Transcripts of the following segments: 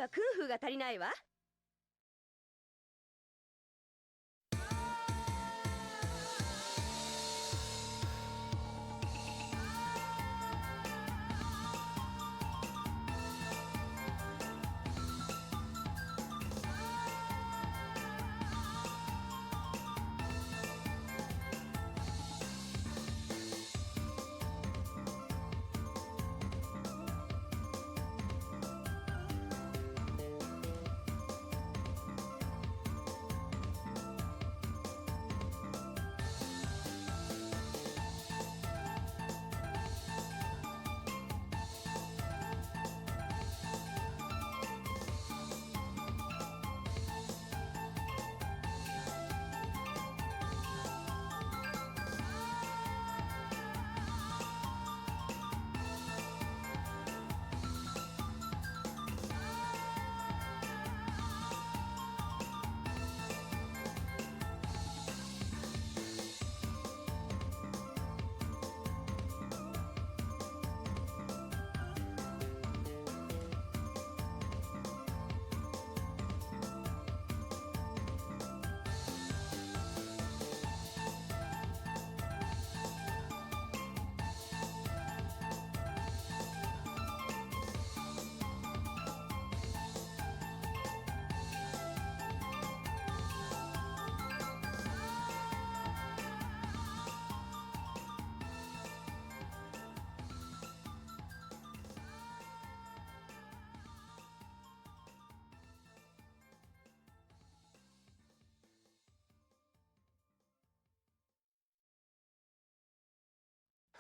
にはクンフーが足りないわ。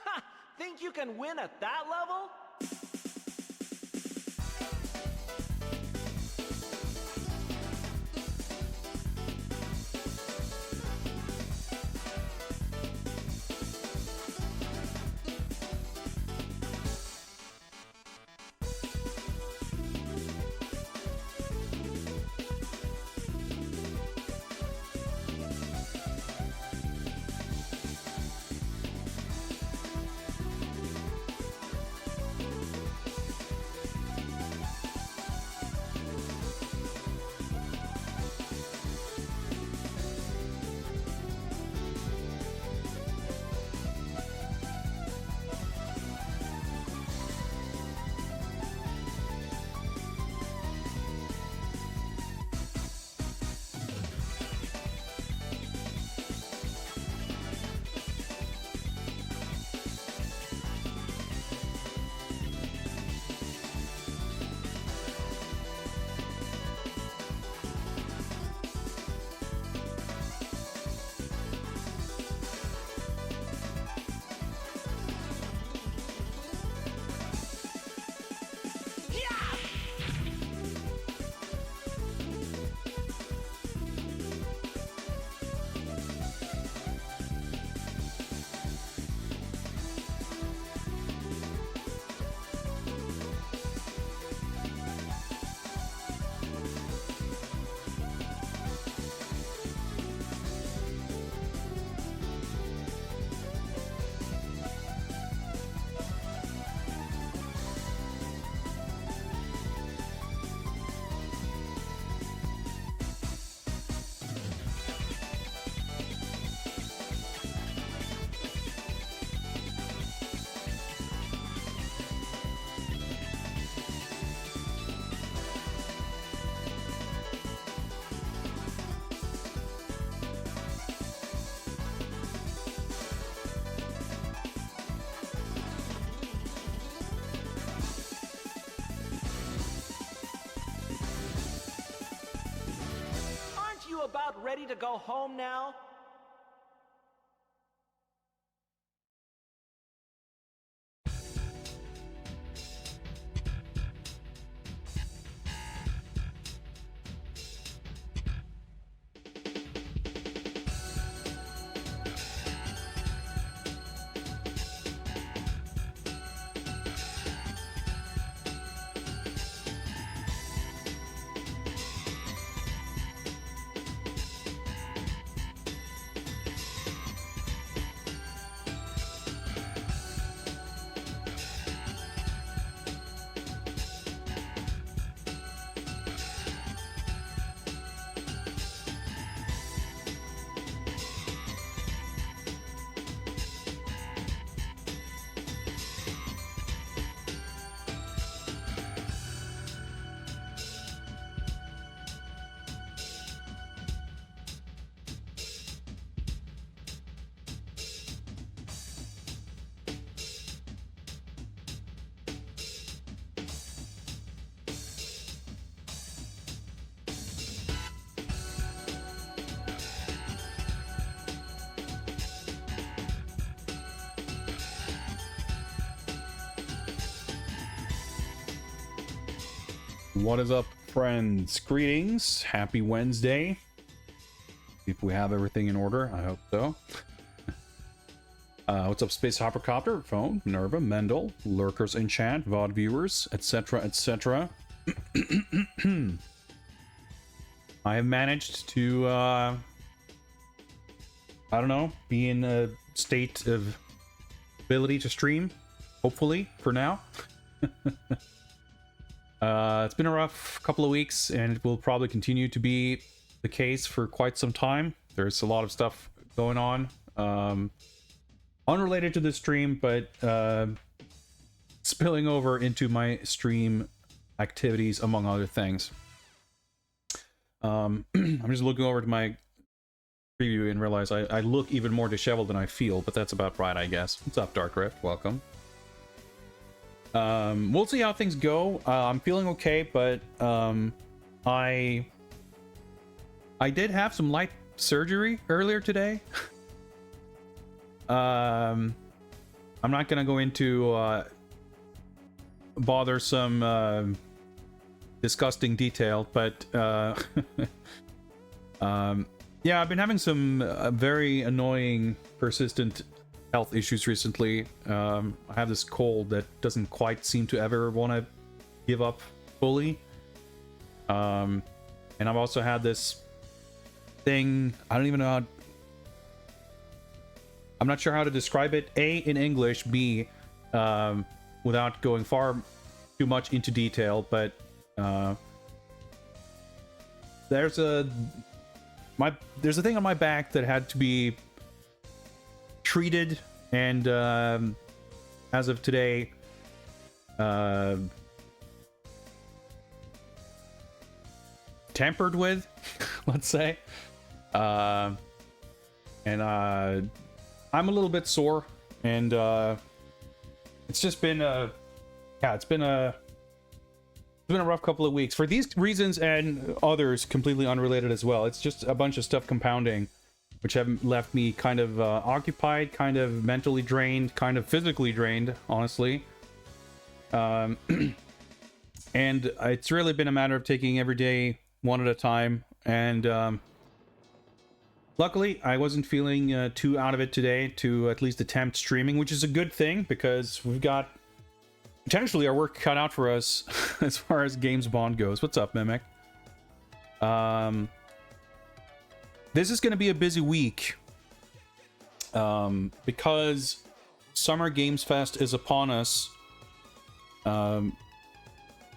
Ha! Think you can win at that level? About ready to go home now? What is up, friends? Greetings. Happy Wednesday. If we have everything in order, I hope so. What's up, Space Hoppercopter, Phone, Nerva, Mendel, Lurkers in chat, VOD viewers, etc., etc. I have managed to, I don't know, be in a state of ability to stream, hopefully, for now. It's been a rough couple of weeks, and it will probably continue to be the case for quite some time. There's a lot of stuff going on, unrelated to the stream, but spilling over into my stream activities, among other things. I'm just looking over to my preview and realize I look even more disheveled than I feel, but that's about right, I guess. What's up, Dark Rift? Welcome. We'll see how things go. I'm feeling okay, but I did have some light surgery earlier today. I'm not gonna go into bothersome disgusting detail, but yeah, I've been having some very annoying, persistent health issues recently. I have this cold that doesn't quite seem to ever want to give up fully. And I've also had this thing, I don't even know how, I'm not sure how to describe it. A, in English, B, without going far too much into detail, but there's a thing on my back that had to be treated, and as of today, tampered with, let's say, and I'm a little bit sore, and it's just been it's been a rough couple of weeks for these reasons and others completely unrelated as well. It's just a bunch of stuff compounding, which have left me kind of occupied, kind of mentally drained, kind of physically drained, honestly. And it's really been a matter of taking every day one at a time. And luckily, I wasn't feeling too out of it today to at least attempt streaming, which is a good thing because we've got potentially our work cut out for us as far as Games Bond goes. What's up, Mimic? This is going to be a busy week because Summer Games Fest is upon us. And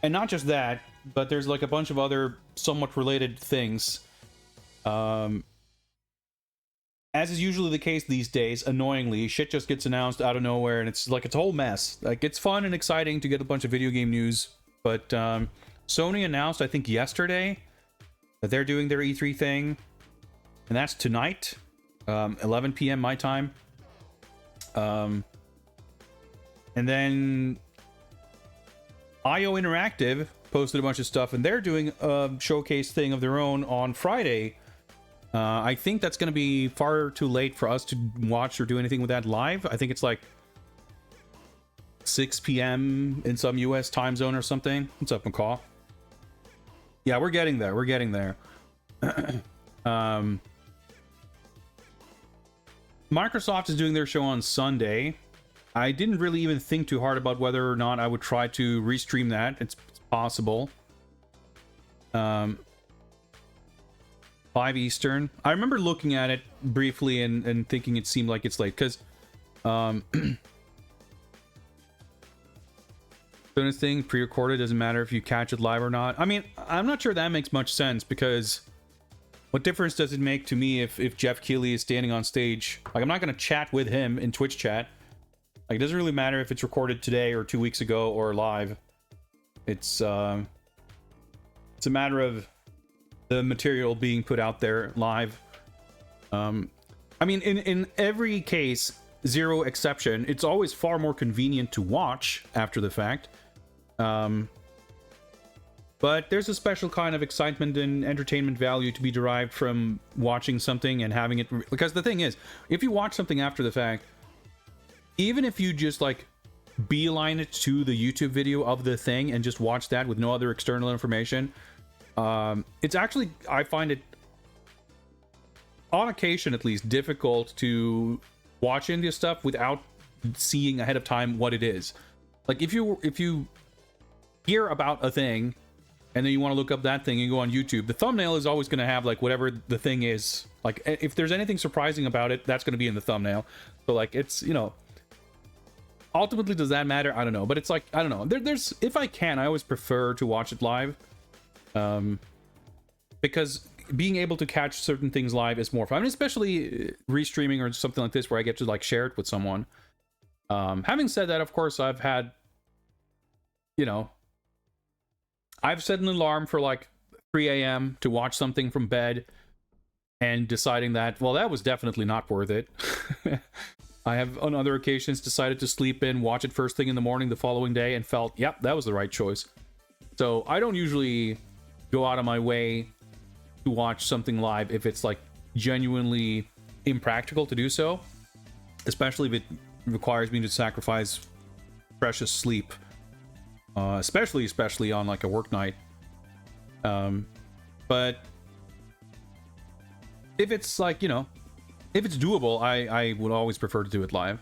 not just that, but there's like a bunch of other somewhat related things. As is usually the case these days, annoyingly, shit just gets announced out of nowhere, and it's like it's a whole mess. Like, it's fun and exciting to get a bunch of video game news, but Sony announced, I think yesterday, that they're doing their E3 thing, and that's tonight, 11 p.m. my time. And then IO Interactive posted a bunch of stuff, and they're doing a showcase thing of their own on Friday. I think that's going to be far too late for us to watch or do anything with that live. I think it's like 6 p.m. in some US time zone or something. What's up, McCall? Yeah, we're getting there. We're getting there. Microsoft is doing their show on Sunday. I didn't really even think too hard about whether or not I would try to restream that. It's possible. 5 Eastern. I remember looking at it briefly and thinking it seemed like it's late because bonus thing pre-recorded doesn't matter if you catch it live or not. I mean, I'm not sure that makes much sense because what difference does it make to me if Jeff Keighley is standing on stage? Like, I'm not going to chat with him in Twitch chat. Like, it doesn't really matter if it's recorded today or 2 weeks ago or live. It's a matter of the material being put out there live. I mean, in every case, zero exception, it's always far more convenient to watch after the fact. But there's a special kind of excitement and entertainment value to be derived from watching something and having it. Because the thing is, if you watch something after the fact, even if you just like beeline it to the YouTube video of the thing and just watch that with no other external information. It's actually, I find it, on occasion at least, difficult to watch India stuff without seeing ahead of time what it is. Like if you hear about a thing and then you want to look up that thing and go on YouTube, the thumbnail is always going to have like whatever the thing is. Like if there's anything surprising about it, that's going to be in the thumbnail. So like it's, you know, ultimately does that matter? I don't know, but it's like, I don't know. There's if I can, I always prefer to watch it live, because being able to catch certain things live is more fun. I mean, especially restreaming or something like this where I get to like share it with someone. Having said that, of course, I've had, you know, I've set an alarm for like 3 a.m. to watch something from bed and deciding that, well, that was definitely not worth it. I have on other occasions decided to sleep in, watch it first thing in the morning the following day and felt, yep, that was the right choice. So I don't usually go out of my way to watch something live if it's like genuinely impractical to do so, especially if it requires me to sacrifice precious sleep, especially on like a work night. But if it's like, you know, if it's doable, I would always prefer to do it live.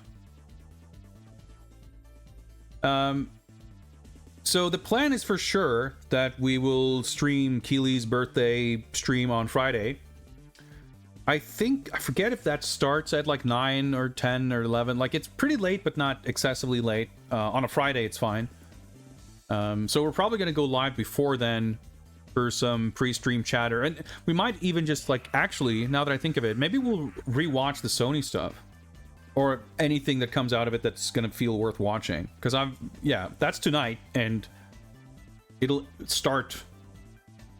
So the plan is for sure that we will stream Keely's birthday stream on Friday. I forget if that starts at like 9 or 10 or 11. Like it's pretty late, but not excessively late. On a Friday, it's fine. So we're probably going to go live before then for some pre-stream chatter. And we might even just like, actually, now that I think of it, maybe we'll rewatch the Sony stuff. Or anything that comes out of it that's going to feel worth watching. Because that's tonight, and it'll start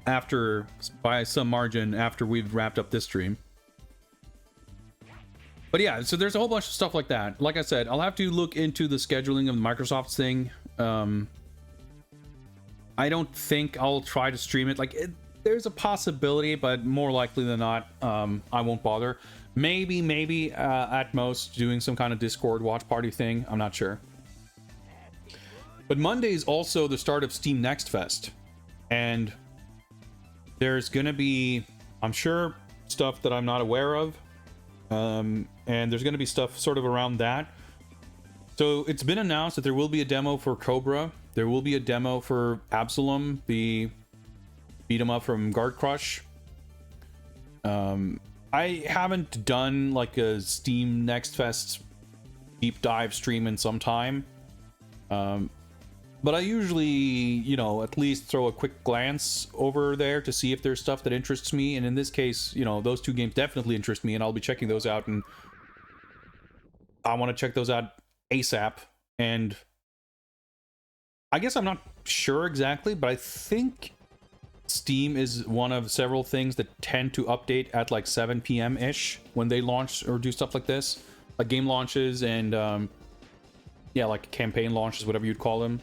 after, by some margin, after we've wrapped up this stream. But yeah, so there's a whole bunch of stuff like that. Like I said, I'll have to look into the scheduling of the Microsoft thing. I don't think I'll try to stream it. Like, there's a possibility, but more likely than not, I won't bother. Maybe at most doing some kind of Discord watch party thing. I'm not sure. But Monday is also the start of Steam Next Fest, and there's gonna be, I'm sure, stuff that I'm not aware of, and there's gonna be stuff sort of around that. So it's been announced that there will be a demo for Cobra. There will be a demo for Absalom, the beat 'em up from Guard Crush. I haven't done like a Steam Next Fest deep dive stream in some time. But I usually, you know, at least throw a quick glance over there to see if there's stuff that interests me. And in this case, you know, those two games definitely interest me, and I'll be checking those out. And I want to check those out ASAP. And I guess I'm not sure exactly, but I think Steam is one of several things that tend to update at like 7 p.m. ish when they launch or do stuff like this, like game launches and yeah, like campaign launches, whatever you'd call them.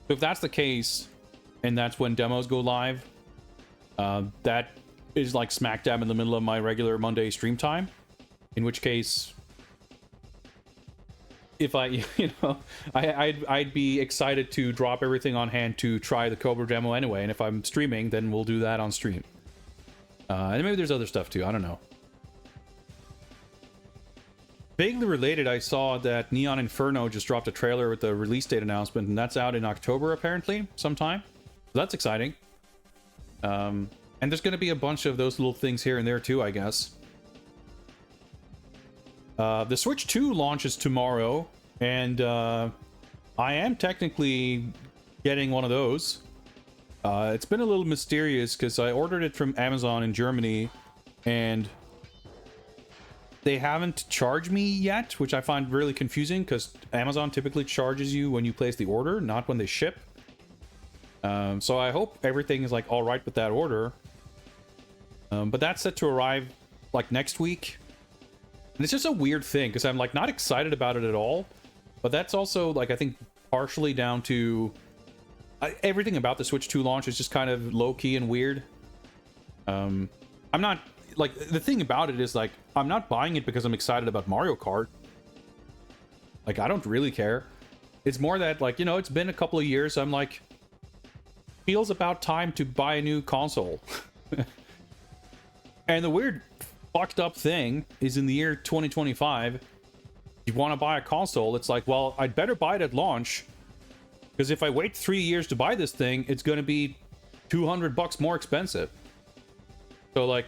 So if that's the case, and that's when demos go live, that is like smack dab in the middle of my regular Monday stream time. In which case, if I, you know, I'd be excited to drop everything on hand to try the Cobra demo anyway. And if I'm streaming, then we'll do that on stream. And maybe there's other stuff too. I don't know. Vaguely related, I saw that Neon Inferno just dropped a trailer with the release date announcement, and that's out in October apparently, sometime. So that's exciting. And there's going to be a bunch of those little things here and there too, I guess. The Switch 2 launches tomorrow, and I am technically getting one of those. It's been a little mysterious because I ordered it from Amazon in Germany, and they haven't charged me yet, which I find really confusing because Amazon typically charges you when you place the order, not when they ship. So I hope everything is like all right with that order. But that's set to arrive like next week. And it's just a weird thing because I'm like not excited about it at all. But that's also like I think partially down to everything about the Switch 2 launch is just kind of low-key and weird. I'm not like, the thing about it is like I'm not buying it because I'm excited about Mario Kart. Like I don't really care. It's more that, like, you know, it's been a couple of years. I'm like, feels about time to buy a new console. And the weird fucked up thing is, in the year 2025, you want to buy a console, it's like, well, I'd better buy it at launch, because if I wait 3 years to buy this thing, it's going to be $200 more expensive. So, like,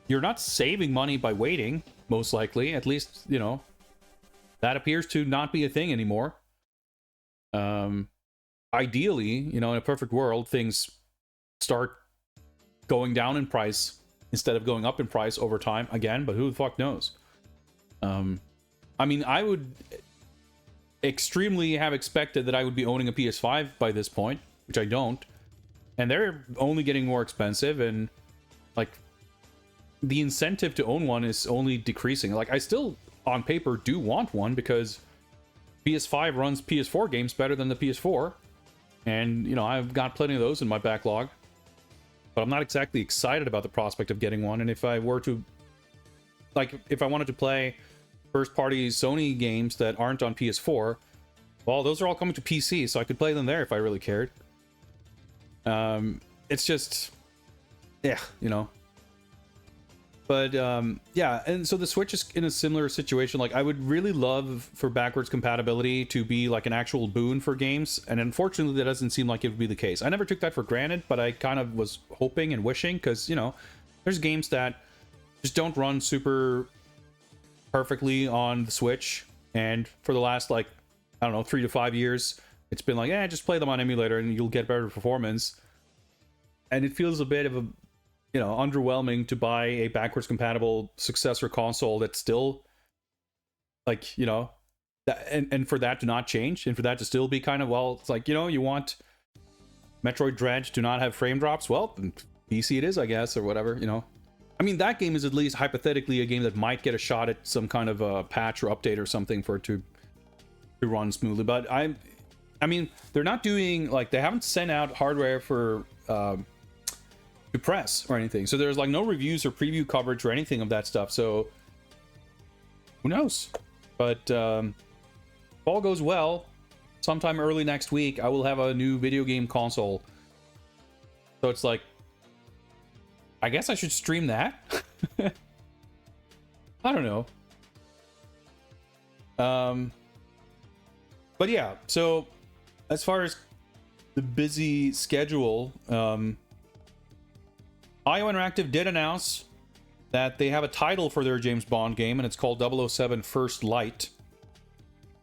you're not saving money by waiting, most likely. At least, you know, that appears to not be a thing anymore. Ideally, you know, in a perfect world, things start going down in price instead of going up in price over time again, but who the fuck knows? I mean, I would extremely have expected that I would be owning a PS5 by this point, which I don't. And they're only getting more expensive, and, like, the incentive to own one is only decreasing. Like, I still, on paper, do want one, because PS5 runs PS4 games better than the PS4. And, you know, I've got plenty of those in my backlog. But I'm not exactly excited about the prospect of getting one. And if I were to, like, if I wanted to play first-party Sony games that aren't on PS4, well, those are all coming to PC, so I could play them there if I really cared. It's just, yeah, you know. But, yeah, and so the Switch is in a similar situation. Like, I would really love for backwards compatibility to be, like, an actual boon for games, and unfortunately that doesn't seem like it would be the case. I never took that for granted, but I kind of was hoping and wishing, because, you know, there's games that just don't run super perfectly on the Switch, and for the last, like, I don't know, 3 to 5 years, it's been like, just play them on emulator and you'll get better performance. And it feels a bit of a, you know, underwhelming to buy a backwards compatible successor console that's still, like, you know, that, and for that to not change, and for that to still be kind of, well, it's like, you know, you want Metroid Dread to not have frame drops, well, PC it is, I guess, or whatever, you know. I mean, that game is at least hypothetically a game that might get a shot at some kind of a patch or update or something for it to run smoothly. But I mean, they're not doing, like, they haven't sent out hardware for to press or anything, so there's, like, no reviews or preview coverage or anything of that stuff. So who knows? But if all goes well, sometime early next week, I will have a new video game console. So it's like, I guess I should stream that. I don't know. But yeah, so as far as the busy schedule, IO Interactive did announce that they have a title for their James Bond game, and it's called 007 First Light.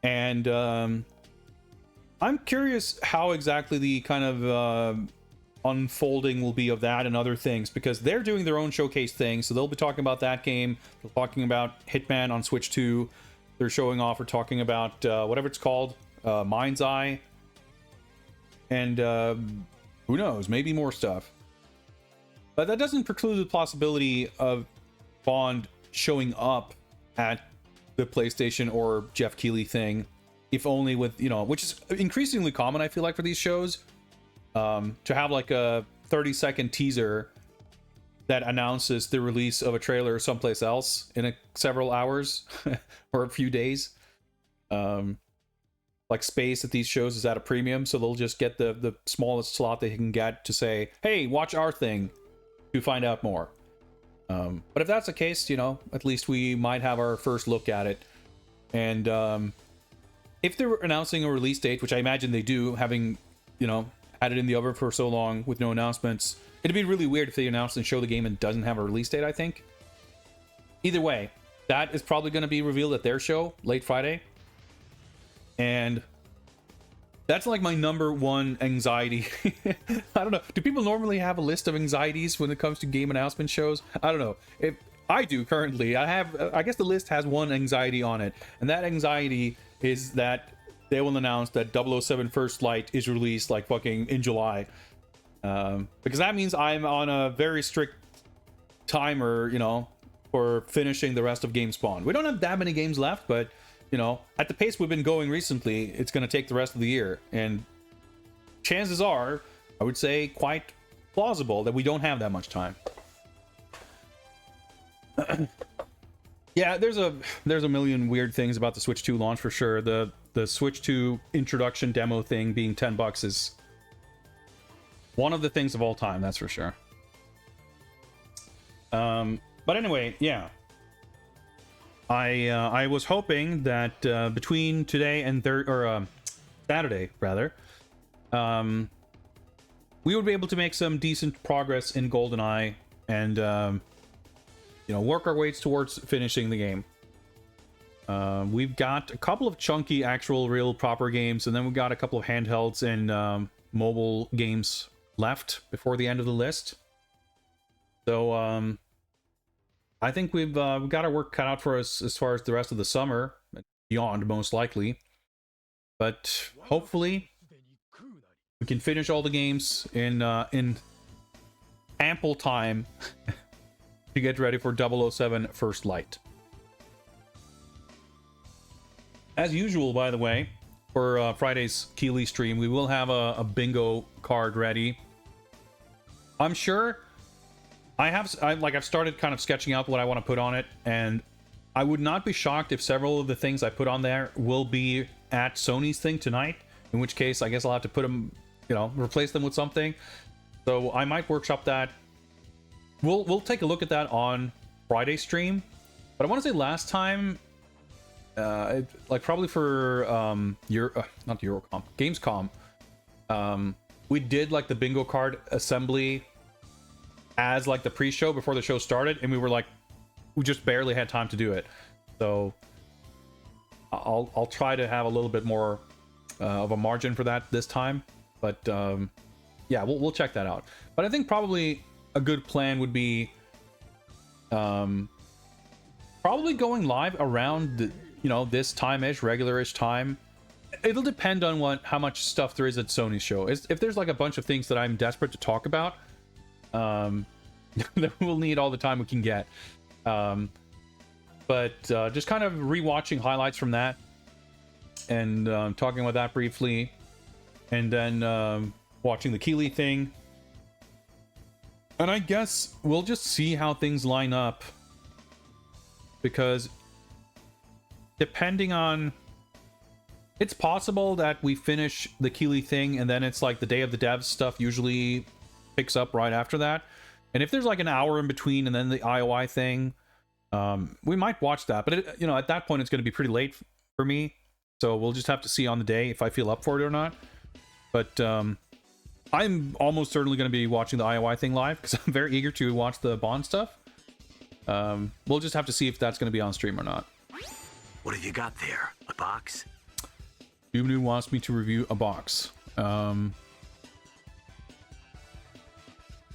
And I'm curious how exactly the kind of unfolding will be of that and other things, because they're doing their own showcase thing, so they'll be talking about that game. They're talking about Hitman on Switch 2. They're showing off or talking about whatever it's called, Mind's Eye, and who knows, maybe more stuff. But that doesn't preclude the possibility of Bond showing up at the PlayStation or Jeff Keighley thing, if only with, you know, which is increasingly common, I feel like, for these shows, to have like a 30-second teaser that announces the release of a trailer someplace else in several hours or a few days. Like, space at these shows is at a premium, so they'll just get the smallest slot they can get to say, hey, watch our thing to find out more. But if that's the case, you know, at least we might have our first look at it. And if they're announcing a release date, which I imagine they do, having, you know, had it in the oven for so long with no announcements, it'd be really weird if they announce and show the game and doesn't have a release date, I think. Either way, that is probably going to be revealed at their show late Friday. And that's like my number one anxiety. I don't know. Do people normally have a list of anxieties when it comes to game announcement shows? I don't know. If I do currently, I guess the list has one anxiety on it. And that anxiety is that they will announce that 007 First Light is released like fucking in July. Because that means I'm on a very strict timer, you know, for finishing the rest of Game Spawn. We don't have that many games left, but, you know, at the pace we've been going recently, it's going to take the rest of the year. And chances are, I would say, quite plausible that we don't have that much time. Yeah, there's a million weird things about the Switch 2 launch for sure. The the Switch 2 introduction demo thing being $10 is one of the things of all time, that's for sure. But anyway, yeah. I was hoping that between today and Saturday rather, we would be able to make some decent progress in GoldenEye and work our ways towards finishing the game. We've got a couple of chunky actual real proper games, and then we've got a couple of handhelds and mobile games left before the end of the list. So I think we've got our work cut out for us as far as the rest of the summer, beyond most likely. But hopefully we can finish all the games in ample time to get ready for 007 First Light. As usual, by the way, for Friday's Keeley stream, we will have a bingo card ready. I'm sure I've started kind of sketching out what I want to put on it, and I would not be shocked if several of the things I put on there will be at Sony's thing tonight, in which case I guess I'll have to put them, replace them with something. So I might workshop that. We'll take a look at that on Friday's stream. But I want to say last time, probably for not Eurocom, Gamescom, we did like the bingo card assembly as like the pre-show before the show started, and we just barely had time to do it. So I'll try to have a little bit more of a margin for that this time. But yeah, we'll check that out. But I think probably a good plan would be probably going live around this time-ish, regular-ish time. It'll depend on how much stuff there is at Sony's show. If there's like a bunch of things that I'm desperate to talk about, then we'll need all the time we can get. But just kind of rewatching highlights from that and talking about that briefly, and then watching the Keeley thing. And I guess we'll just see how things line up, because depending on, it's possible that we finish the Keeley thing and then it's like the Day of the Devs stuff usually picks up right after that. And if there's like an hour in between and then the IOI thing, we might watch that. But at that point it's going to be pretty late for me, so we'll just have to see on the day if I feel up for it or not. But I'm almost certainly going to be watching the IOI thing live, because I'm very eager to watch the Bond stuff. We'll just have to see if that's going to be on stream or not. What have you got there? A box? Doomnu wants me to review a box.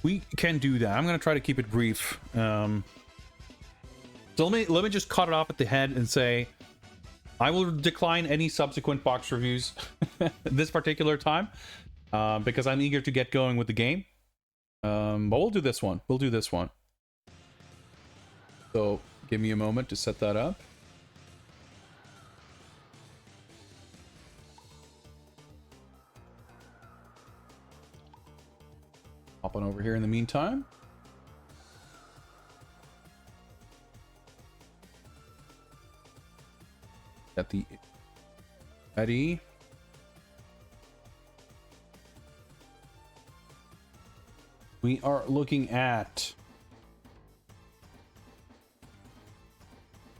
We can do that. I'm going to try to keep it brief. So let me just cut it off at the head and say I will decline any subsequent box reviews this particular time, because I'm eager to get going with the game. But we'll do this one. So give me a moment to set that up. Hop on over here in the meantime. Got the ready. We are looking at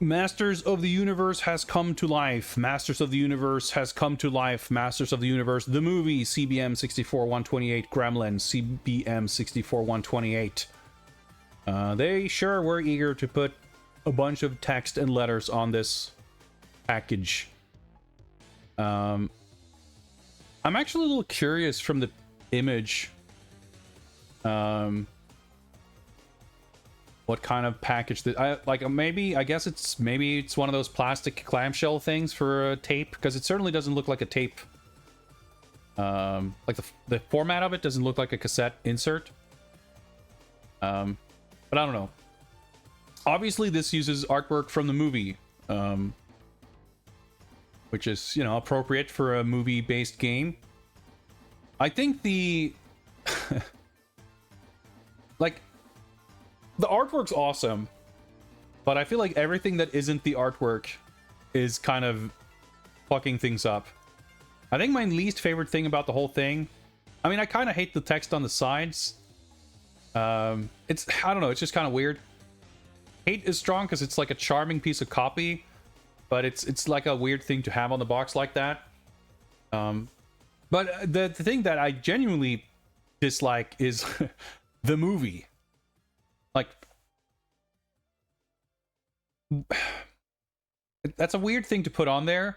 Masters of the Universe has come to life. Masters of the Universe has come to life. Masters of the Universe, the movie, CBM 64-128, Gremlin, CBM 64-128. They sure were eager to put a bunch of text and letters on this package. I'm actually a little curious from the image. What kind of package that I guess it's one of those plastic clamshell things for a tape, because it certainly doesn't look like a tape. Like the format of it doesn't look like a cassette insert. But I don't know. Obviously this uses artwork from the movie, which is, appropriate for a movie-based game. I think the the artwork's awesome, but I feel like everything that isn't the artwork is kind of fucking things up. I think my least favorite thing about the whole thing, I mean, I kind of hate the text on the sides. I don't know, it's just kind of weird. Hate is strong because it's like a charming piece of copy, but it's like a weird thing to have on the box like that. But the thing that I genuinely dislike is the movie. Like, that's a weird thing to put on there,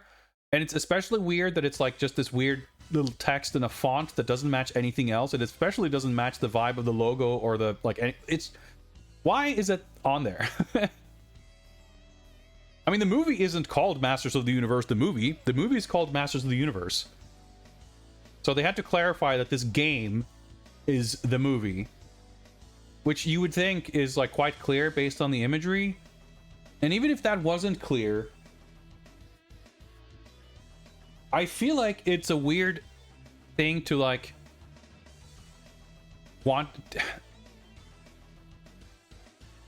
and it's especially weird that it's like just this weird little text in a font that doesn't match anything else. It especially doesn't match the vibe of the logo or the it's why is it on there? I mean, the movie isn't called Masters of the Universe, the movie is called Masters of the Universe. So they had to clarify that this game is the movie, which you would think is like quite clear based on the imagery. And even if that wasn't clear, I feel like it's a weird thing to like want.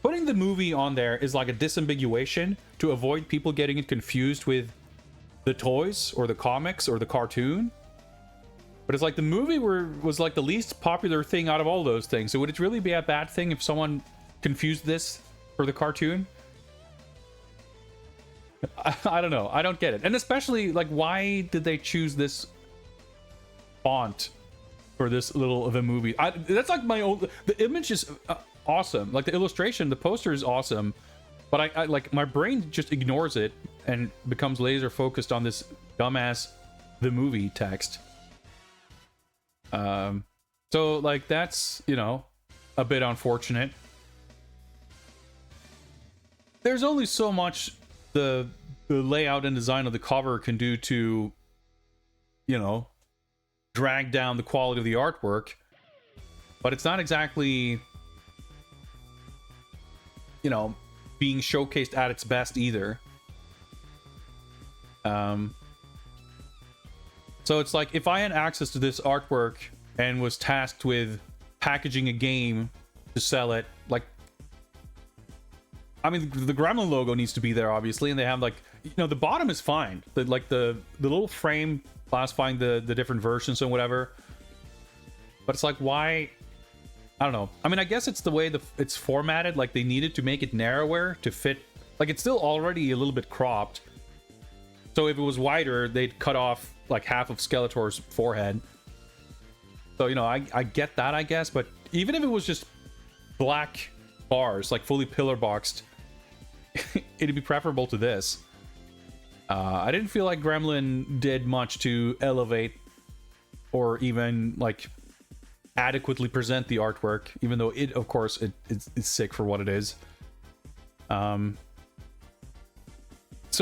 Putting the movie on there is like a disambiguation to avoid people getting it confused with the toys or the comics or the cartoon. But it's like the movie was like the least popular thing out of all those things. So would it really be a bad thing if someone confused this for the cartoon? I don't know. I don't get it. And especially, like, why did they choose this font for this little of a movie? That's like my old... The image is awesome. Like, the illustration, the poster is awesome. But I like, my brain just ignores it and becomes laser focused on this dumbass the movie text. So, like, that's, you know, a bit unfortunate. There's only so much the layout and design of the cover can do to, you know, drag down the quality of the artwork, but it's not exactly, you know, being showcased at its best either. So it's like, if I had access to this artwork and was tasked with packaging a game to sell it, like, I mean, the Gremlin logo needs to be there, obviously, and they have, like, you know, the bottom is fine. The little frame classifying the different versions and whatever. But it's like, why? I don't know. I mean, I guess it's the way it's formatted. Like, they needed to make it narrower to fit. Like, it's still already a little bit cropped. So if it was wider, they'd cut off, like, half of Skeletor's forehead. So, you know, I get that, I guess. But even if it was just black bars, like fully pillar boxed, it'd be preferable to this. I didn't feel like Gremlin did much to elevate or even like adequately present the artwork, even though it, of course, it's sick for what it is. So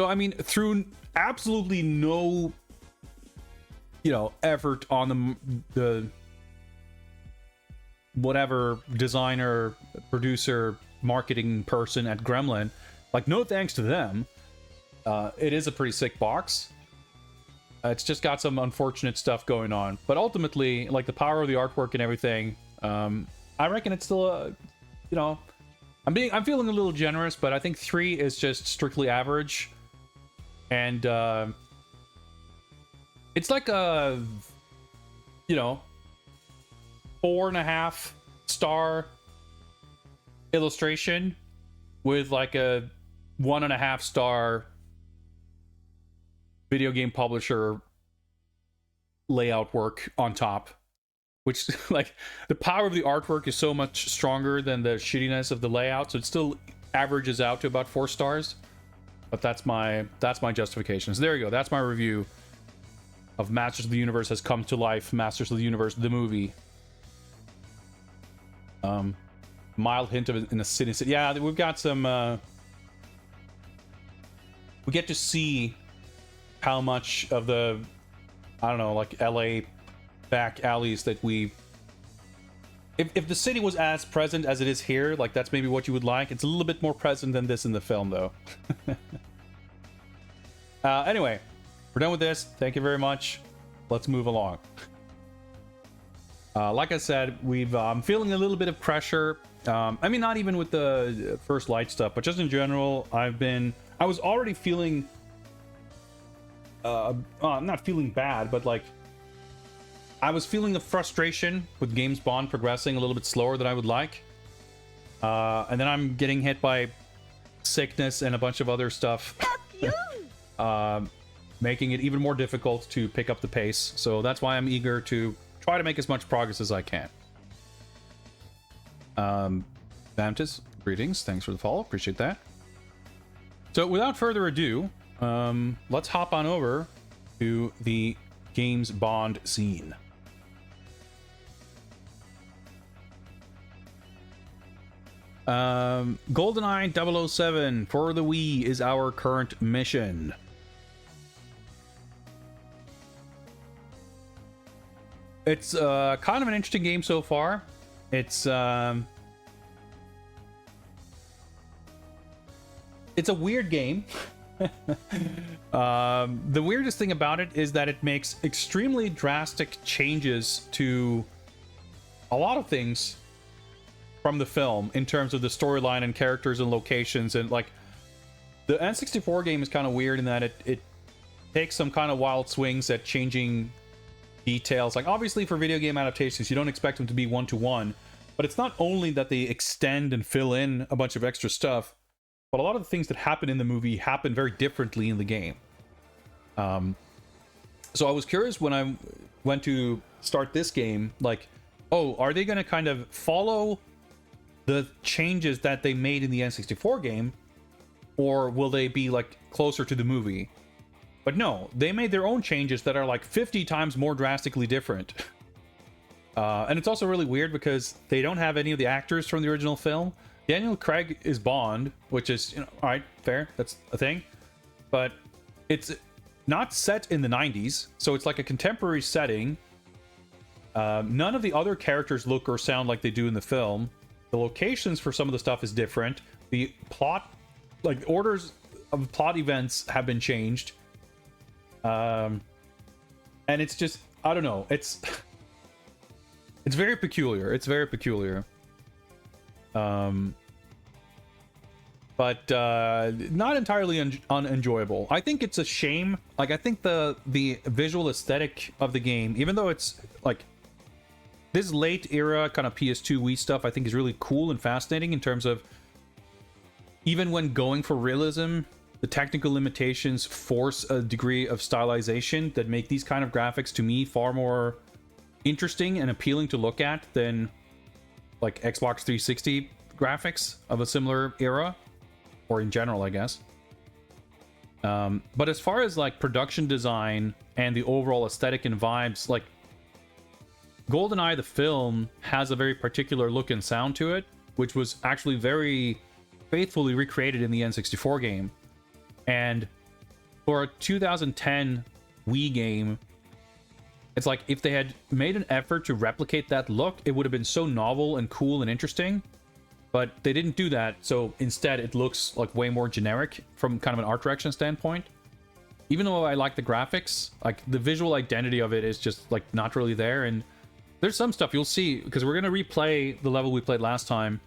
I mean, through absolutely no, you know, effort on the whatever designer, producer, marketing person at Gremlin, like, no thanks to them. It is a pretty sick box. It's just got some unfortunate stuff going on, but ultimately, like, the power of the artwork and everything, I reckon it's still, you know, I'm feeling a little generous, but I think 3 is just strictly average, and it's like a, you know, 4.5 star illustration with like a 1.5 star video game publisher layout work on top, which, like, the power of the artwork is so much stronger than the shittiness of the layout, so it still averages out to about 4 stars. But that's my justification. So there you go. That's my review of Masters of the Universe Has Come to Life, Masters of the Universe, the movie. Mild hint of it in the city. Yeah, we've got some, we get to see how much of the, I don't know, like, LA back alleys that we... If the city was as present as it is here, like, that's maybe what you would like. It's a little bit more present than this in the film, though. Anyway, we're done with this. Thank you very much. Let's move along. Like I said, I'm feeling a little bit of pressure. I mean, not even with the First Light stuff, but just in general, I was already feeling not feeling bad, but like I was feeling the frustration with James Bond progressing a little bit slower than I would like. And then I'm getting hit by sickness and a bunch of other stuff, making it even more difficult to pick up the pace. So that's why I'm eager to try to make as much progress as I can. Vantis, greetings. Thanks for the follow. Appreciate that. So without further ado, let's hop on over to the James Bond scene. GoldenEye 007 for the Wii is our current mission. It's kind of an interesting game so far. It's a weird game. The weirdest thing about it is that it makes extremely drastic changes to a lot of things from the film in terms of the storyline and characters and locations. And like the N64 game is kind of weird in that it takes some kind of wild swings at changing details. Like obviously for video game adaptations you don't expect them to be one-to-one, but it's not only that they extend and fill in a bunch of extra stuff, but a lot of the things that happen in the movie happen very differently in the game. So I was curious when I went to start this game, like, oh, are they going to kind of follow the changes that they made in the N64 game, or will they be like closer to the movie? But no, they made their own changes that are like 50 times more drastically different. And it's also really weird because they don't have any of the actors from the original film. Daniel Craig is Bond, which is, you know, all right, fair, that's a thing. But it's not set in the 90s, so it's like a contemporary setting. None of the other characters look or sound like they do in the film. The locations for some of the stuff is different. The plot, like orders of plot events have been changed. And it's just, I don't know, it's very peculiar. It's very peculiar. But not entirely unenjoyable. I think it's a shame. Like, I think the visual aesthetic of the game, even though it's like this late era kind of PS2 Wii stuff, I think is really cool and fascinating in terms of even when going for realism, the technical limitations force a degree of stylization that make these kind of graphics to me far more interesting and appealing to look at than like Xbox 360 graphics of a similar era, or in general, I guess. But as far as like production design and the overall aesthetic and vibes, like GoldenEye the film has a very particular look and sound to it, which was actually very faithfully recreated in the N64 game. And for a 2010 Wii game, it's like if they had made an effort to replicate that look, it would have been so novel and cool and interesting. But they didn't do that, so instead it looks like way more generic from kind of an art direction standpoint. Even though I like the graphics, like the visual identity of it is just like not really there. And there's some stuff you'll see, because we're going to replay the level we played last time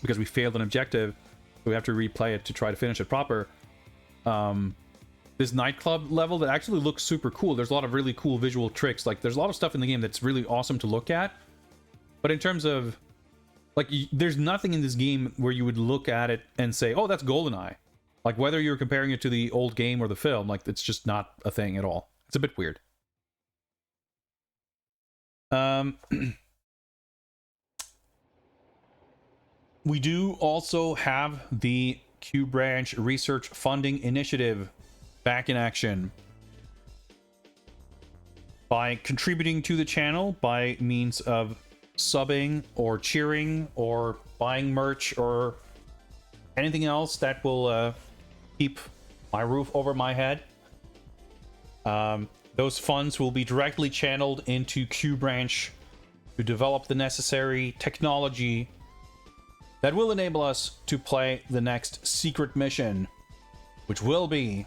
because we failed an objective. We have to replay it to try to finish it proper. This nightclub level that actually looks super cool. There's a lot of really cool visual tricks. Like there's a lot of stuff in the game that's really awesome to look at. But in terms of like, there's nothing in this game where you would look at it and say, oh, that's GoldenEye. Like whether you're comparing it to the old game or the film, like it's just not a thing at all. It's a bit weird. We do also have the Q Branch Research Funding Initiative back in action. By contributing to the channel by means of subbing or cheering or buying merch or anything else that will keep my roof over my head, those funds will be directly channeled into Q Branch to develop the necessary technology that will enable us to play the next secret mission, which will be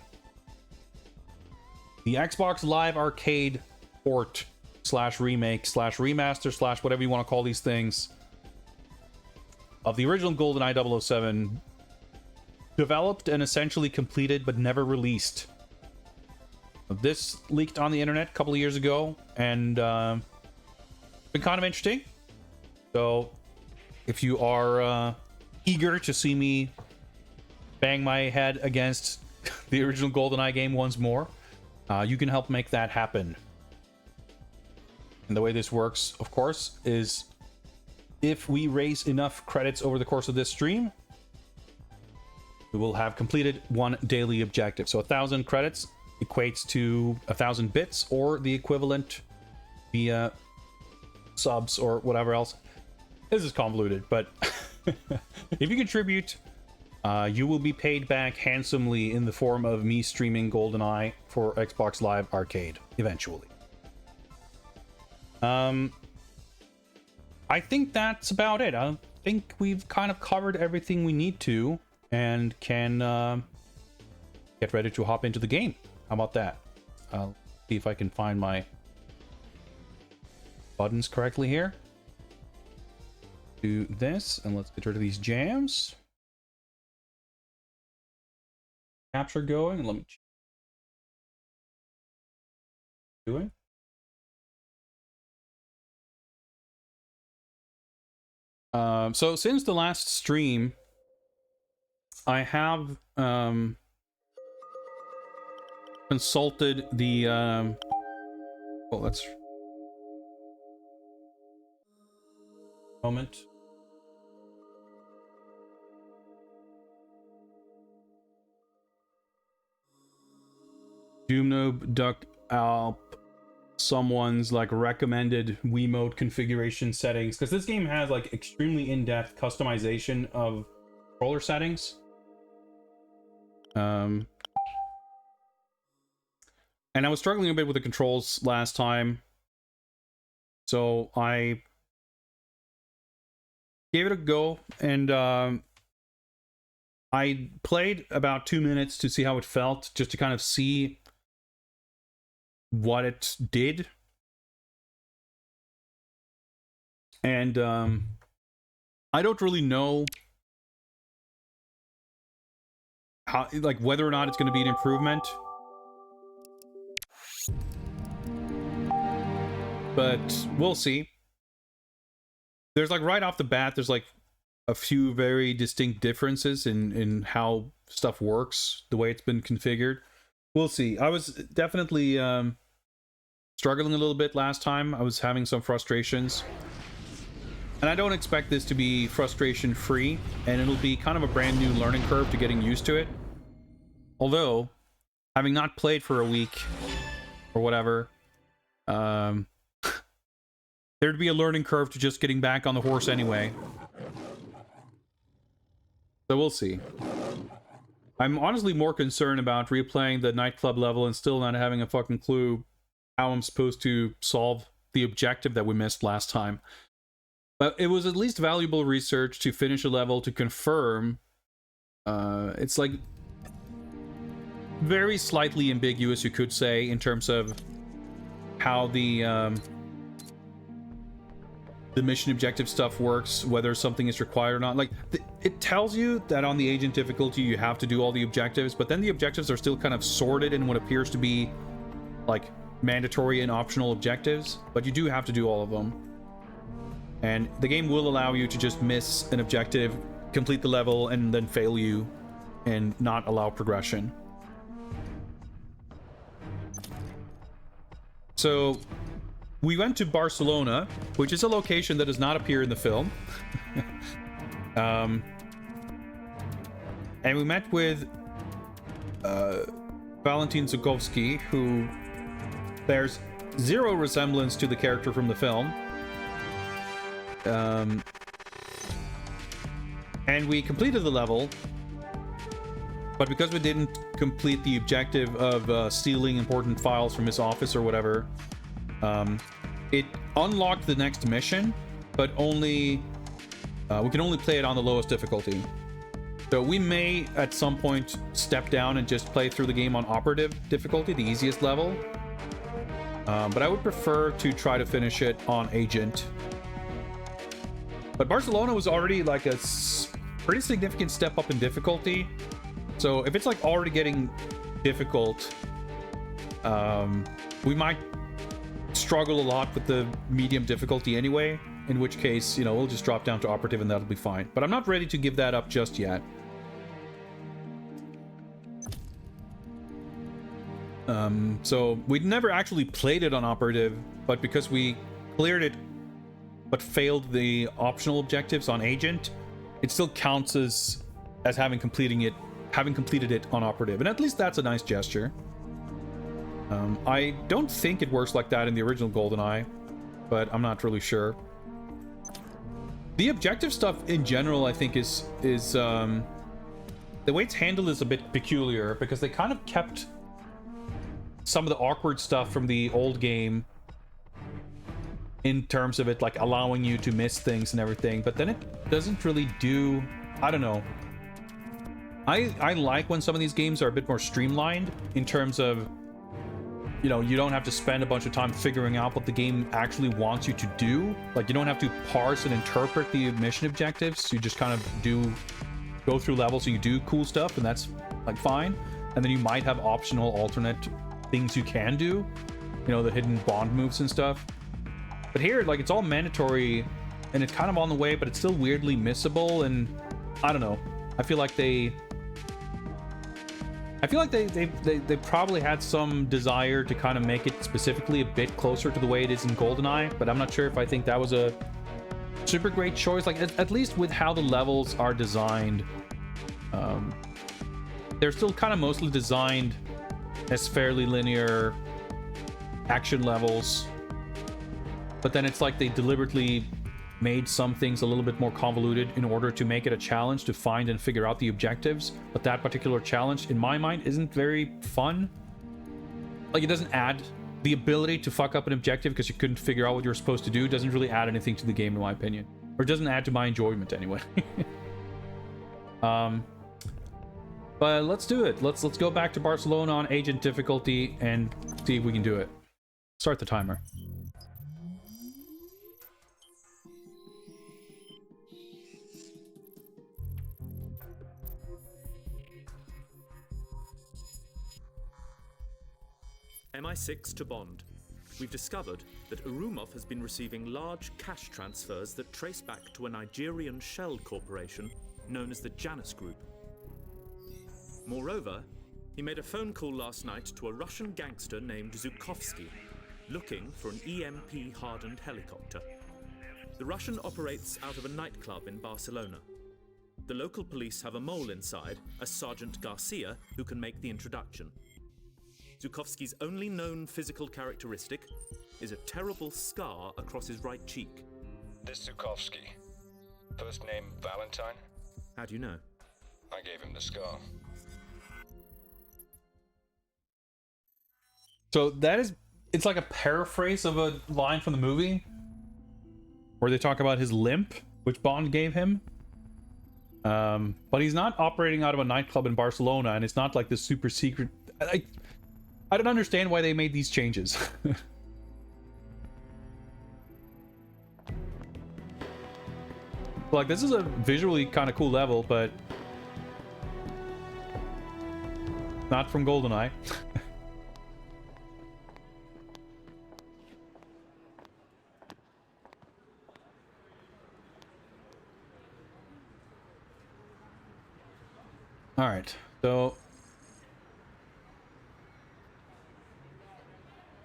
the Xbox Live Arcade port / remake / remaster / whatever you want to call these things of the original GoldenEye 007, developed and essentially completed but never released This leaked on the internet a couple of years ago, and been kind of interesting. So if you are eager to see me bang my head against the original GoldenEye game once more, you can help make that happen. And the way this works, of course, is if we raise enough credits over the course of this stream, we will have completed one daily objective. So 1,000 credits equates to 1,000 bits, or the equivalent via subs or whatever else. This is convoluted, but if you contribute, you will be paid back handsomely in the form of me streaming GoldenEye for Xbox Live Arcade eventually. I think that's about it. I think we've kind of covered everything we need to, and can get ready to hop into the game. How about that? I'll see if I can find my buttons correctly here. Do this, and let's get rid of these jams. Capture going, and let me doing. So since the last stream, I have consulted the oh, let's moment. Doomnoob duck out someone's like recommended Wiimote configuration settings, because this game has like extremely in-depth customization of controller settings. And I was struggling a bit with the controls last time, so I gave it a go, and I played about 2 minutes to see how it felt, just to kind of see what it did. And I don't really know how, like, whether or not it's going to be an improvement, but we'll see. There's like right off the bat, there's like a few very distinct differences in how stuff works, the way it's been configured. We'll see. I was definitely struggling a little bit last time. I was having some frustrations, and I don't expect this to be frustration free, and it'll be kind of a brand new learning curve to getting used to it. Although, having not played for a week or whatever, there'd be a learning curve to just getting back on the horse anyway. So we'll see. I'm honestly more concerned about replaying the nightclub level and still not having a fucking clue how I'm supposed to solve the objective that we missed last time. But it was at least valuable research to finish a level to confirm. It's like very slightly ambiguous, you could say, in terms of how the mission objective stuff works, whether something is required or not. Like, it tells you that on the agent difficulty you have to do all the objectives, but then the objectives are still kind of sorted in what appears to be like mandatory and optional objectives, but you do have to do all of them. And the game will allow you to just miss an objective, complete the level, and then fail you and not allow progression. So we went to Barcelona, which is a location that does not appear in the film. And we met with Valentin Zukovsky, who bears zero resemblance to the character from the film. And we completed the level, but because we didn't complete the objective of stealing important files from his office or whatever, it unlocked the next mission, but only we can only play it on the lowest difficulty. So we may at some point step down and just play through the game on operative difficulty, the easiest level, but I would prefer to try to finish it on agent. But Barcelona was already like a pretty significant step up in difficulty, so if it's like already getting difficult, We might struggle a lot with the medium difficulty anyway, in which case, you know, we'll just drop down to operative and that'll be fine. But I'm not ready to give that up just yet. So we'd never actually played it on operative, but because we cleared it but failed the optional objectives on agent, it still counts as having completed it on operative, and at least that's a nice gesture. I don't think it works like that in the original GoldenEye, but I'm not really sure. The objective stuff in general, I think, is the way it's handled is a bit peculiar, because they kind of kept some of the awkward stuff from the old game in terms of it like allowing you to miss things and everything, but then it doesn't really do, I don't know. I like when some of these games are a bit more streamlined in terms of, you know, you don't have to spend a bunch of time figuring out what the game actually wants you to do. Like, you don't have to parse and interpret the mission objectives. You just kind of go through levels and you do cool stuff, and that's like fine. And then you might have optional alternate things you can do, you know, the hidden bond moves and stuff. But here, like, it's all mandatory and it's kind of on the way, but it's still weirdly missable. And I don't know, I feel like they probably had some desire to kind of make it specifically a bit closer to the way it is in GoldenEye, but I'm not sure if I think that was a super great choice. Like, at least with how the levels are designed, they're still kind of mostly designed as fairly linear action levels, but then it's like they deliberately made some things a little bit more convoluted in order to make it a challenge to find and figure out the objectives. But that particular challenge, in my mind, isn't very fun. Like, it doesn't add the ability to fuck up an objective because you couldn't figure out what you're supposed to do. It doesn't really add anything to the game, in my opinion, or it doesn't add to my enjoyment anyway. But let's do it. Let's go back to Barcelona on agent difficulty and see if we can do it. Start the timer. MI6 to Bond. We've discovered that Urumov has been receiving large cash transfers that trace back to a Nigerian shell corporation known as the Janus Group. Moreover, he made a phone call last night to a Russian gangster named Zhukovsky, looking for an EMP-hardened helicopter. The Russian operates out of a nightclub in Barcelona. The local police have a mole inside, a Sergeant Garcia, who can make the introduction. Zhukovsky's only known physical characteristic is a terrible scar across his right cheek. This Zhukovsky. First name Valentine? How do you know? I gave him the scar. So it's like a paraphrase of a line from the movie where they talk about his limp, which Bond gave him. But he's not operating out of a nightclub in Barcelona, and it's not like this super secret. I don't understand why they made these changes. Like, this is a visually kind of cool level, but not from GoldenEye. All right, so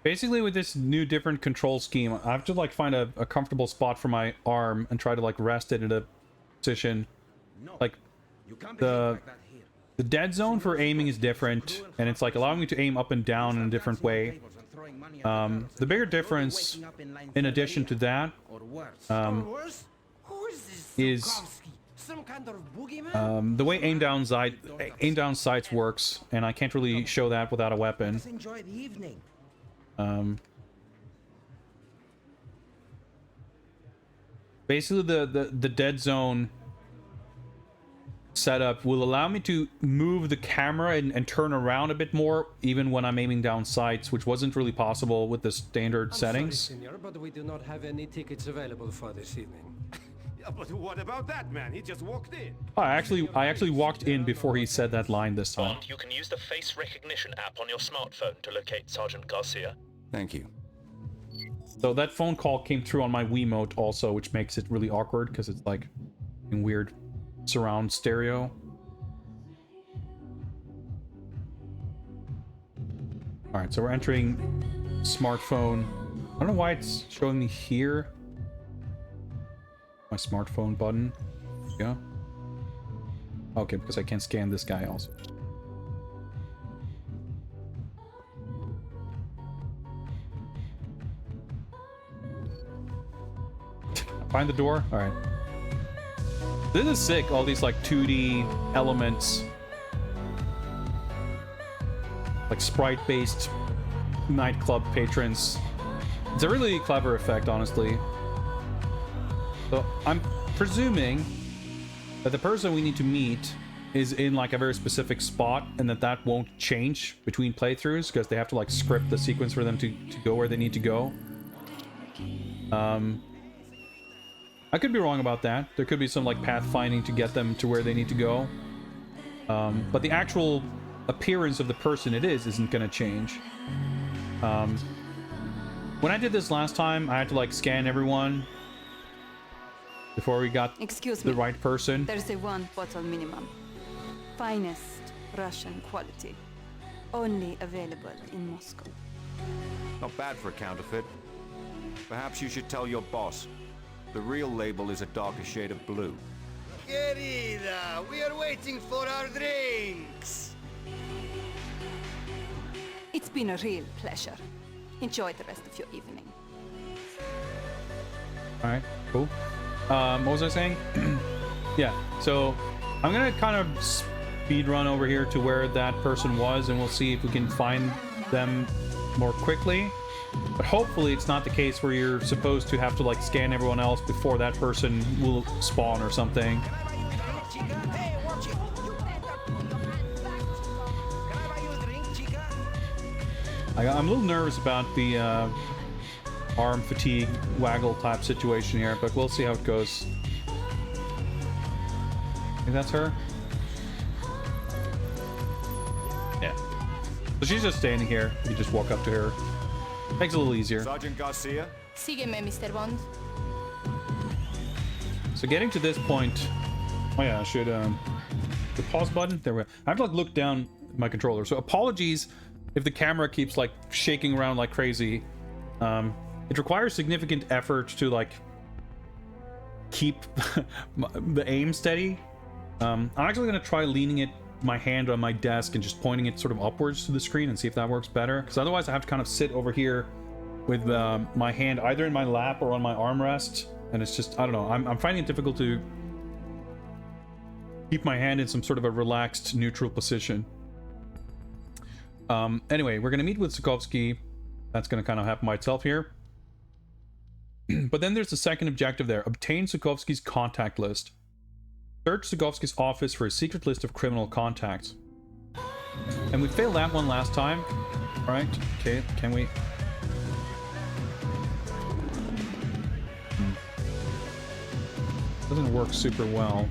basically with this new different control scheme, I have to like find a comfortable spot for my arm and try to like rest it in a position. Like the dead zone for aiming is different, and it's like allowing me to aim up and down in a different way. The bigger difference, in addition to that, is the way aim down sights works, and I can't really show that without a weapon. Basically, the dead zone setup will allow me to move the camera and turn around a bit more, even when I'm aiming down sights, which wasn't really possible with the standard settings. Sorry, senor, but we do not have any tickets available for this evening. Yeah, but what about that man? He just walked in. I actually walked in before he said that line this time. Bond, you can use the face recognition app on your smartphone to locate Sergeant Garcia. Thank you. So that phone call came through on my Wiimote also, which makes it really awkward because it's like in weird surround stereo. All right, so we're entering smartphone. I don't know why it's showing me here. My smartphone button. Yeah. Okay, because I can't scan this guy also. Find the door. All right. This is sick. All these like 2D elements, like sprite-based nightclub patrons. It's a really clever effect, honestly. So I'm presuming that the person we need to meet is in like a very specific spot, and that won't change between playthroughs because they have to like script the sequence for them to go where they need to go. I could be wrong about that. There could be some like pathfinding to get them to where they need to go. But the actual appearance of the person it isn't going to change. When I did this last time, I had to like scan everyone before we got the right person. There's a one bottle minimum. Finest Russian quality. Only available in Moscow. Not bad for a counterfeit. Perhaps you should tell your boss. The real label is a darker shade of blue. Querida, we are waiting for our drinks. It's been a real pleasure. Enjoy the rest of your evening. Alright, cool. What was I saying? Yeah, so I'm gonna kind of speed run over here to where that person was, and we'll see if we can find them more quickly. But hopefully it's not the case where you're supposed to have to like scan everyone else before that person will spawn or something. I'm a little nervous about the arm fatigue waggle type situation here, but we'll see how it goes. Think that's her? Yeah. So she's just standing here. You just walk up to her. Makes it a little easier. Sergeant Garcia? Sígueme, Mr. Bond. So getting to this point... Oh yeah, I should... the pause button? There we go. I have to like look down at my controller. So apologies if the camera keeps like shaking around like crazy. It requires significant effort to like keep the aim steady. I'm actually going to try leaning my hand on my desk and just pointing it sort of upwards to the screen and see if that works better, because otherwise I have to kind of sit over here with my hand either in my lap or on my armrest, and it's just, I don't know, I'm finding it difficult to keep my hand in some sort of a relaxed neutral position. Anyway, we're going to meet with Zukovsky. That's going to kind of happen by itself here. But then there's the second objective there. Obtain Zukovsky's contact list. Search Zukovsky's office for a secret list of criminal contacts. And we failed that one last time. Alright, okay, can we... Doesn't work super well.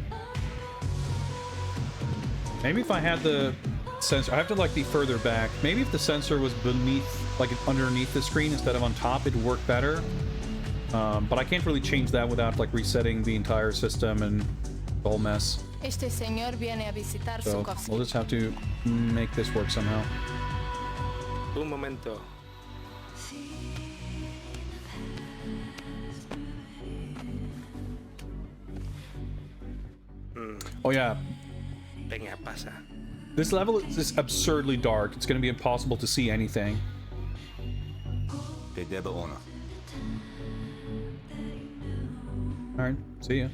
Maybe if I had the sensor... I have to like be further back. Maybe if the sensor was beneath, like underneath the screen instead of on top, it'd work better. But I can't really change that without like resetting the entire system and the whole mess. Este señor viene a visitar So Zukovsky. we'll just have to make this work somehow. Un momento. Oh yeah, Venga, pasa. this level is just absurdly dark. It's going to be impossible to see anything. Te debe honor. Alright, see ya.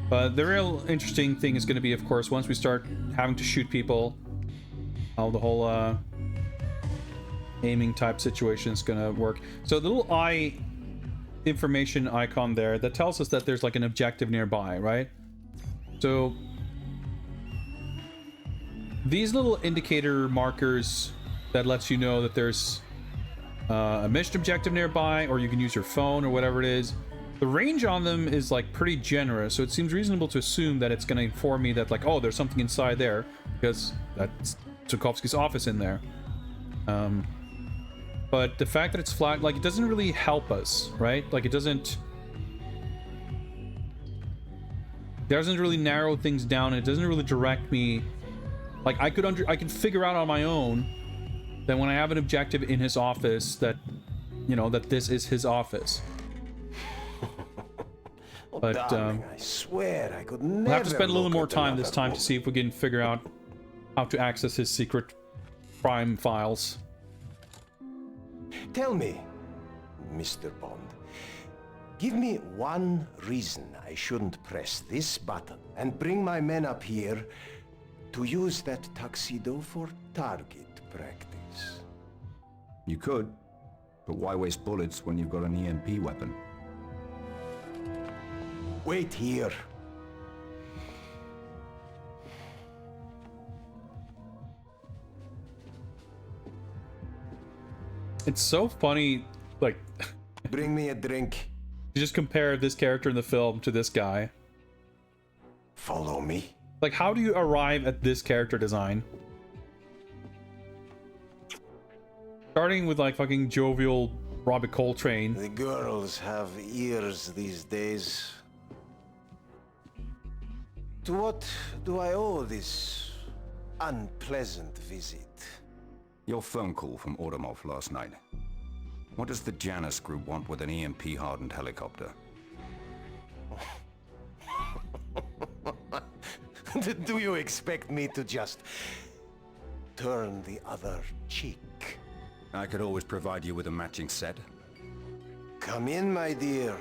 But the real interesting thing is going to be, of course, once we start having to shoot people, how the whole aiming type situation is going to work. So the little eye information icon there, that tells us that there's like an objective nearby, right? So these little indicator markers that lets you know that there's a mission objective nearby, or you can use your phone or whatever it is. The range on them is like pretty generous, so it seems reasonable to assume that it's going to inform me that like, oh, there's something inside there, because that's Tarkovsky's office in there. But the fact that it's flat, like, it doesn't really help us, right? Like, it doesn't really narrow things down, and it doesn't really direct me. Like, I could figure out on my own that when I have an objective in his office that, you know, that this is his office. But I swear I could never. We'll have to spend a little look more at time this another time to woman. see if we can figure out how to access his secret crime files. Tell me, Mr. Bond, give me one reason I shouldn't press this button and bring my men up here to use that tuxedo for target practice. You could, but why waste bullets when you've got an EMP weapon? Wait here. It's so funny, like, Bring me a drink. to just compare this character in the film to this guy. Follow me. Like, how do you arrive at this character design? Starting with, like, fucking jovial Robbie Coltrane. The girls have ears these days. To what do I owe this unpleasant visit? Your phone call from Automov last night. What does the Janus group want with an EMP-hardened helicopter? Do you expect me to just turn the other cheek? I could always provide you with a matching set. Come in, my dear.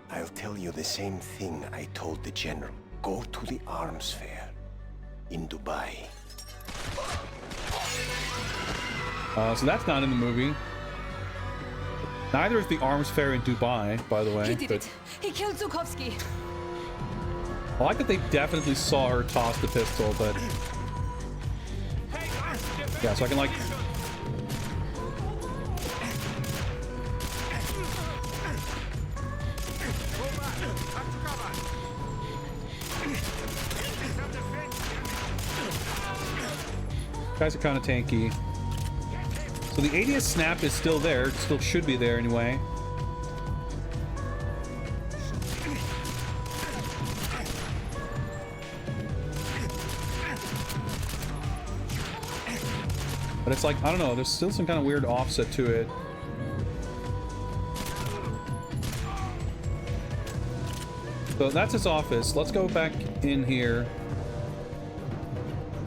I'll tell you the same thing I told the general. Go to the arms fair in Dubai. So that's not in the movie. Neither is the arms fair in Dubai, by the way. He did it. He killed Zukovsky. I like that they definitely saw her toss the pistol, but yeah, so I can like. Guys are kind of tanky. So the ADS snap is still there. It still should be there anyway. But it's like, I don't know, there's still some kind of weird offset to it. So that's his office. Let's go back in here.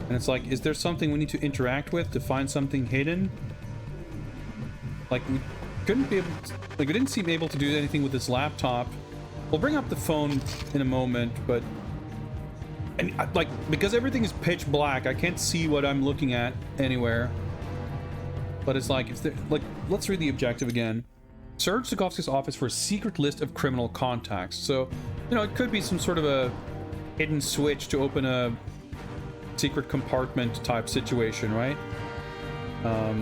And it's like, is there something we need to interact with to find something hidden? Like, we couldn't be able to, like, we didn't seem able to do anything with this laptop. We'll bring up the phone in a moment, but... And, like, because everything is pitch black, I can't see what I'm looking at anywhere. But it's like, let's read the objective again. Search Zukovsky's office for a secret list of criminal contacts. So, you know, it could be some sort of a hidden switch to open a secret compartment type situation, right? I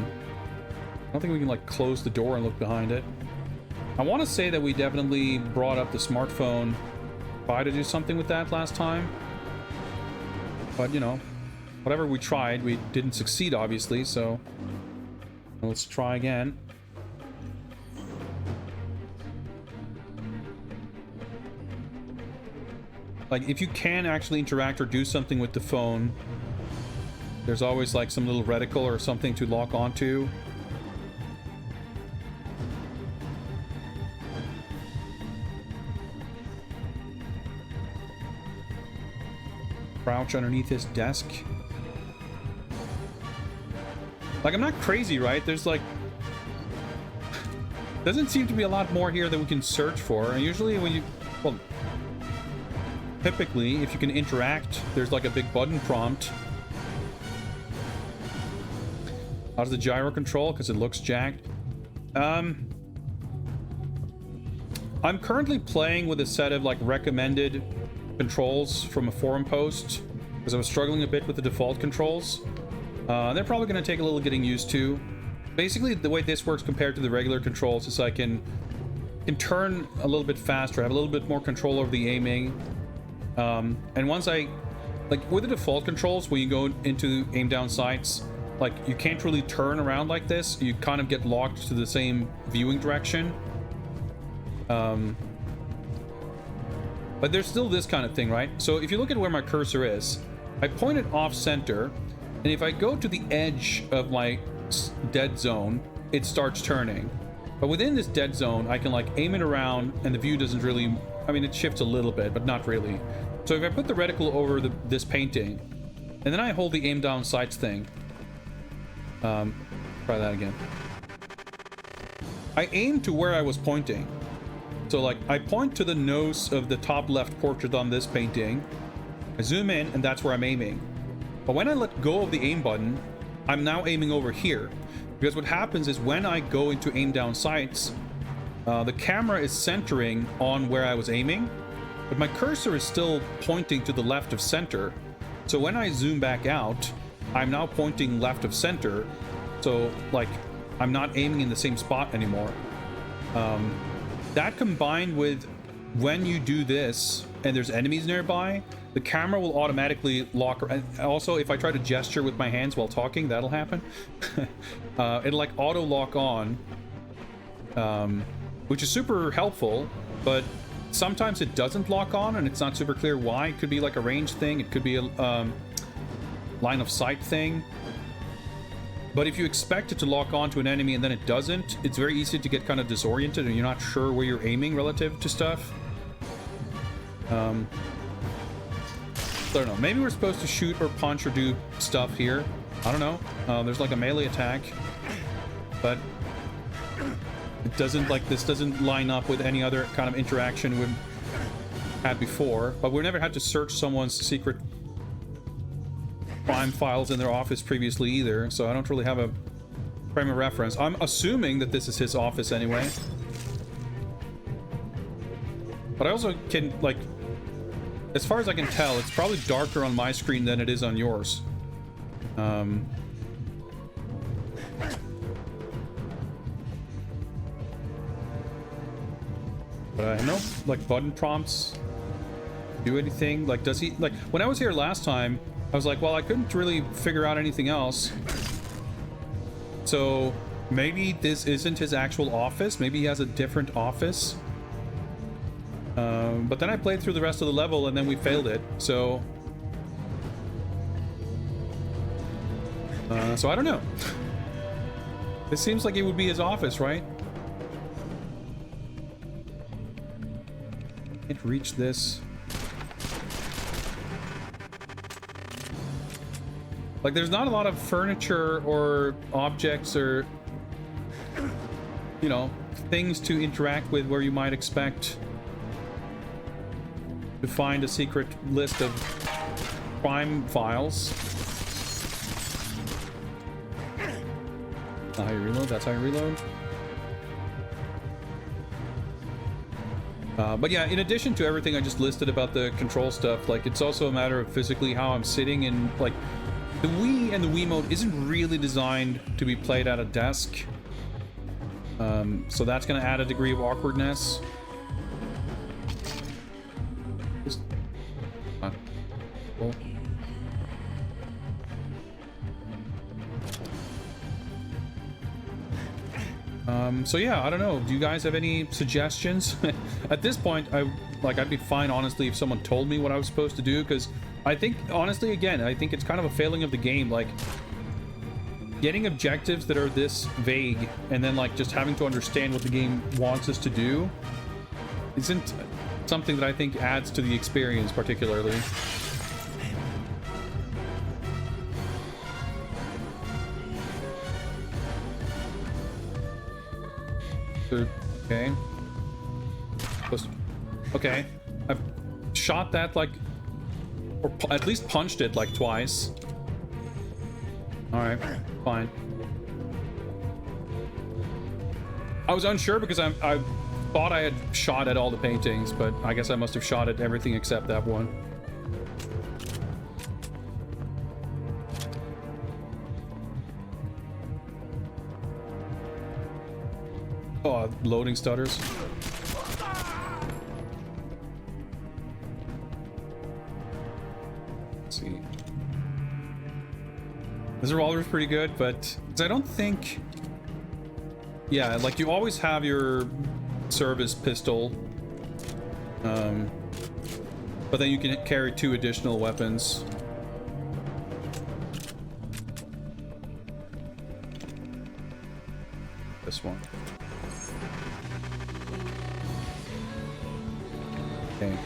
don't think we can, like, close the door and look behind it. I want to say that we definitely brought up the smartphone, tried to do something with that last time. But, you know, whatever we tried, we didn't succeed, obviously, so let's try again. Like, if you can actually interact or do something with the phone, there's always, like, some little reticle or something to lock onto. Crouch underneath his desk. Like, I'm not crazy, right? There's like... doesn't seem to be a lot more here that we can search for. And usually when you... well, typically, if you can interact, there's like a big button prompt. How's the gyro control? Because it looks jacked. I'm currently playing with a set of like recommended controls from a forum post because I was struggling a bit with the default controls. They're probably going to take a little getting used to. basically the way this works compared to the regular controls is I can turn a little bit faster, have a little bit more control over the aiming. And once I, like with the default controls, when you go into aim down sights, like you can't really turn around like this. You kind of get locked to the same viewing direction. But there's still this kind of thing, right? So if you look at where my cursor is, I point it off center, and if I go to the edge of my dead zone, it starts turning. But within this dead zone, I can like aim it around, and the view doesn't really, I mean, it shifts a little bit, but not really. So if I put the reticle over this painting, and then I hold the aim down sights thing, try that again. I aim to where I was pointing. So like I point to the nose of the top left portrait on this painting, I zoom in, and that's where I'm aiming. But when I let go of the aim button, I'm now aiming over here. Because what happens is when I go into aim down sights, the camera is centering on where I was aiming, but my cursor is still pointing to the left of center. So when I zoom back out, I'm now pointing left of center. So like I'm not aiming in the same spot anymore. That combined with when you do this and there's enemies nearby, the camera will automatically lock. And also, if I try to gesture with my hands while talking, that'll happen. It'll like auto lock on, which is super helpful, but sometimes it doesn't lock on and it's not super clear why. It could be like a range thing. It could be a line of sight thing. But if you expect it to lock on to an enemy and then it doesn't, it's very easy to get kind of disoriented and you're not sure where you're aiming relative to stuff. I don't know. Maybe we're supposed to shoot or punch or do stuff here. I don't know. There's like a melee attack, but it doesn't, like, this doesn't line up with any other kind of interaction we've had before. But we've never had to search someone's secret crime files in their office previously either, so I don't really have a frame of reference. I'm assuming that this is his office anyway. But I also can, like, as far as I can tell, it's probably darker on my screen than it is on yours. But I know, like, button prompts do anything. Like, does he, like, when I was here last time, I was like, well, I couldn't really figure out anything else. So maybe this isn't his actual office. Maybe he has a different office. But then I played through the rest of the level and then we failed it. So I don't know. It seems like it would be his office, right? Can't reach this. Like, there's not a lot of furniture or objects or, you know, things to interact with where you might expect to find a secret list of crime files. That's how you reload. That's how you reload. But yeah, in addition to everything I just listed about the control stuff, like, it's also a matter of physically how I'm sitting, and like, the Wii and the Wiimote isn't really designed to be played at a desk. So that's going to add a degree of awkwardness. Just, cool. So yeah, I don't know. Do you guys have any suggestions? At this point, I'd be fine, honestly, if someone told me what I was supposed to do, because I think, honestly, again, I think it's kind of a failing of the game. Like, getting objectives that are this vague and then, like, just having to understand what the game wants us to do isn't something that I think adds to the experience particularly. Okay. Okay. I've shot that, like, or at least punched it like twice. Alright, fine. I was unsure because I thought I had shot at all the paintings, but I guess I must have shot at everything except that one. Oh, loading stutters. Let's see. This revolver's pretty good, but I don't think... Yeah, like you always have your service pistol. But then you can carry 2 additional weapons. This one. Okay.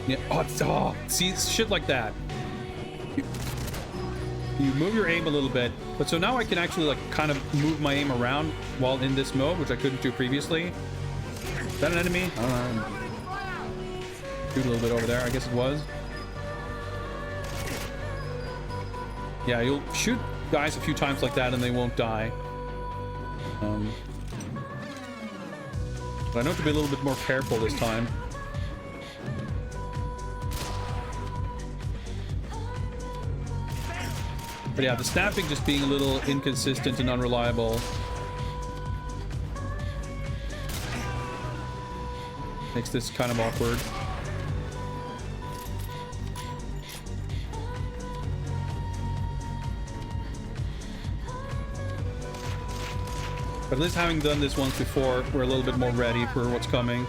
Yeah. Oh, see, shit like that. You move your aim a little bit, but so now I can actually like kind of move my aim around while in this mode, which I couldn't do previously. Is that an enemy? I don't know. Shoot a little bit over there. I guess it was. Yeah, you'll shoot guys a few times like that and they won't die. But I know to be a little bit more careful this time. But yeah, the snapping just being a little inconsistent and unreliable makes this kind of awkward. But at least having done this once before, we're a little bit more ready for what's coming.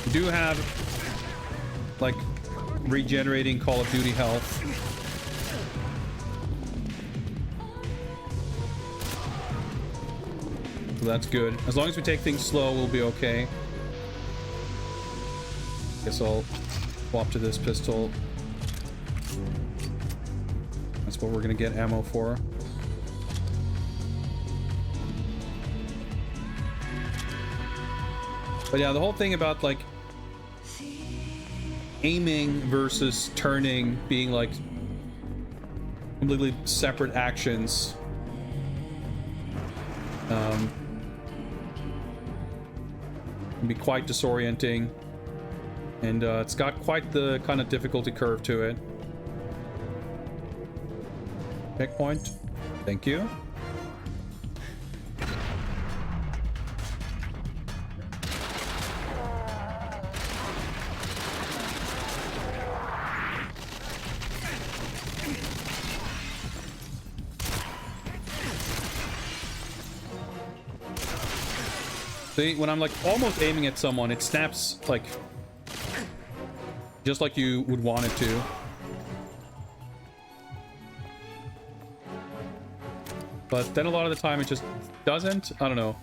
You do have like regenerating Call of Duty health. So that's good. As long as we take things slow, we'll be okay. Guess I'll swap to this pistol. That's what we're gonna get ammo for. But yeah, the whole thing about like aiming versus turning being like completely separate actions can be quite disorienting, and it's got quite the kind of difficulty curve to it. Checkpoint. Thank you. See, when I'm like almost aiming at someone, it snaps like just like you would want it to. But then a lot of the time it just doesn't. I don't know.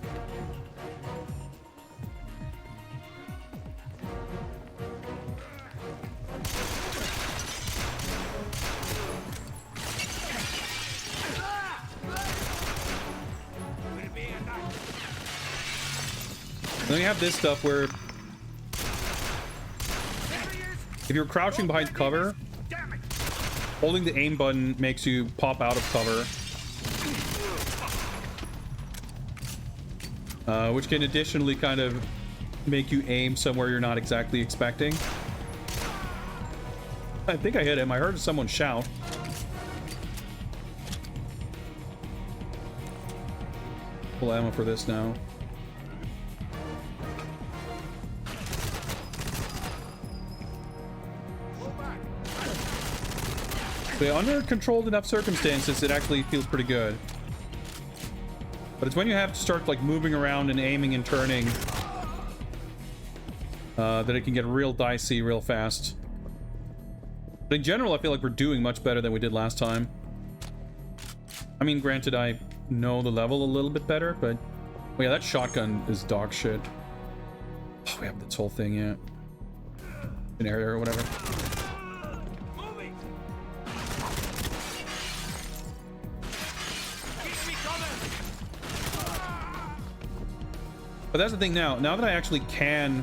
Then you have this stuff where if you're crouching behind cover, holding the aim button makes you pop out of cover. Which can additionally kind of make you aim somewhere you're not exactly expecting. I think I hit him. I heard someone shout. Full ammo for this now. But under controlled enough circumstances, it actually feels pretty good. But it's when you have to start like moving around and aiming and turning that it can get real dicey real fast. But in general, I feel like we're doing much better than we did last time. I mean, granted, I know the level a little bit better, but oh yeah, that shotgun is dog shit. Oh, we have this whole thing, yeah. An area or whatever. But that's the thing now. Now that I actually can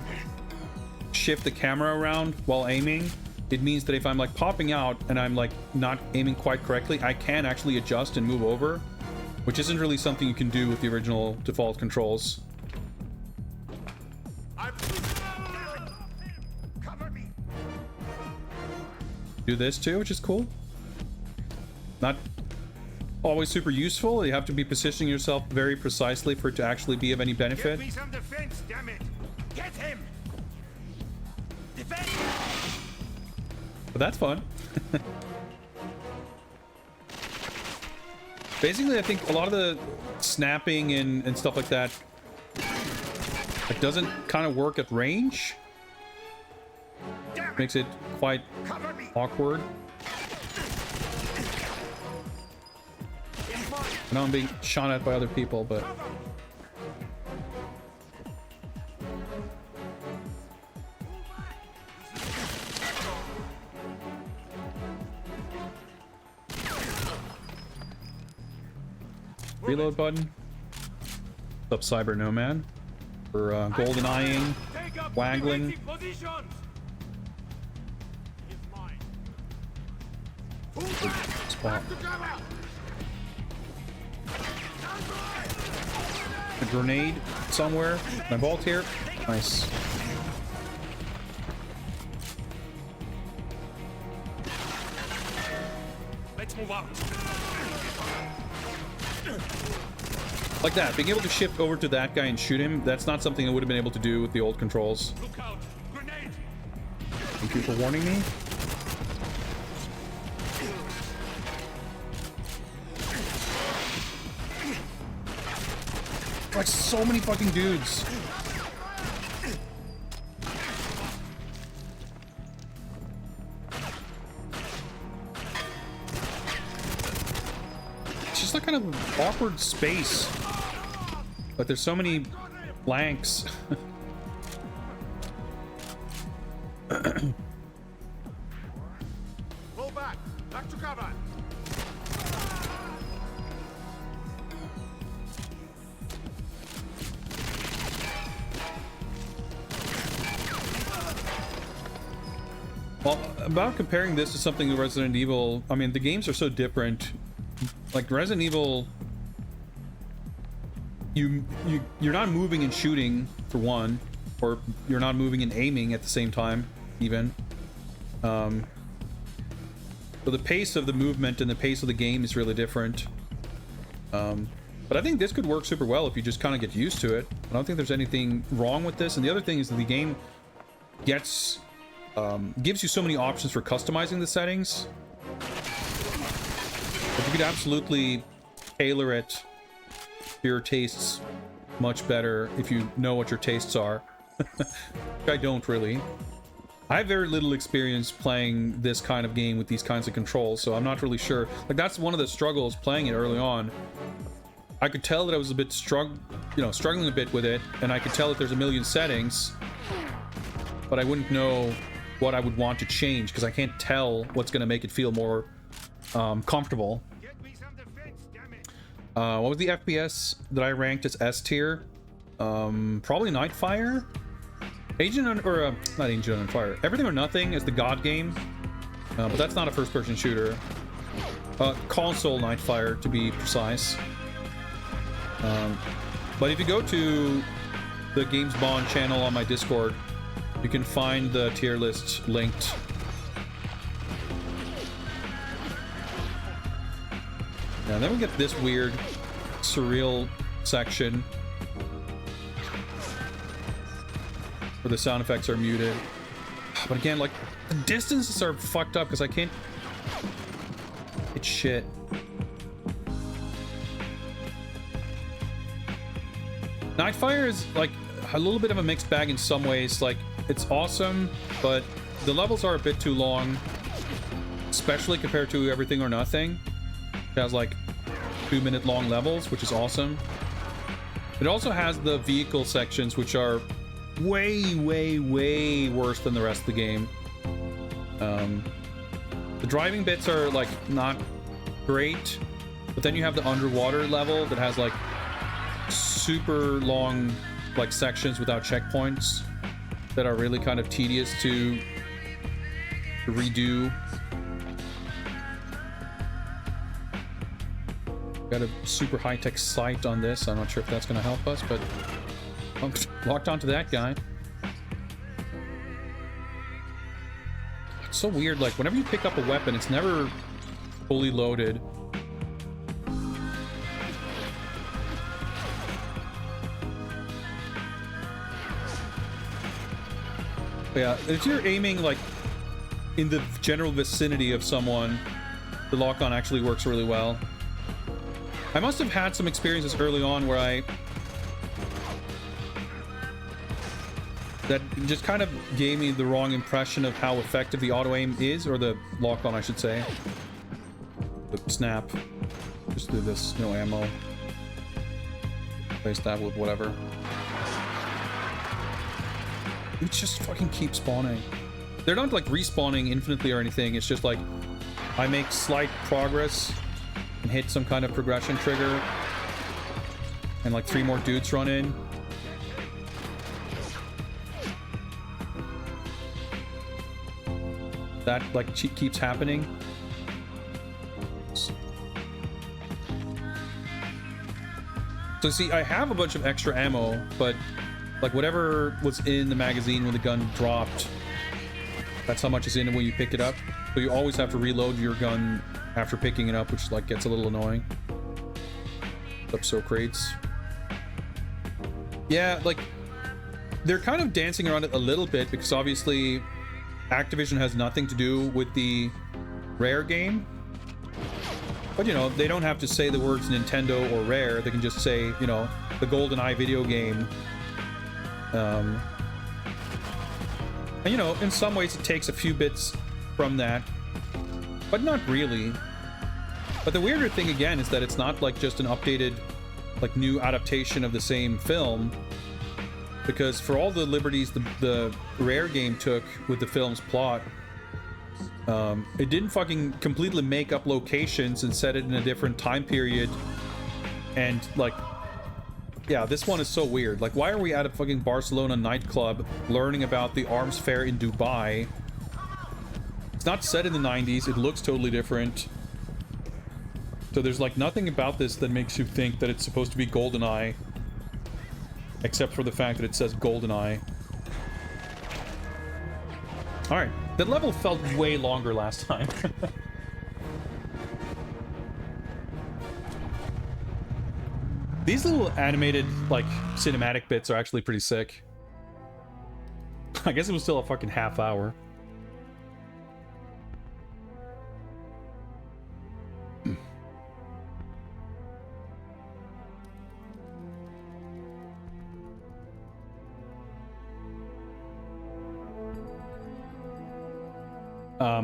shift the camera around while aiming, it means that if I'm like popping out and I'm like not aiming quite correctly, I can actually adjust and move over, which isn't really something you can do with the original default controls. Do this too, which is cool. Not always super useful. You have to be positioning yourself very precisely for it to actually be of any benefit. Get me some defense, damn it! Get him! Defend! But that's fun. Basically, I think a lot of the snapping and stuff like that, it doesn't kind of work at range. Makes it quite awkward. I know I'm being shot at by other people, but reload button. What's up, Cyber Nomad? For GoldenEyeing, waggling. Spot. A grenade somewhere. My vault here. Nice. Let's move out. Like that, being able to shift over to that guy and shoot him, that's not something I would have been able to do with the old controls. Look out. Grenade. Thank you for warning me. Like so many fucking dudes. It's just like kind of awkward space. But there's so many blanks. Roll back. Back to cover. Well, about comparing this to something with Resident Evil, I mean, the games are so different. Like Resident Evil, you're not moving and shooting for one, or you're not moving and aiming at the same time, even. So the pace of the movement and the pace of the game is really different. But I think this could work super well if you just kind of get used to it. I don't think there's anything wrong with this. And the other thing is that the game gives you so many options for customizing the settings. But you could absolutely tailor it to your tastes much better if you know what your tastes are. I don't really. I have very little experience playing this kind of game with these kinds of controls, so I'm not really sure. Like, that's one of the struggles playing it early on. I could tell that I was a bit struggling a bit with it, and I could tell that there's a million settings, but I wouldn't know what I would want to change because I can't tell what's going to make it feel more comfortable. What was the FPS that I ranked as S tier? Probably Nightfire. Not Agent on Fire. Everything or Nothing is the God game, but that's not a first-person shooter. Console Nightfire, to be precise. But if you go to the Games Bond channel on my Discord, you can find the tier list linked. And then we get this weird, surreal section where the sound effects are muted. But again, like, the distances are fucked up because I can't... It's shit. Nightfire is, like, a little bit of a mixed bag in some ways. Like, it's awesome, but the levels are a bit too long, especially compared to Everything or Nothing. It has, like, 2-minute long levels, which is awesome. It also has the vehicle sections, which are way, way, way worse than the rest of the game. The driving bits are, like, not great, but then you have the underwater level that has, like, super long, like, sections without checkpoints that are really kind of tedious to to redo. Got a super high-tech sight on this. I'm not sure if that's going to help us, but I'm locked onto that guy. It's so weird. Like, whenever you pick up a weapon, it's never fully loaded. Yeah, if you're aiming, like, in the general vicinity of someone, the lock-on actually works really well. I must have had some experiences early on where that just kind of gave me the wrong impression of how effective the auto-aim is, or the lock-on, I should say. The snap. Just do this, no ammo. Replace that with whatever. It just fucking keeps spawning. They're not like respawning infinitely or anything, it's just like I make slight progress and hit some kind of progression trigger, and like 3 more dudes run in. That like keeps happening. So see, I have a bunch of extra ammo, but like whatever was in the magazine when the gun dropped, that's how much is in it when you pick it up. So you always have to reload your gun after picking it up, which like gets a little annoying. Up so crates. Yeah, like they're kind of dancing around it a little bit because obviously Activision has nothing to do with the Rare game. But you know, they don't have to say the words Nintendo or Rare. They can just say, you know, the GoldenEye video game. And you know, in some ways it takes a few bits from that, but not really. But the weirder thing again is that it's not like just an updated, like new adaptation of the same film, because for all the liberties the Rare game took with the film's plot, it didn't fucking completely make up locations and set it in a different time period. And like, yeah, this one is so weird. Like, why are we at a fucking Barcelona nightclub learning about the arms fair in Dubai? It's not set in the 90s. It looks totally different. So there's like nothing about this that makes you think that it's supposed to be GoldenEye, except for the fact that it says GoldenEye. All right, that level felt way longer last time. These little animated, like, cinematic bits are actually pretty sick. I guess it was still a fucking half hour.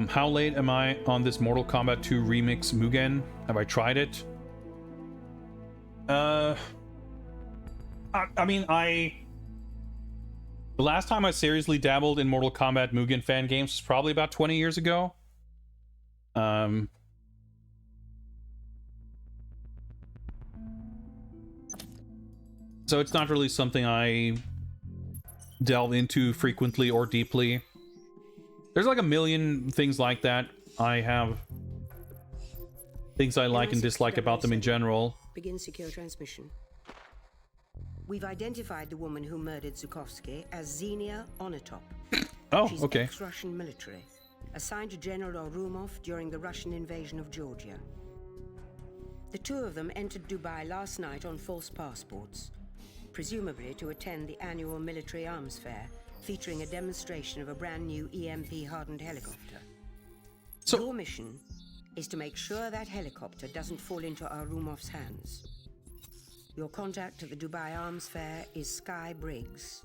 How late am I on this Mortal Kombat 2 Remix Mugen? Have I tried it? I mean, the last time I seriously dabbled in Mortal Kombat Mugen fan games was probably about 20 years ago. So it's not really something I delve into frequently or deeply. There's like a million things like that. I have things I like and dislike about them in general. Begin secure transmission. We've identified the woman who murdered Zukovsky as Xenia Onatop. Oh, She's okay. ex-Russian military, assigned to General Orumov during the Russian invasion of Georgia. The two of them entered Dubai last night on false passports, presumably to attend the annual military arms fair, featuring a demonstration of a brand new EMP-hardened helicopter. So, your mission is to make sure that helicopter doesn't fall into Arumov's hands. Your contact at the Dubai Arms Fair is Sky Briggs.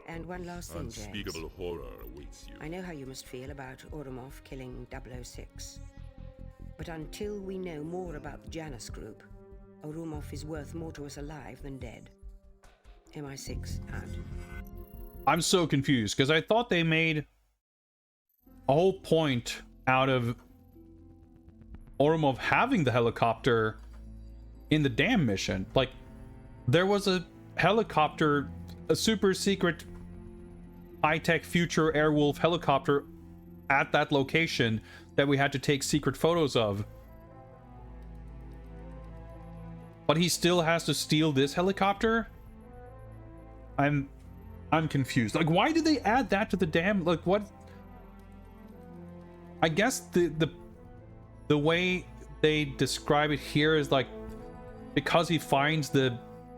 And one last thing, James. Unspeakable horror awaits you. I know how you must feel about Orumov killing 006. But until we know more about the Janus Group, Orumov is worth more to us alive than dead. MI6 out. I'm so confused, because I thought they made a whole point out of Orumov having the helicopter in the damn mission. Like, there was a helicopter, a super secret high-tech future Airwolf helicopter at that location that we had to take secret photos of. But he still has to steal this helicopter? I'm confused. Like, why did they add that to the damn, like, what? I guess the way they describe it here is like, because he finds the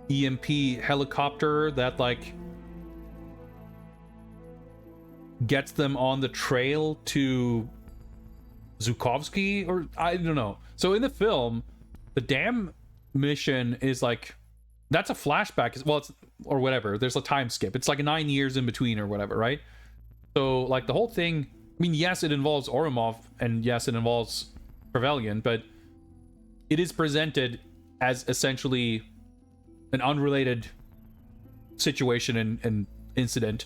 EMP helicopter that like gets them on the trail to Zukovsky, or I don't know. So in the film, the damn mission is like, that's a flashback. Well, it's, or whatever. There's a time skip. It's like 9 years in between or whatever, right? So like the whole thing, I mean, yes, it involves Oromov, and yes, it involves Trevelyan, but it is presented as essentially an unrelated situation and incident.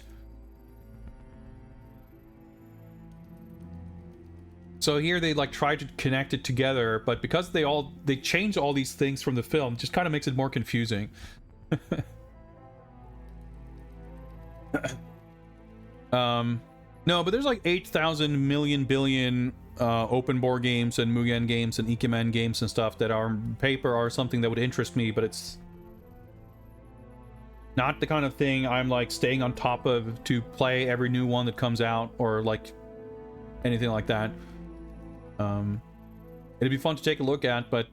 So here they like try to connect it together, but because they change all these things from the film, just kind of makes it more confusing. No, but there's like 8,000 million billion open board games and Mugen games and Ikemen games and stuff that are on paper are something that would interest me, but it's not the kind of thing I'm like staying on top of to play every new one that comes out or like anything like that. It'd be fun to take a look at, but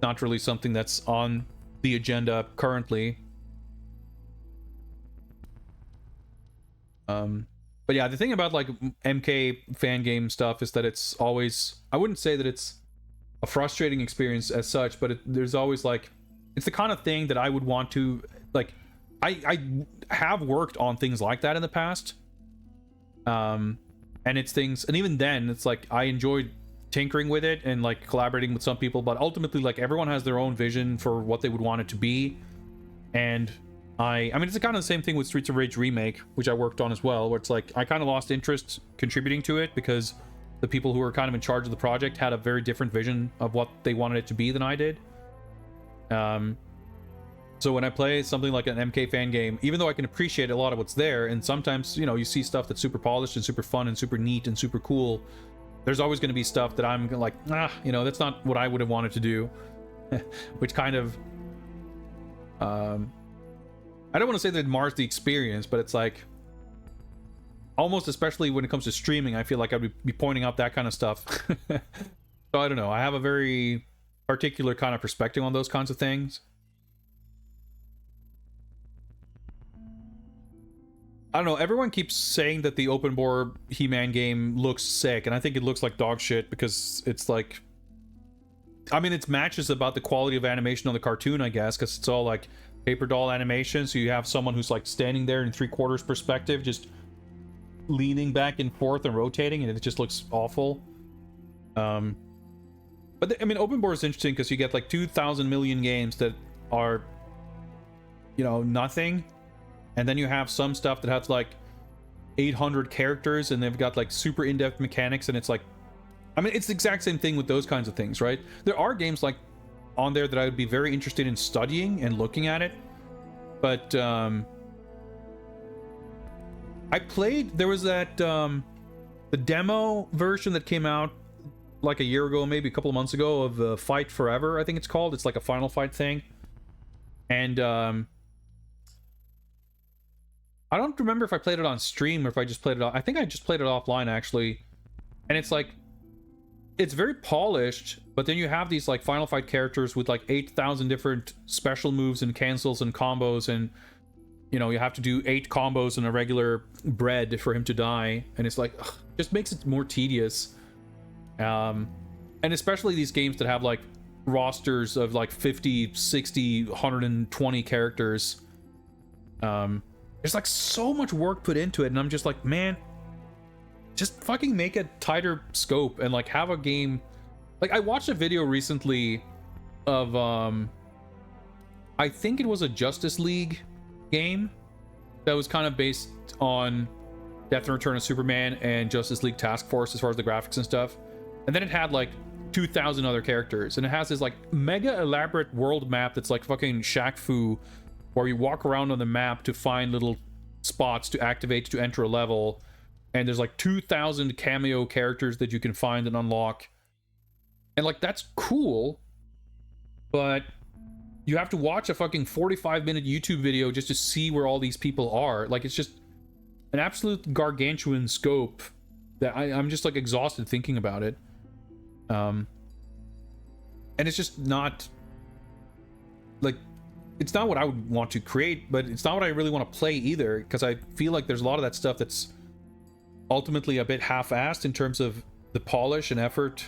not really something that's on the agenda currently. But yeah, the thing about like MK fan game stuff is that it's always, I wouldn't say that it's a frustrating experience as such, but there's always like, it's the kind of thing that I would want to, like, I have worked on things like that in the past. And it's things, and even then it's like, I enjoyed tinkering with it and like collaborating with some people, but ultimately like everyone has their own vision for what they would want it to be. And I mean, it's kind of the same thing with Streets of Rage Remake, which I worked on as well, where it's like I kind of lost interest contributing to it because the people who were kind of in charge of the project had a very different vision of what they wanted it to be than I did. So when I play something like an MK fan game, even though I can appreciate a lot of what's there, and sometimes, you know, you see stuff that's super polished and super fun and super neat and super cool, there's always going to be stuff that I'm like, you know, that's not what I would have wanted to do. Which kind of I don't want to say that it mars the experience, but it's like almost, especially when it comes to streaming, I feel like I'd be pointing out that kind of stuff. So I don't know, I have a very particular kind of perspective on those kinds of things. I don't know, everyone keeps saying that the open board He-Man game looks sick, and I think it looks like dog shit because it's like, I mean, it's matches about the quality of animation on the cartoon, I guess, because it's all like paper doll animation, so you have someone who's like standing there in 3/4 perspective, just leaning back and forth and rotating, and it just looks awful. But I mean, open board is interesting because you get like 2,000 million games that are, you know, nothing, and then you have some stuff that has like 800 characters and they've got like super in-depth mechanics, and it's like, I mean, it's the exact same thing with those kinds of things, right? There are games like on there that I would be very interested in studying and looking at it, but I played, there was that the demo version that came out like a year ago, maybe a couple of months ago, of Fight Forever, I think it's called. It's like a Final Fight thing, and I don't remember if I played it on stream or if I just played it off. I think I just played it offline actually, and it's like, it's very polished, but then you have these like Final Fight characters with like 8,000 different special moves and cancels and combos, and you know, you have to do 8 combos in a regular bread for him to die, and it's like, ugh, just makes it more tedious. And especially these games that have like rosters of like 50, 60, 120 characters. There's like so much work put into it, and I'm just like, man, just fucking make a tighter scope and like have a game. Like, I watched a video recently of I think it was a Justice League game that was kind of based on Death and Return of Superman and Justice League Task Force as far as the graphics and stuff, and then it had like 2,000 other characters, and it has this like mega elaborate world map that's like fucking Shaq Fu, where you walk around on the map to find little spots to activate to enter a level. and there's like 2,000 cameo characters that you can find and unlock, and like that's cool, but you have to watch a fucking 45-minute YouTube video just to see where all these people are. Like, it's just an absolute gargantuan scope that I'm just like exhausted thinking about it. And it's just not like, it's not what I would want to create, but it's not what I really want to play either, because I feel like there's a lot of that stuff that's ultimately a bit half-assed in terms of the polish and effort.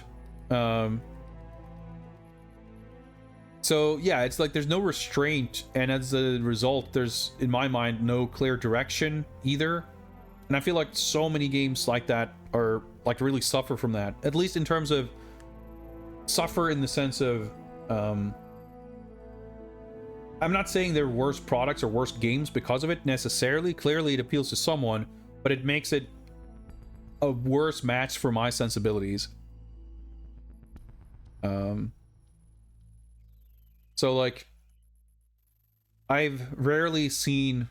So yeah, it's like there's no restraint, and as a result, there's, in my mind, no clear direction either. And I feel like so many games like that are like really suffer from that, at least in terms of suffer in the sense of I'm not saying they're worse products or worse games because of it necessarily. Clearly it appeals to someone, but it makes it a worse match for my sensibilities. So like, I've rarely seen,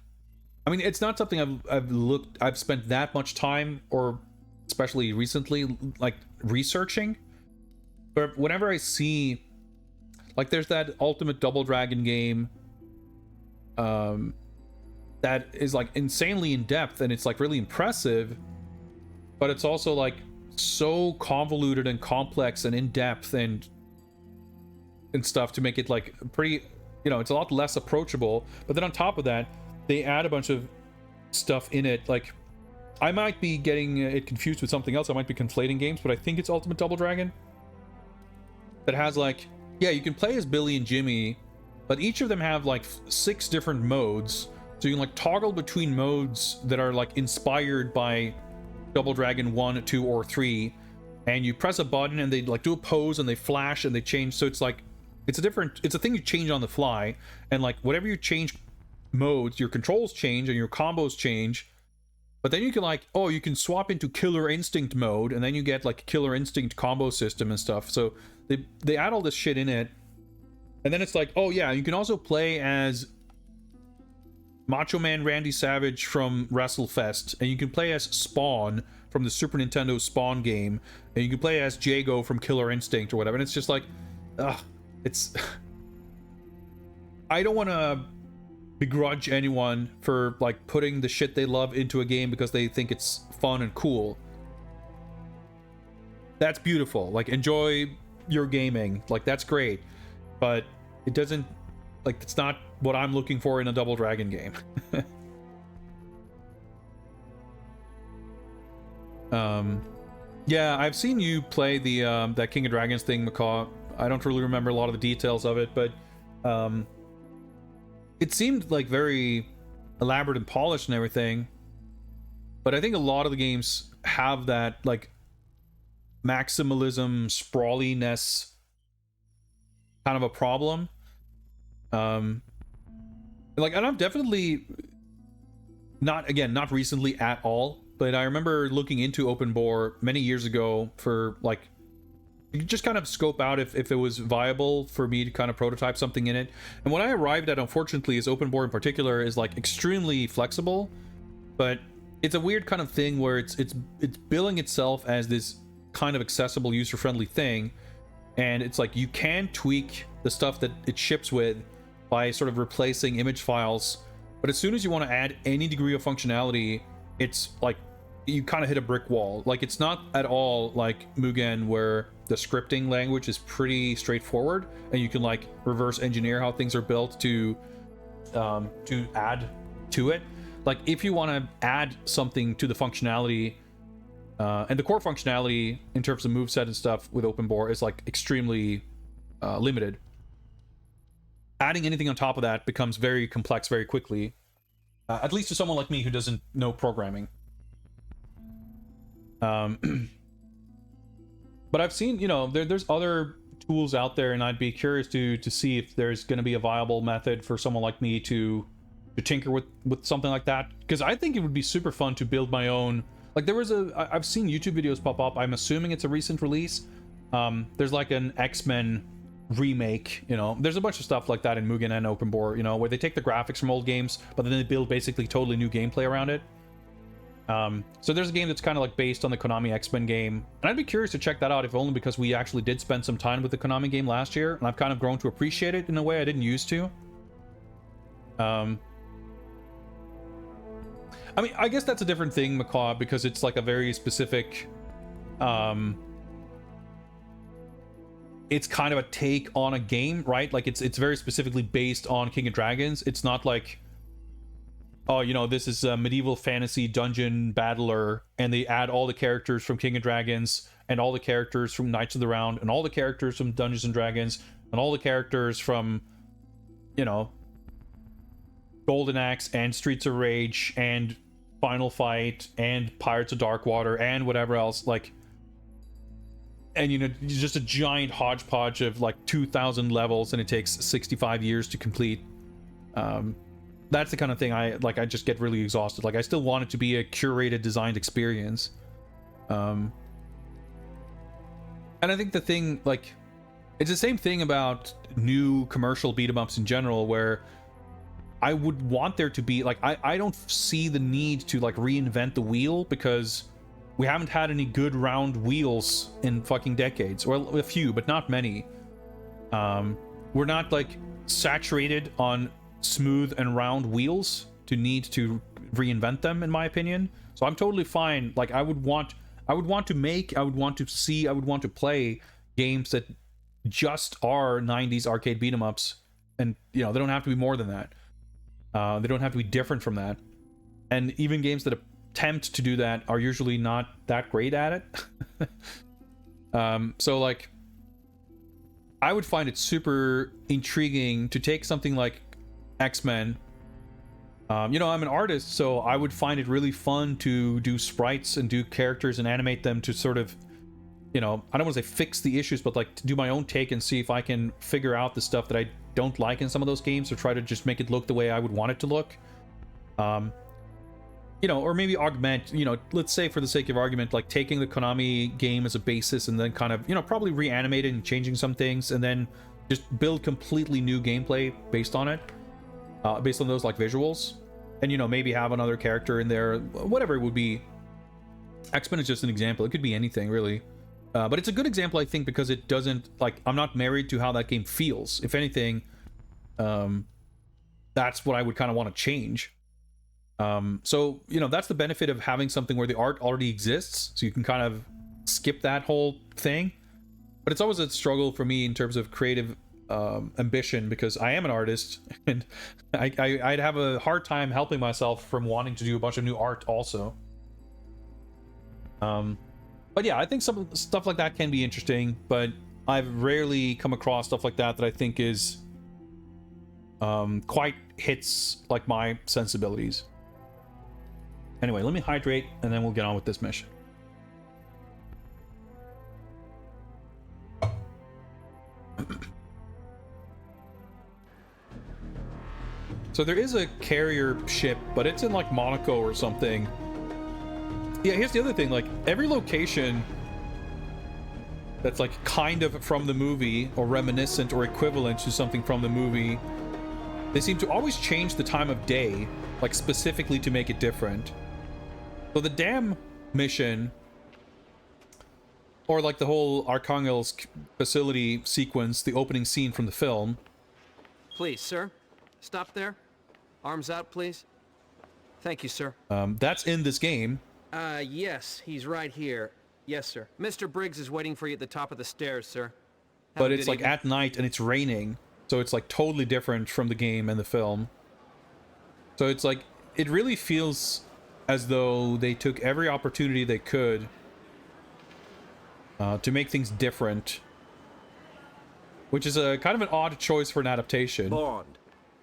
I mean, it's not something I've spent that much time, or especially recently, like researching, but whenever I see, like, there's that Ultimate Double Dragon game that is like insanely in depth, and it's like really impressive, but it's also like so convoluted and complex and in depth and stuff to make it like pretty, you know, it's a lot less approachable. But then on top of that, they add a bunch of stuff in it. Like, I might be getting it confused with something else. I might be conflating games, but I think it's Ultimate Double Dragon that has like, yeah, you can play as Billy and Jimmy, but each of them have like 6 different modes. So you can like toggle between modes that are like inspired by Double Dragon 1, 2, or 3, and you press a button and they like do a pose and they flash and they change. So it's like, it's a thing you change on the fly, and like whatever you change modes, your controls change and your combos change. But then you can like, oh, you can swap into Killer Instinct mode, and then you get like Killer Instinct combo system and stuff. So they add all this shit in it, and then it's like, oh yeah, you can also play as Macho Man Randy Savage from WrestleFest, and you can play as Spawn from the Super Nintendo Spawn game, and you can play as Jago from Killer Instinct or whatever. And it's just like, it's I don't want to begrudge anyone for like putting the shit they love into a game because they think it's fun and cool. That's beautiful. Like, enjoy your gaming. Like, that's great. But it doesn't, like, it's not what I'm looking for in a Double Dragon game. Yeah, I've seen you play the that King of Dragons thing, Macaw. I don't really remember a lot of the details of it, but it seemed like very elaborate and polished and everything. But I think a lot of the games have that like maximalism, sprawliness kind of a problem. Like, and I've definitely not recently at all, but I remember looking into open bore many years ago for like, you just kind of scope out if it was viable for me to kind of prototype something in it. And what I arrived at, unfortunately, is open bore in particular is like extremely flexible, but it's a weird kind of thing where it's billing itself as this kind of accessible, user-friendly thing, and it's like you can tweak the stuff that it ships with by sort of replacing image files, but as soon as you want to add any degree of functionality, it's like you kind of hit a brick wall. Like, it's not at all like Mugen, where the scripting language is pretty straightforward and you can like reverse engineer how things are built to add to it. Like, if you want to add something to the functionality, and the core functionality in terms of moveset and stuff with open bore is like extremely limited. Adding anything on top of that becomes very complex very quickly, at least to someone like me who doesn't know programming. But I've seen, you know, there's other tools out there, and I'd be curious to see if there's going to be a viable method for someone like me to tinker with something like that, because I think it would be super fun to build my own. Like, I've seen YouTube videos pop up. I'm assuming it's a recent release. There's like an X-Men remake, you know. There's a bunch of stuff like that in Mugen and open bore, you know, where they take the graphics from old games, but then they build basically totally new gameplay around it. So there's a game that's kind of like based on the Konami X-Men game, and I'd be curious to check that out, if only because we actually did spend some time with the Konami game last year, and I've kind of grown to appreciate it in a way I didn't used to. I mean, I guess that's a different thing, Macaw, because it's like a very specific, it's kind of a take on a game, right? Like it's very specifically based on King of Dragons. It's not like, oh, you know, this is a medieval fantasy dungeon battler, and they add all the characters from King of Dragons, and all the characters from Knights of the Round, and all the characters from Dungeons and Dragons, and all the characters from, you know, Golden Axe, and Streets of Rage, and Final Fight, and Pirates of Darkwater, and whatever else, like, and, you know, just a giant hodgepodge of like 2,000 levels, and it takes 65 years to complete. That's the kind of thing I just get really exhausted. Like, I still want it to be a curated, designed experience. And I think the thing, like, it's the same thing about new commercial beat 'em ups in general, where I would want there to be, like, I don't see the need to, like, reinvent the wheel, because we haven't had any good round wheels in fucking decades. Well, a few, but not many. We're not, like, saturated on smooth and round wheels to need to reinvent them, in my opinion. So I'm totally fine. Like, I would want to make, I would want to see, I would want to play games that just are 90s arcade beat 'em ups, and, you know, they don't have to be more than that. They don't have to be different from that. And even games that attempt to do that are usually not that great at it. So, like, I would find it super intriguing to take something like X-Men. You know, I'm an artist, so I would find it really fun to do sprites and do characters and animate them to sort of, you know, I don't want to say fix the issues, but like to do my own take and see if I can figure out the stuff that I don't like in some of those games, or try to just make it look the way I would want it to look. You know, or maybe augment, you know, let's say for the sake of argument, like taking the Konami game as a basis and then kind of, you know, probably reanimate it and changing some things, and then just build completely new gameplay based on it. Based on those, like, visuals, and, you know, maybe have another character in there, whatever it would be. X-Men is just an example. It could be anything, really. But it's a good example, I think, because it doesn't, like, I'm not married to how that game feels. If anything, that's what I would kind of want to change. So, you know, that's the benefit of having something where the art already exists, so you can kind of skip that whole thing. But it's always a struggle for me in terms of creative ambition, because I am an artist, and I'd have a hard time helping myself from wanting to do a bunch of new art also. But yeah, I think some stuff like that can be interesting, but I've rarely come across stuff like that I think is quite hits like my sensibilities. Anyway, let me hydrate and then we'll get on with this mission. So there is a carrier ship, but it's in like Monaco or something. Yeah, here's the other thing, like every location that's like kind of from the movie or reminiscent or equivalent to something from the movie, they seem to always change the time of day, like specifically to make it different. So the dam mission, or like the whole Arkhangelsk facility sequence, the opening scene from the film. Please, sir. Stop there. Arms out, please. Thank you, sir. That's in this game. Yes, he's right here. Yes, sir. Mr. Briggs is waiting for you at the top of the stairs, sir. But it's like at night and it's raining, so it's like totally different from the game and the film. So it's like, it really feels as though they took every opportunity they could to make things different, which is a kind of an odd choice for an adaptation. Bond.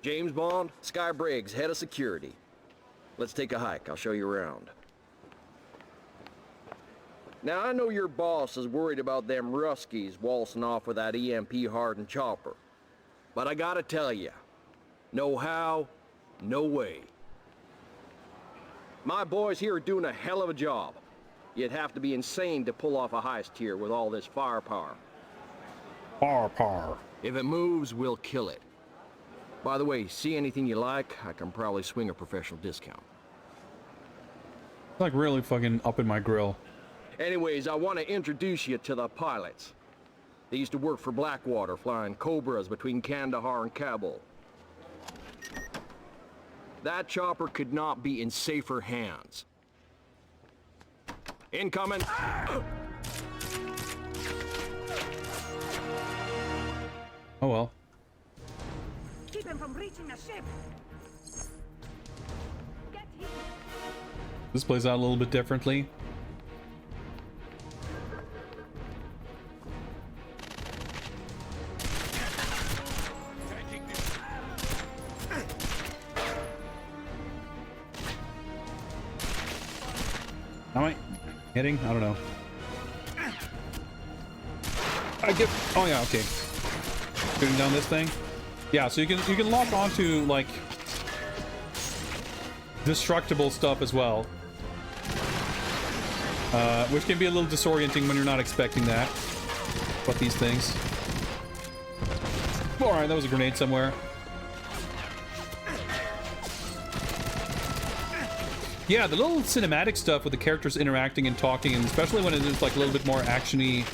James Bond, Sky Briggs, head of security. Let's take a hike. I'll show you around. Now, I know your boss is worried about them Ruskies waltzing off with that EMP-hardened chopper. But I gotta tell you, no how, no way. My boys here are doing a hell of a job. You'd have to be insane to pull off a heist here with all this firepower. Firepower. If it moves, we'll kill it. By the way, see anything you like, I can probably swing a professional discount. Like really fucking up in my grill. Anyways, I want to introduce you to the pilots. They used to work for Blackwater, flying Cobras between Kandahar and Kabul. That chopper could not be in safer hands. Incoming! Oh well. Keep him from reaching the ship! This plays out a little bit differently. Am I hitting? I don't know. I get. Oh yeah, okay. Shooting down this thing. Yeah, so you can lock onto like destructible stuff as well, which can be a little disorienting when you're not expecting that. But these things. All right, that was a grenade somewhere. Yeah, the little cinematic stuff with the characters interacting and talking, and especially when it is like a little bit more actiony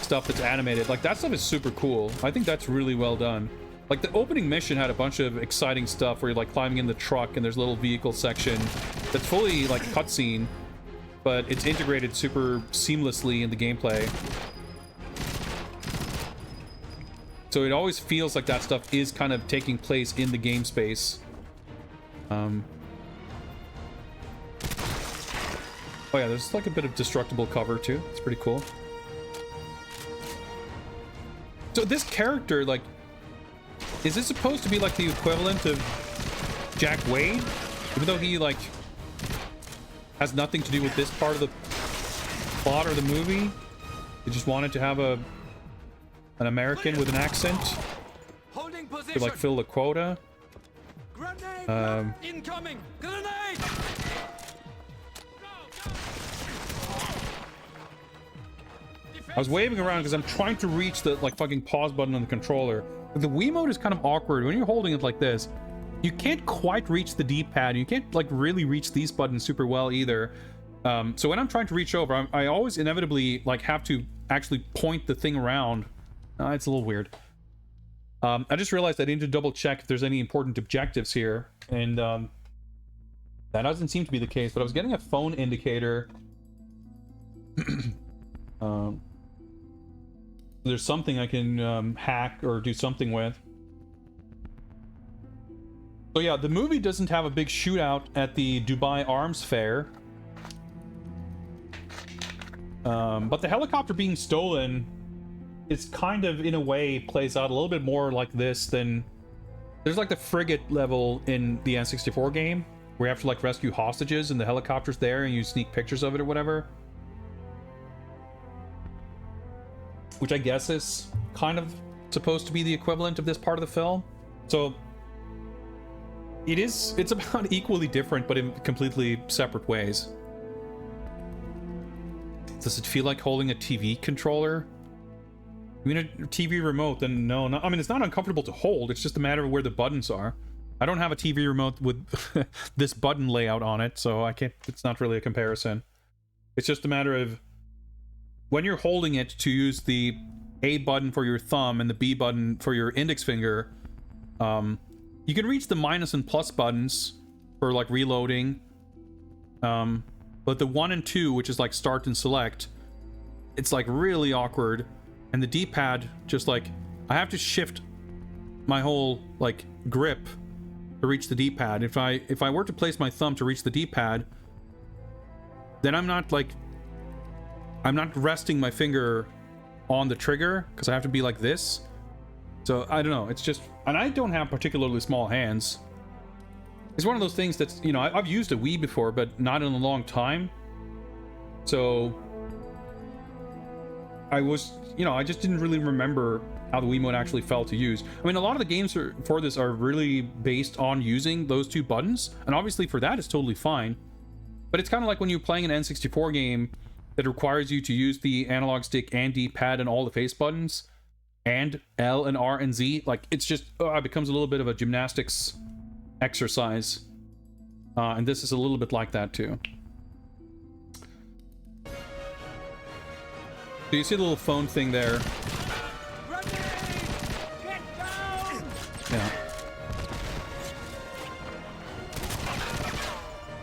stuff that's animated, like that stuff is super cool. I think that's really well done. Like the opening mission had a bunch of exciting stuff where you're like climbing in the truck and there's a little vehicle section that's fully like cutscene, but it's integrated super seamlessly in the gameplay. So it always feels like that stuff is kind of taking place in the game space. Oh yeah, there's like a bit of destructible cover too. It's pretty cool. So this character, like, is this supposed to be like the equivalent of Jack Wade? Even though he like has nothing to do with this part of the plot or the movie? They just wanted to have an American with an accent to like fill the quota. Incoming! Grenade! I was waving around because I'm trying to reach the like fucking pause button on the controller. The Wiimote is kind of awkward when you're holding it like this. You can't quite reach the D-pad. You can't like really reach these buttons super well either. So when I'm trying to reach over, I always inevitably like have to actually point the thing around. It's a little weird. I just realized I need to double check if there's any important objectives here, and that doesn't seem to be the case. But I was getting a phone indicator. There's something I can hack or do something with. So yeah, the movie doesn't have a big shootout at the Dubai Arms Fair. But the helicopter being stolen is kind of, in a way, plays out a little bit more like this than... There's like the frigate level in the N64 game, where you have to like rescue hostages and the helicopter's there and you sneak pictures of it or whatever. Which I guess is kind of supposed to be the equivalent of this part of the film. So it's about equally different, but in completely separate ways. Does it feel like holding a TV controller? I mean, a TV remote, then no, I mean, it's not uncomfortable to hold. It's just a matter of where the buttons are. I don't have a TV remote with this button layout on it, so I can't, it's not really a comparison. It's just a matter of when you're holding it to use the A button for your thumb and the B button for your index finger, you can reach the minus and plus buttons for like reloading. But the 1 and 2, which is like start and select, it's like really awkward. And the D-pad, just like, I have to shift my whole like grip to reach the D-pad. If I were to place my thumb to reach the D-pad, then I'm not resting my finger on the trigger because I have to be like this. So I don't know, it's just, and I don't have particularly small hands. It's one of those things that's, you know, I've used a Wii before, but not in a long time. So I was, you know, I just didn't really remember how the Wiimote actually felt to use. I mean, a lot of the games for this are really based on using those two buttons, and obviously for that it's totally fine. But it's kind of like when you're playing an N64 game that requires you to use the analog stick and D-pad and all the face buttons, and L and R and Z. Like, it's just, it becomes a little bit of a gymnastics exercise. And this is a little bit like that too. So you see the little phone thing there. Yeah.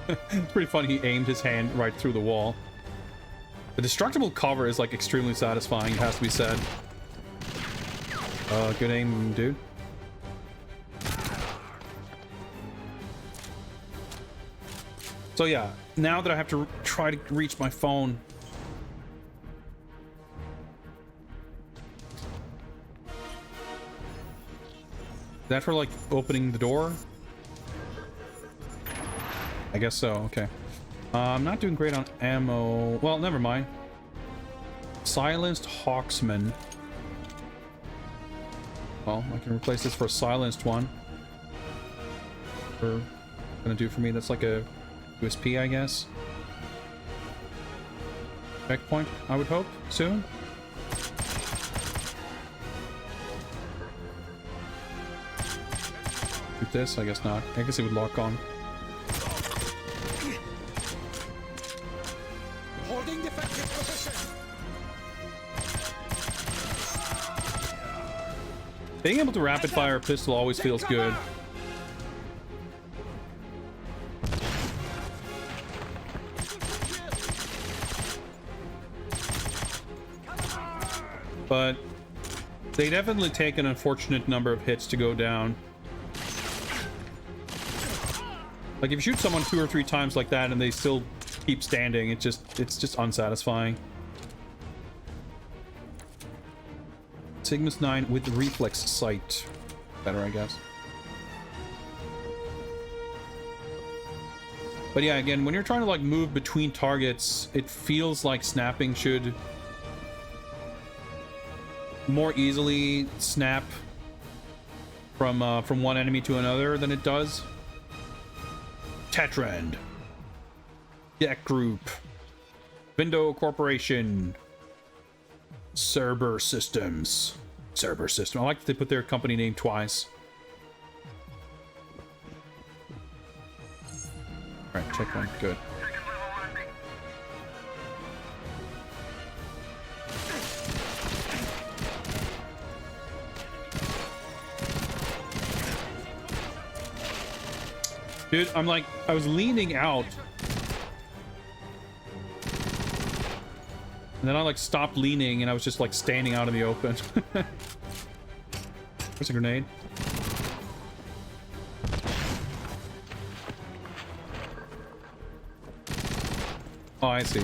It's pretty funny, he aimed his hand right through the wall. The destructible cover is like extremely satisfying, it has to be said. Good aim, dude. So yeah, now that I have to try to reach my phone. Is that for like opening the door? I guess so, okay. I'm not doing great on ammo. Well, never mind. Silenced Hawksman. Well, I can replace this for a silenced one. For gonna do for me, that's like a USP, I guess. Checkpoint, I would hope, soon. Shoot this, I guess not. I guess it would lock on. Holding defensive position. Being able to rapid fire a pistol always feels good. But they definitely take an unfortunate number of hits to go down. Like if you shoot someone 2 or 3 times like that and they still keep standing, it's just unsatisfying. Cygnus 9 with reflex sight. Better, I guess. But yeah, again, when you're trying to like move between targets, it feels like snapping should more easily snap from one enemy to another than it does. Tetrand, Deck Group, Vindo Corporation, Cerber Systems. Cerber System. I like that they put their company name twice. Alright, checkpoint. Good. Dude, I'm like, I was leaning out. And then I like stopped leaning and I was just like standing out in the open. Where's a grenade? Oh, I see.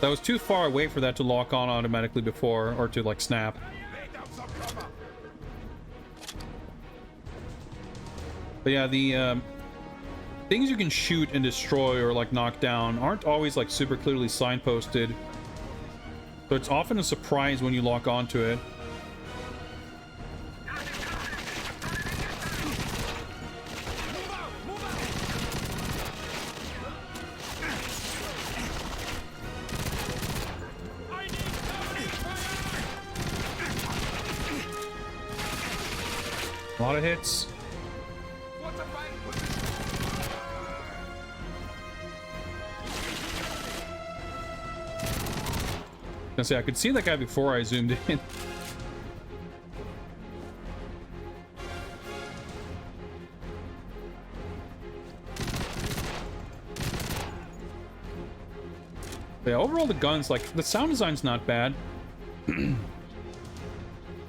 That was too far away for that to lock on automatically before, or to like snap. But yeah, the things you can shoot and destroy or like knock down aren't always like super clearly signposted. So it's often a surprise when you lock onto it. A lot of hits. I say I could see that guy before I zoomed in. Yeah, overall the guns, like the sound design's not bad. I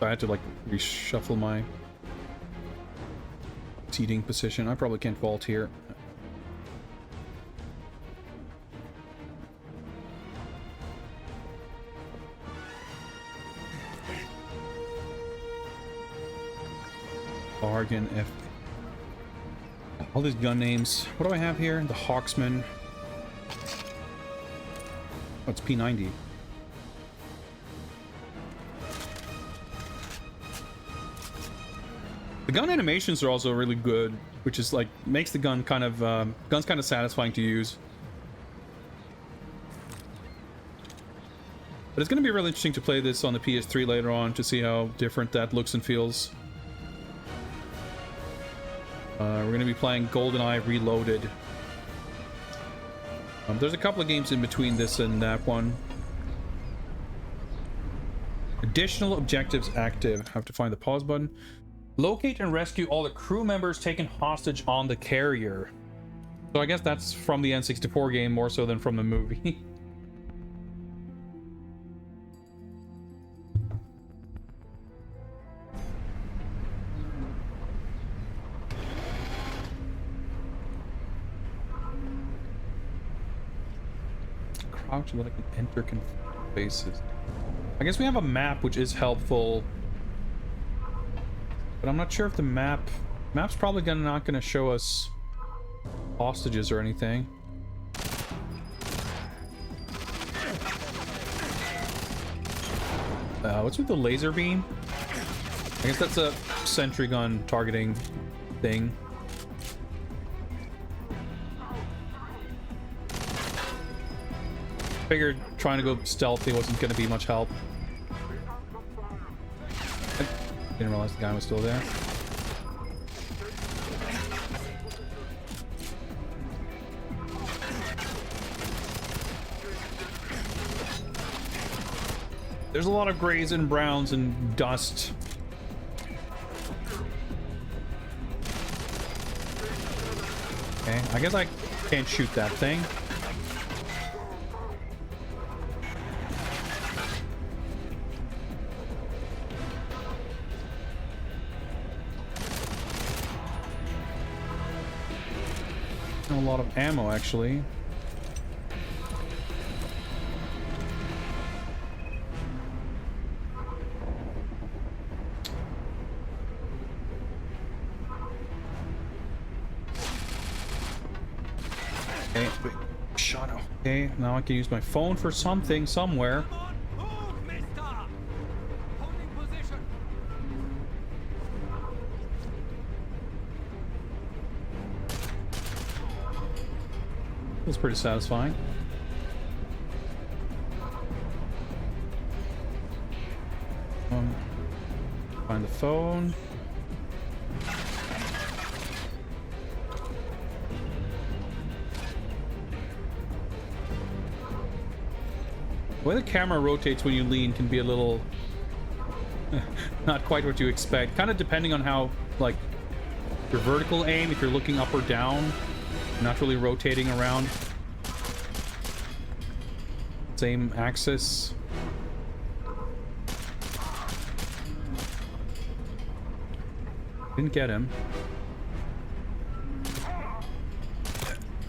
had to like reshuffle my seating position. I probably can't vault here. Bargain F. All these gun names. What do I have here? The Hawksman. Oh, it's P90. The gun animations are also really good, which is like makes the gun kind of guns kind of satisfying to use. But it's going to be really interesting to play this on the PS3 later on to see how different that looks and feels. We're going to be playing GoldenEye Reloaded. There's a couple of games in between this and that one. Additional objectives active. Have to find the pause button. Locate and rescue all the crew members taken hostage on the carrier. So I guess that's from the N64 game more so than from the movie. Crouch so that I can enter spaces. I guess we have a map, which is helpful, but I'm not sure if the map's probably not gonna show us hostages or anything. What's with the laser beam? I guess that's a sentry gun targeting thing. Figured trying to go stealthy wasn't going to be much help. I didn't realize the guy was still there. There's a lot of grays and browns and dust. Okay, I guess I can't shoot that thing. A lot of ammo, actually. Okay, wait. Shot. Okay, now I can use my phone for something somewhere. That's pretty satisfying. Find the phone. The way the camera rotates when you lean can be a little not quite what you expect. Kind of depending on how, like, your vertical aim, if you're looking up or down. Not really rotating around same axis. Didn't get him.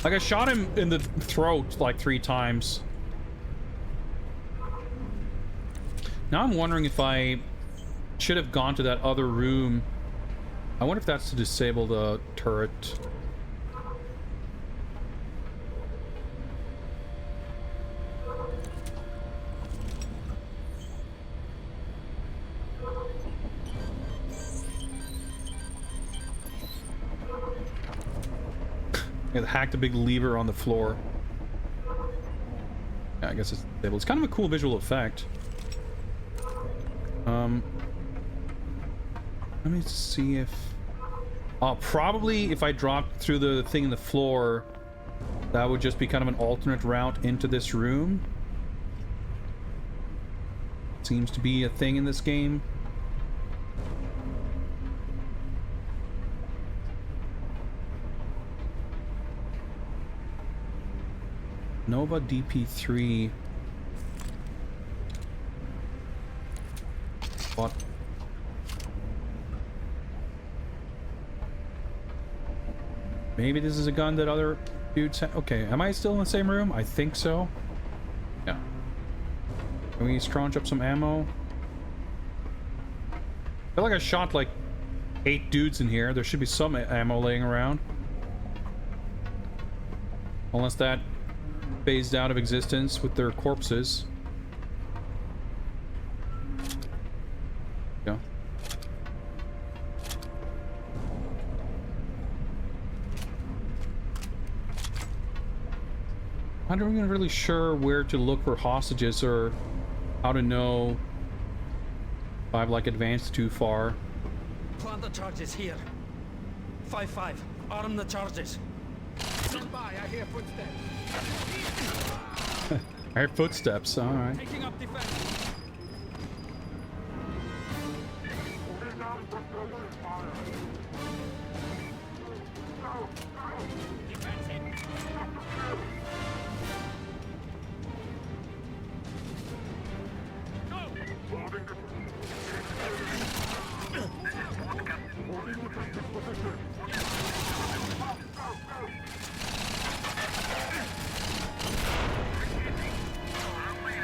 Like, I shot him in the throat like 3 times. Now I'm wondering if I should have gone to that other room. I wonder if that's to disable the turret. It hacked a big lever on the floor. Yeah, I guess it's disabled. It's kind of a cool visual effect. Let me see if... probably if I dropped through the thing in the floor, that would just be kind of an alternate route into this room. Seems to be a thing in this game. Nova DP3. What? Maybe this is a gun that other dudes have. Okay, am I still in the same room? I think so. Yeah. Can we scrounge up some ammo? I feel like I shot like 8 dudes in here. There should be some ammo laying around. Unless that phased out of existence with their corpses. Yeah. I'm not even really sure where to look for hostages or how to know if I've like advanced too far. Plant the charges here. 5-5. Arm the charges. Stand by, I hear footsteps. I heard footsteps. All right. Taking up defense.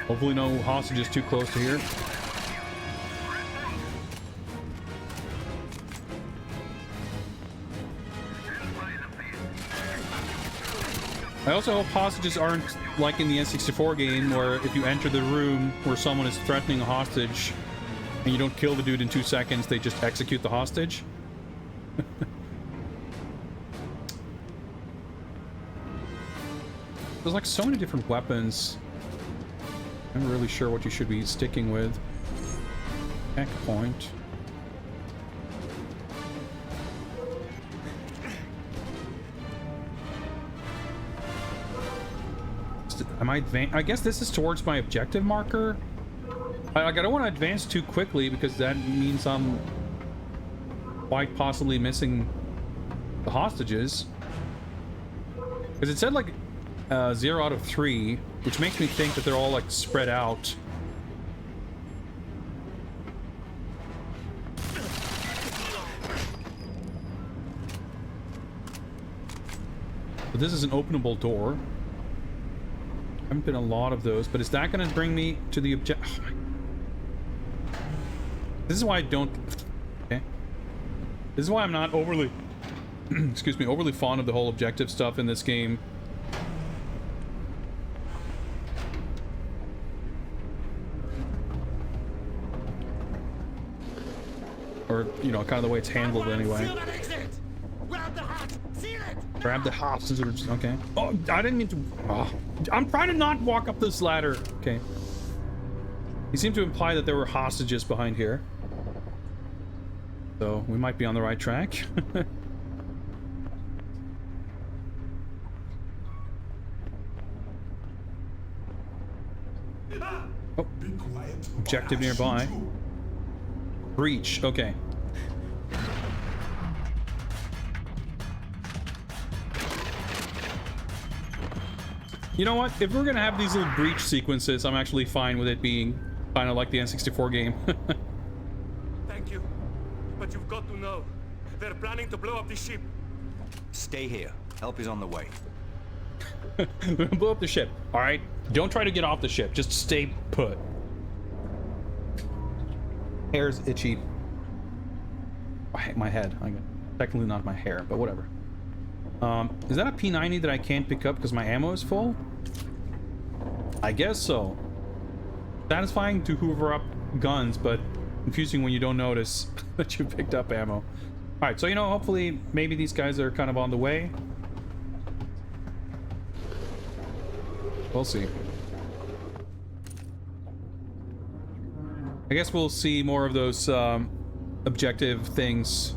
Hopefully no hostages too close to here. I also hope hostages aren't like in the N64 game where if you enter the room where someone is threatening a hostage and you don't kill the dude in 2 seconds, they just execute the hostage. There's like so many different weapons. I'm not really sure what you should be sticking with. Checkpoint. Am I advanced? I guess this is towards my objective marker. I don't want to advance too quickly because that means I'm quite possibly missing the hostages. Because it said like 0 out of 3, which makes me think that they're all like spread out. But this is an openable door. Haven't been a lot of those, but is that going to bring me to the object? Oh this is why I don't. Okay. This is why I'm not overly, excuse me, overly fond of the whole objective stuff in this game. Or, you know, kind of the way it's handled anyway. Grab the hostages. Okay. Oh, I didn't mean to. Oh, I'm trying to not walk up this ladder. Okay. He seemed to imply that there were hostages behind here. So we might be on the right track. Oh. Objective nearby. Breach. Okay. You know what? If we're gonna have these little breach sequences, I'm actually fine with it being kind of like the N64 game. Thank you. But you've got to know, they're planning to blow up the ship. Stay here. Help is on the way. Blow up the ship. All right. Don't try to get off the ship. Just stay put. Hair's itchy. My head. Technically not my hair, but whatever. Is that a P90 that I can't pick up because my ammo is full? I guess so. Satisfying to hoover up guns, but confusing when you don't notice that you picked up ammo. Alright, so you know, hopefully maybe these guys are kind of on the way. We'll see. I guess we'll see more of those objective things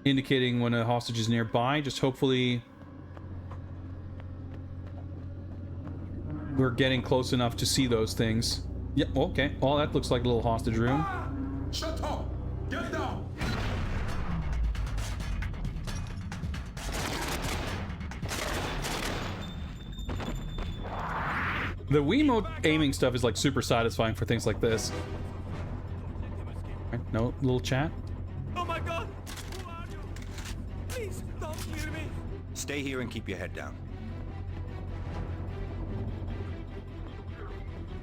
indicating when a hostage is nearby. Just hopefully we're getting close enough to see those things. Yep, okay. Well, that looks like a little hostage room. Shut up! Get down! The Wiimote aiming stuff is like super satisfying for things like this. Okay, no little chat. Oh my god! Who are you? Please don't kill me! Stay here and keep your head down.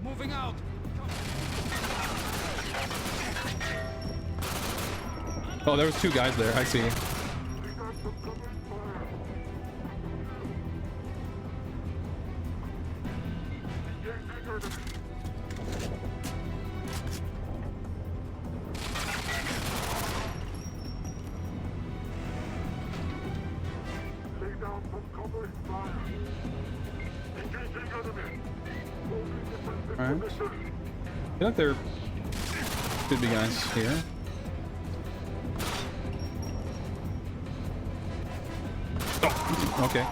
Moving out! Oh, there was 2 guys there. I see. Alright. I feel like there could be guys here. Oh, okay.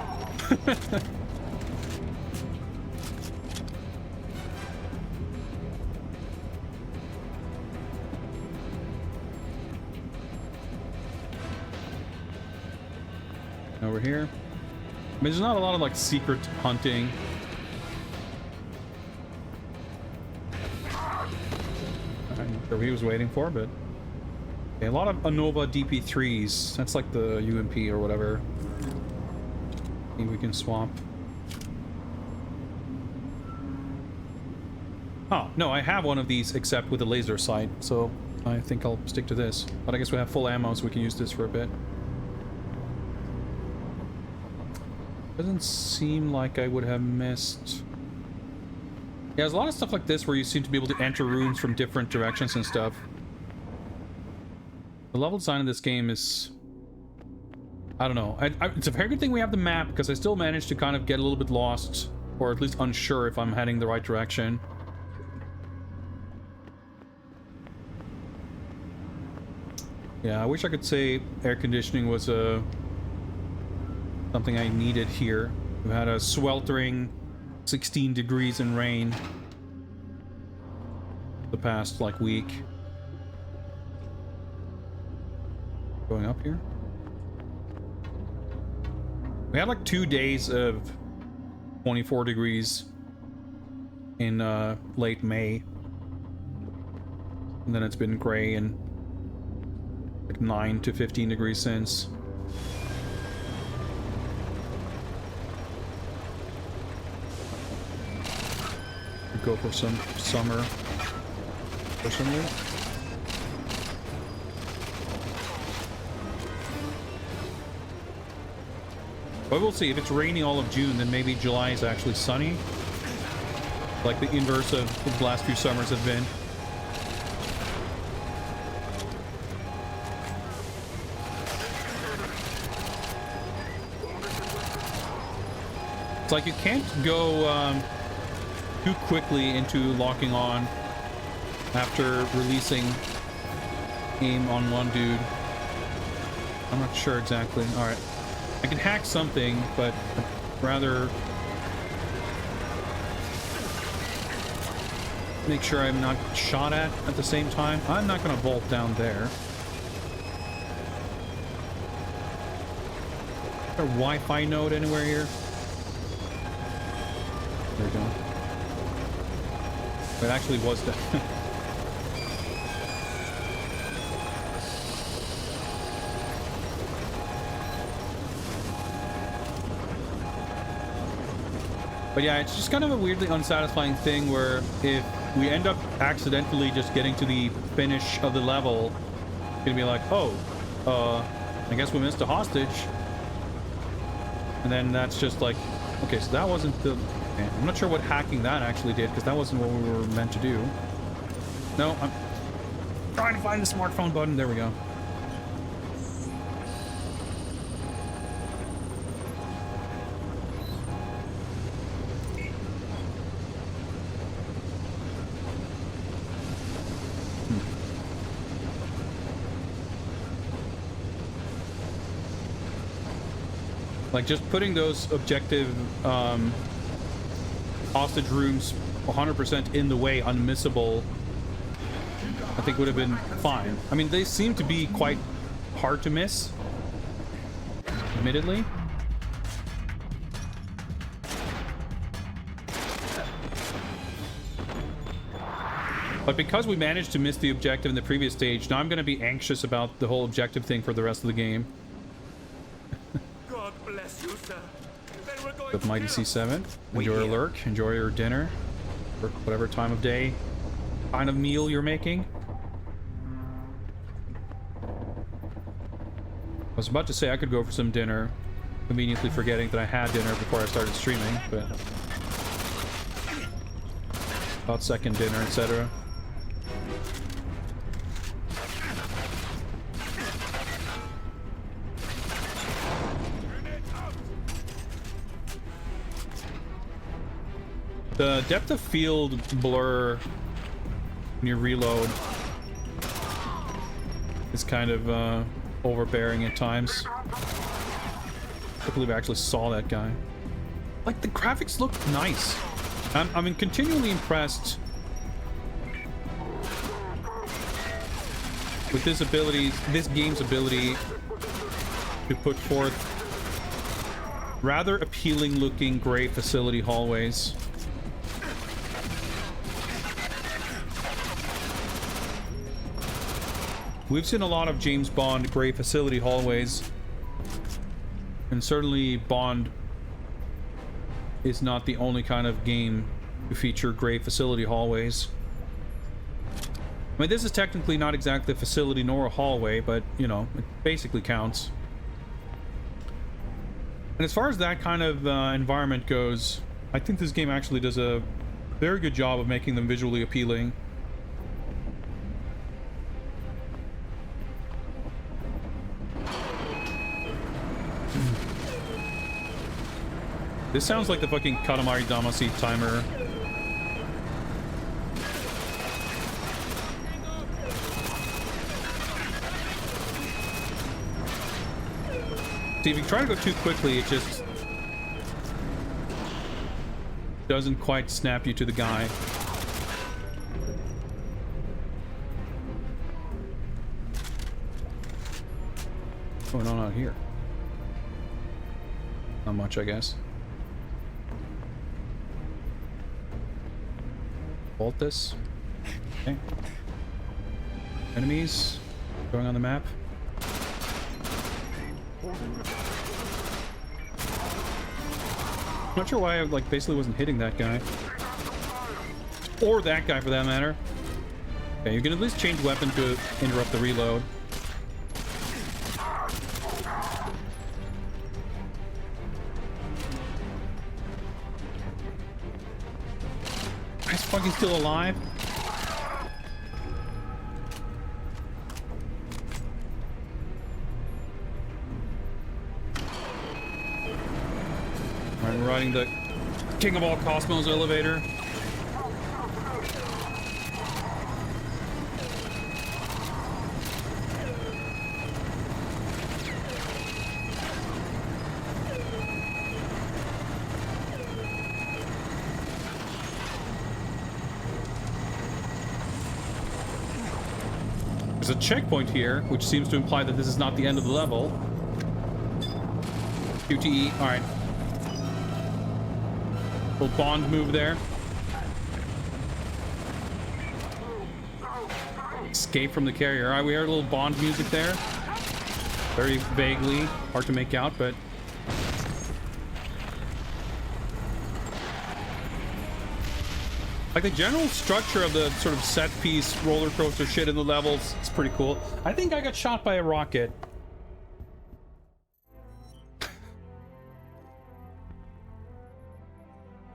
Over here. I mean, there's not a lot of like secret hunting. I'm not sure what he was waiting for, but okay, a lot of ANOVA DP3s. That's like the UMP or whatever. I think we can swap. Oh, no, I have one of these except with a laser sight, so I think I'll stick to this. But I guess we have full ammo, so we can use this for a bit. Doesn't seem like I would have missed... Yeah, there's a lot of stuff like this where you seem to be able to enter rooms from different directions and stuff. The level design of this game is... I don't know. It's a very good thing we have the map, because I still managed to kind of get a little bit lost, or at least unsure if I'm heading the right direction. Yeah, I wish I could say air conditioning was something I needed here. We had a sweltering 16 degrees and rain the past like week. Going up here. We had like 2 days of 24 degrees in late May, and then it's been gray and like 9 to 15 degrees since. Go for some summer personally. But we'll see. If it's raining all of June, then maybe July is actually sunny, like the inverse of the last few summers have been. It's like you can't go too quickly into locking on after releasing aim on one dude. I'm not sure exactly. Alright. I can hack something, but I'd rather make sure I'm not shot at the same time. I'm not going to bolt down there. Is there a Wi-Fi node anywhere here? There we go. It actually was that. But yeah, it's just kind of a weirdly unsatisfying thing where if we end up accidentally just getting to the finish of the level, it's gonna be like, oh, I guess we missed a hostage. And then that's just like, okay, so that wasn't the... I'm not sure what hacking that actually did, because that wasn't what we were meant to do. No, I'm trying to find the smartphone button. There we go. Like, just putting those objective hostage rooms 100% in the way, unmissable, I think would have been fine. I mean, they seem to be quite hard to miss, admittedly. But because we managed to miss the objective in the previous stage, now I'm going to be anxious about the whole objective thing for the rest of the game. God bless you, sir. With Mighty C7. Enjoy your lurk, enjoy your dinner, or whatever time of day kind of meal you're making. I was about to say I could go for some dinner, conveniently forgetting that I had dinner before I started streaming, but about second dinner, etc. The depth of field blur when you reload is kind of overbearing at times. can't believe I actually saw that guy. Like, the graphics look nice. I'm continually impressed with this game's ability to put forth rather appealing looking gray facility hallways. We've seen a lot of James Bond gray facility hallways, and certainly Bond is not the only kind of game to feature gray facility hallways. I mean, this is technically not exactly a facility nor a hallway, but, you know, it basically counts. And as far as that kind of environment goes, I think this game actually does a very good job of making them visually appealing. This sounds like the fucking Katamari Damacy timer. See, if you try to go too quickly, it just doesn't quite snap you to the guy. What's going on out here? Not much, I guess. Bolt this. Okay. Enemies going on the map. I'm not sure why I like basically wasn't hitting that guy. Or that guy for that matter. Okay, you can at least change weapon to interrupt the reload. Guy's fucking still alive. Alright, we're riding the King of all Cosmos elevator. There's a checkpoint here, which seems to imply that this is not the end of the level. QTE, alright. Little Bond move there. Escape from the carrier. Alright, we heard a little Bond music there. Very vaguely, hard to make out, but... like the general structure of the sort of set piece roller coaster shit in the levels, it's pretty cool. I think I got shot by a rocket.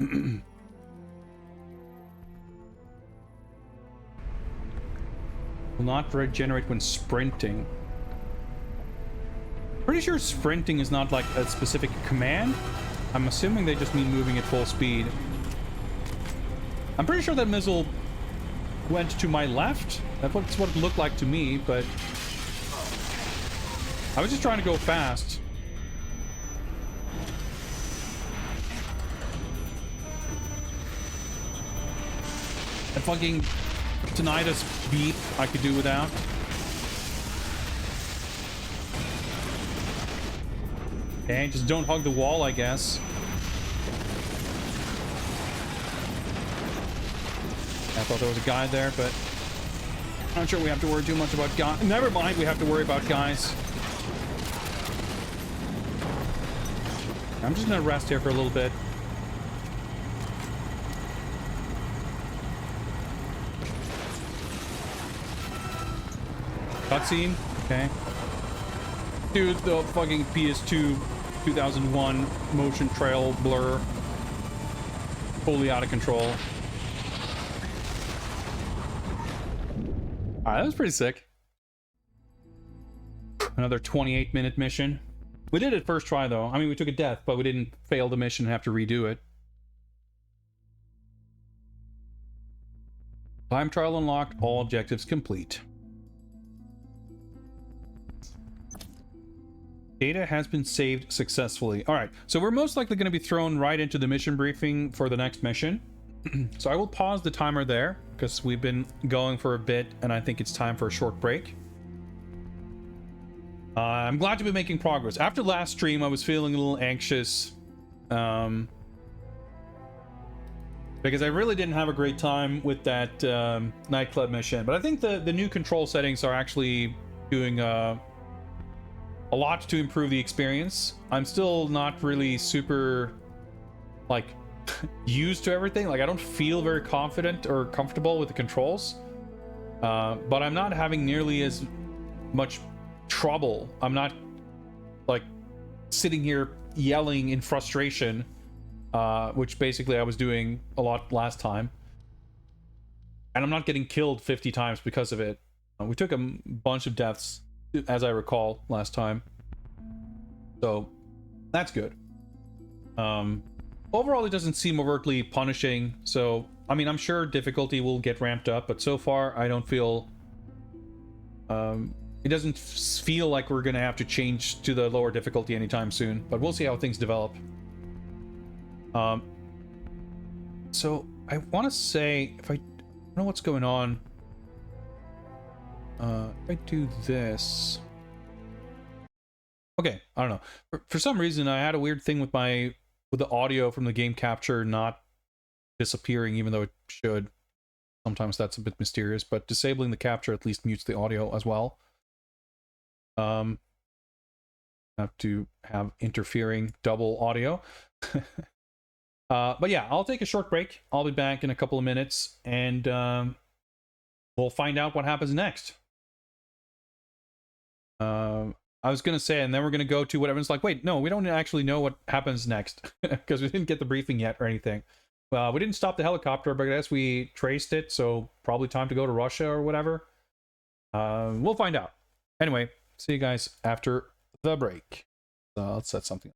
Will not regenerate when sprinting. Pretty sure sprinting is not like a specific command. I'm assuming they just mean moving at full speed. I'm pretty sure that missile went to my left. That's what it looked like to me, but I was just trying to go fast. That fucking tinnitus beep I could do without. Okay, just don't hug the wall, I guess. I thought there was a guy there, but I'm not sure we have to worry too much about guys. Never mind, we have to worry about guys. I'm just gonna rest here for a little bit. Cutscene? Okay. Dude, the fucking PS2 2001 motion trail blur. Fully out of control. Alright, that was pretty sick. Another 28-minute mission. We did it first try, though. I mean, we took a death, but we didn't fail the mission and have to redo it. Time trial unlocked. All objectives complete. Data has been saved successfully. All right, so we're most likely going to be thrown right into the mission briefing for the next mission. So I will pause the timer there because we've been going for a bit and I think it's time for a short break. I'm glad to be making progress. After last stream, I was feeling a little anxious because I really didn't have a great time with that nightclub mission. But I think the new control settings are actually doing a lot to improve the experience. I'm still not really super like used to everything. Like I don't feel very confident or comfortable with the controls, but I'm not having nearly as much trouble. I'm not like sitting here yelling in frustration, which basically I was doing a lot last time, and I'm not getting killed 50 times because of it. We took a bunch of deaths, as I recall, last time, so that's good. Overall, it doesn't seem overtly punishing, so I mean, I'm sure difficulty will get ramped up, but so far I don't feel it doesn't feel like we're gonna have to change to the lower difficulty anytime soon, but we'll see how things develop. So I want to say, if I don't know what's going on, if I do this, okay, I don't know. For some reason, I had a weird thing with the audio from the game capture not disappearing, even though it should. Sometimes that's a bit mysterious, but disabling the capture at least mutes the audio as well. Have to have interfering double audio. But yeah, I'll take a short break. I'll be back in a couple of minutes, and we'll find out what happens next. I was gonna say, and then we're gonna go to what everyone's like, wait, no, we don't actually know what happens next because we didn't get the briefing yet or anything. We didn't stop the helicopter, but I guess we traced it, so probably time to go to Russia or whatever. We'll find out. Anyway, see you guys after the break. Let's set something up.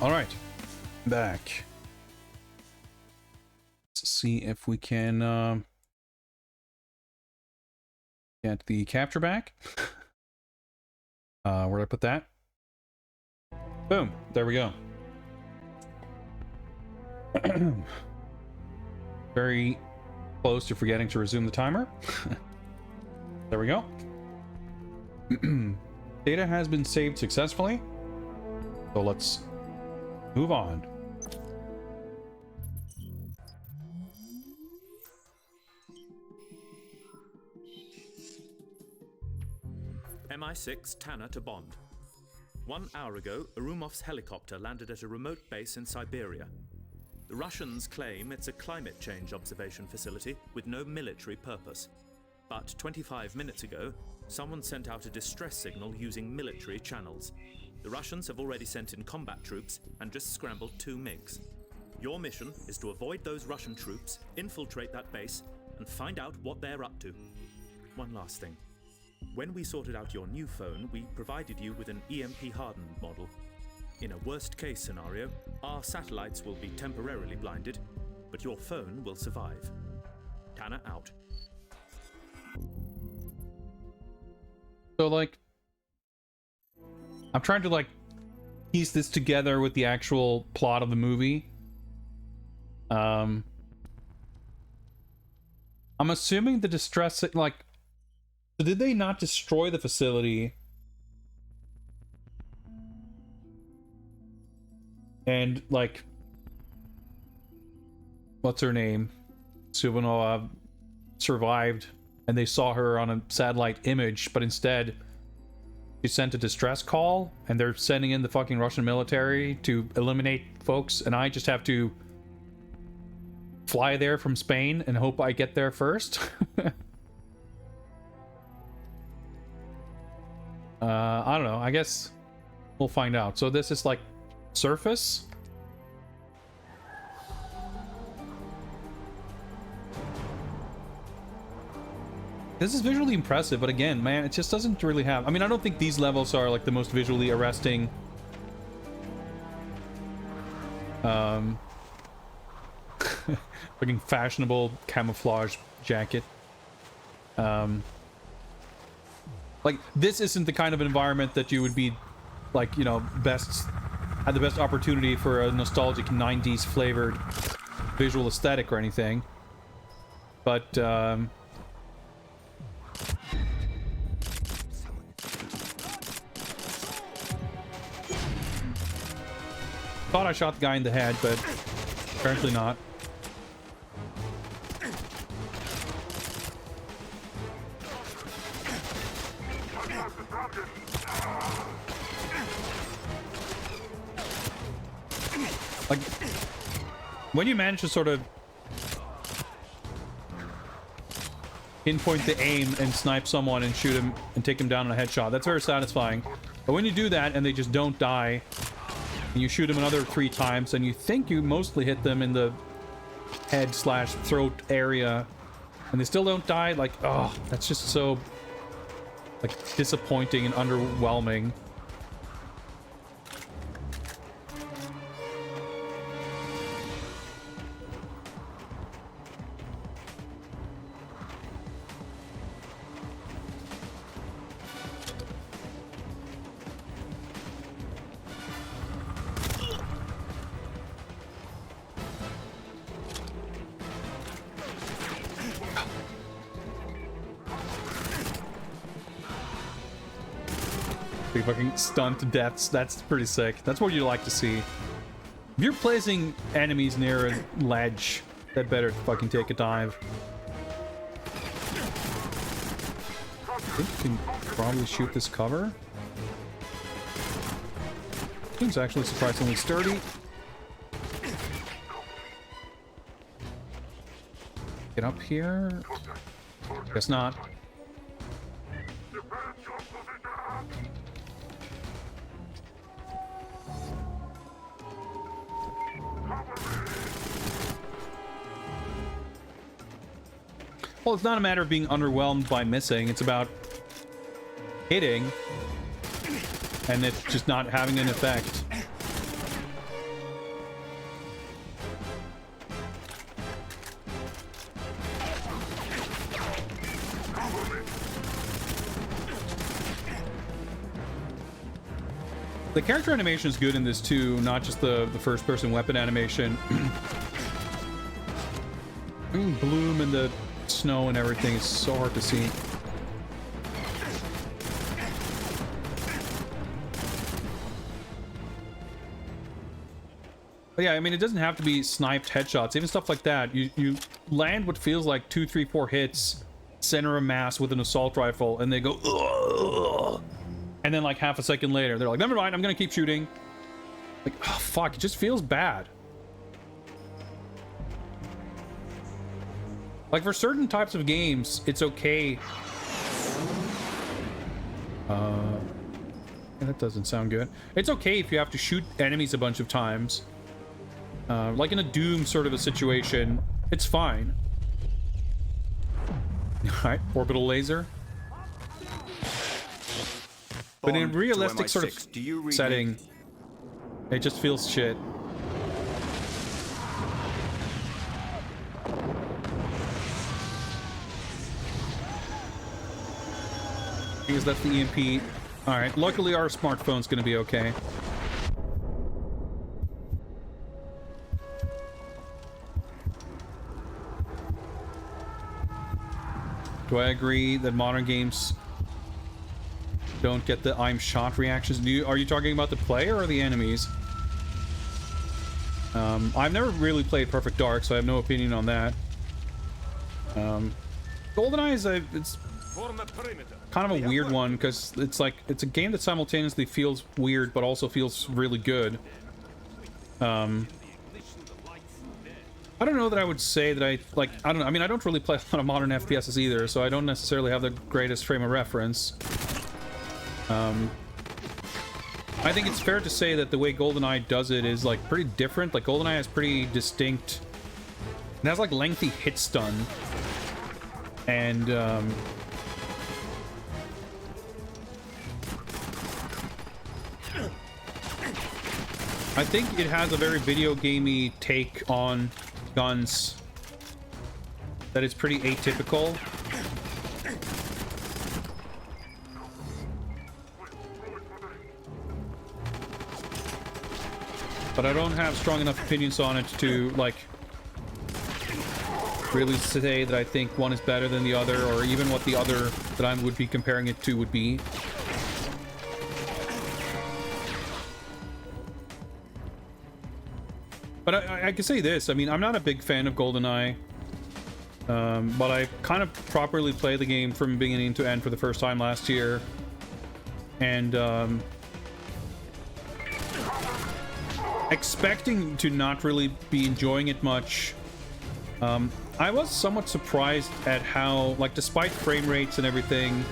All right, back. Let's see if we can get the capture back. Where'd I put that? Boom, there we go. Very close to forgetting to resume the timer. There we go. Data has been saved successfully. So let's move on. MI6 Tanner to Bond. 1 hour ago, Arumov's helicopter landed at a remote base in Siberia. The Russians claim it's a climate change observation facility with no military purpose. But 25 minutes ago, someone sent out a distress signal using military channels. The Russians have already sent in combat troops and just scrambled 2 MiGs. Your mission is to avoid those Russian troops, infiltrate that base, and find out what they're up to. One last thing. When we sorted out your new phone, we provided you with an EMP hardened model. In a worst-case scenario, our satellites will be temporarily blinded, but your phone will survive. Tanner out. So, like, I'm trying to, like, piece this together with the actual plot of the movie. I'm assuming the distress, like, so did they not destroy the facility? And, like, what's her name? Suvanova survived, and they saw her on a satellite image, but instead she sent a distress call, and they're sending in the fucking Russian military to eliminate folks, and I just have to fly there from Spain and hope I get there first. I don't know. I guess we'll find out. So this is like surface. This is visually impressive, but again, man, it just doesn't really have... I mean, I don't think these levels are like the most visually arresting. Fucking fashionable camouflage jacket. Like, this isn't the kind of environment that you would be, like, you know, had the best opportunity for a nostalgic 90s flavored visual aesthetic or anything. But, thought I shot the guy in the head, but apparently not. Like, when you manage to sort of pinpoint the aim and snipe someone and shoot him and take him down in a headshot, that's very satisfying. But when you do that and they just don't die, and you shoot them another 3 times, and you think you mostly hit them in the head/throat area, and they still don't die, like, oh, that's just so, like, disappointing and underwhelming. Fucking stunned deaths. That's pretty sick. That's what you like to see. If you're placing enemies near a ledge, that better fucking take a dive. I think you can probably shoot this cover. Seems actually surprisingly sturdy. Get up here. Guess not. Well, it's not a matter of being underwhelmed by missing. It's about hitting, and it's just not having an effect. The character animation is good in this too, not just the first-person weapon animation. I mean, bloom in the snow and everything is so hard to see. But yeah, I mean, it doesn't have to be sniped headshots. Even stuff like that. You land what feels like 2, 3, 4 hits, center of mass with an assault rifle, and they go, ugh! And then like half a second later, they're like, never mind, I'm gonna keep shooting. Like, oh, fuck, it just feels bad. Like, for certain types of games, it's okay. That doesn't sound good. It's okay if you have to shoot enemies a bunch of times. Like in a Doom sort of a situation, it's fine. Alright, orbital laser. But in a realistic sort of setting, it just feels shit. Because that's the EMP. Alright, luckily our smartphone's gonna be okay. Do I agree that modern games don't get the I'm shot reactions? Are you talking about the player or the enemies? I've never really played Perfect Dark, so I have no opinion on that. GoldenEye is it's kind of a weird one, because it's like, it's a game that simultaneously feels weird, but also feels really good. I don't know that I would say that I don't know. I mean, I don't really play a lot of modern FPSs either, so I don't necessarily have the greatest frame of reference. I think it's fair to say that the way GoldenEye does it is like pretty different. Like GoldenEye has pretty distinct, it has like lengthy hit stun, and I think it has a very video gamey take on guns that is pretty atypical. But I don't have strong enough opinions on it to like really say that I think one is better than the other, or even what the other that I would be comparing it to would be. But I can say this, I mean, I'm not a big fan of GoldenEye, but I kind of properly played the game from beginning to end for the first time last year, and expecting to not really be enjoying it much. I was somewhat surprised at how, like, despite frame rates and everything,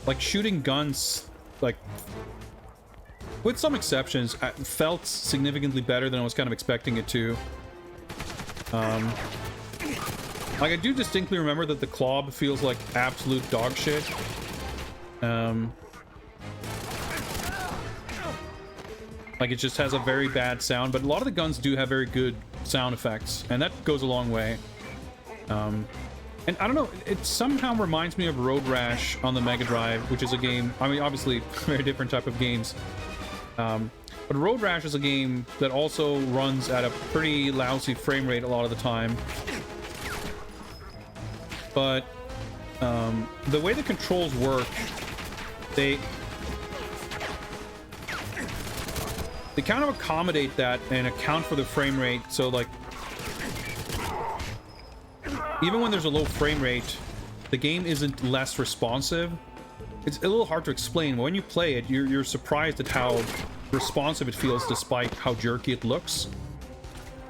like, shooting guns, like, with some exceptions, felt significantly better than I was kind of expecting it to. Like, I do distinctly remember that the Klob feels like absolute dog shit. Like, it just has a very bad sound, but a lot of the guns do have very good sound effects, and that goes a long way. And I don't know, it somehow reminds me of Road Rash on the Mega Drive, which is a game, I mean, obviously, very different type of games. But Road Rash is a game that also runs at a pretty lousy frame rate a lot of the time. But the way the controls work, they kind of accommodate that and account for the frame rate. So, like, even when there's a low frame rate, the game isn't less responsive. It's a little hard to explain. When you play it, you're surprised at how responsive it feels despite how jerky it looks.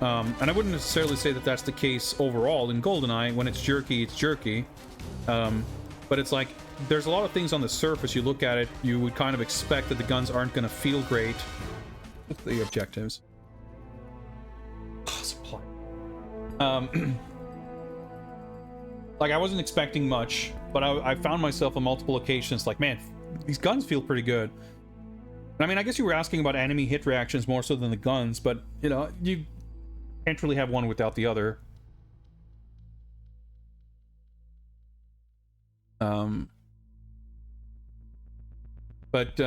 And I wouldn't necessarily say that that's the case overall in GoldenEye. When it's jerky, it's jerky. But it's like, there's a lot of things on the surface, you look at it, you would kind of expect that the guns aren't going to feel great. What's the objectives? Supply. Like, I wasn't expecting much, but I found myself on multiple occasions like, man, these guns feel pretty good. I mean, I guess you were asking about enemy hit reactions more so than the guns, but, you know, you can't really have one without the other. But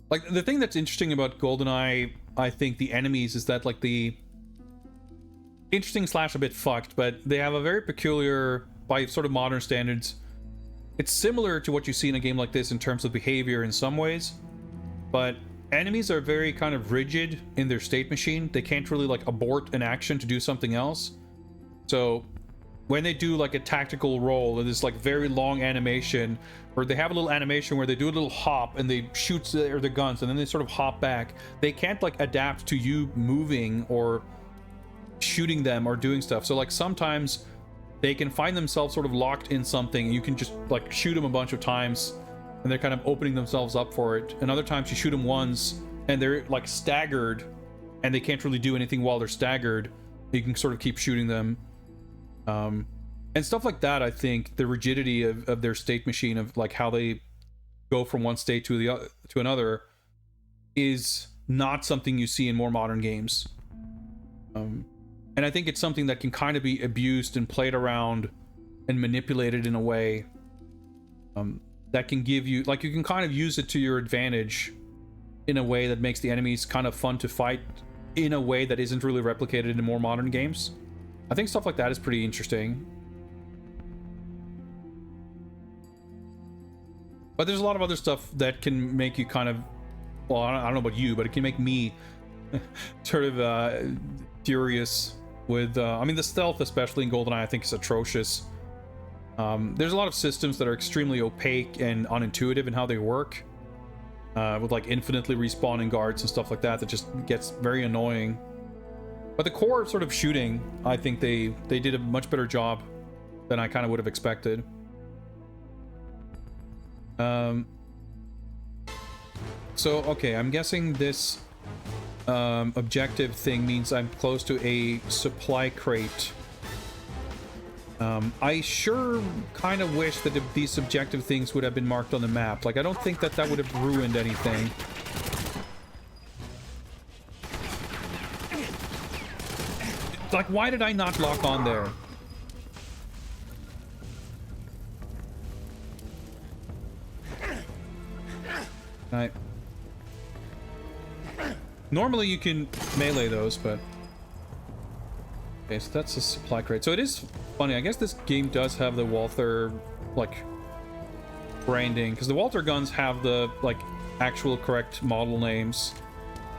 like the thing that's interesting about GoldenEye, I think the enemies is that like the interesting slash a bit fucked, but they have a very peculiar, by sort of modern standards, it's similar to what you see in a game like this in terms of behavior in some ways, but enemies are very kind of rigid in their state machine. They can't really like abort an action to do something else. So when they do like a tactical roll, and this like very long animation, or they have a little animation where they do a little hop and they shoot their guns and then they sort of hop back, they can't like adapt to you moving or shooting them or doing stuff. So like sometimes they can find themselves sort of locked in something and you can just like shoot them a bunch of times and they're kind of opening themselves up for it. And other times you shoot them once and they're like staggered and they can't really do anything while they're staggered. You can sort of keep shooting them. And stuff like that. I think the rigidity of their state machine, of like how they go from one state to the other to another, is not something you see in more modern games. And I think it's something that can kind of be abused and played around and manipulated in a way that can give you, like, you can kind of use it to your advantage in a way that makes the enemies kind of fun to fight in a way that isn't really replicated in more modern games. I think stuff like that is pretty interesting. But there's a lot of other stuff that can make you kind of, well, I don't know about you, but it can make me sort of furious with, I mean, the stealth, especially in GoldenEye, I think is atrocious. There's a lot of systems that are extremely opaque and unintuitive in how they work, with like infinitely respawning guards and stuff like that, that just gets very annoying. But the core sort of shooting, I think they did a much better job than I kind of would have expected. So, okay, I'm guessing this objective thing means I'm close to a supply crate. I sure kind of wish that these subjective things would have been marked on the map. Like, I don't think that that would have ruined anything. Like, why did I not lock on there? Right. Normally you can melee those, but... Okay, so that's a supply crate. So it is funny. I guess this game does have the Walther, like, branding. Because the Walther guns have the, like, actual correct model names.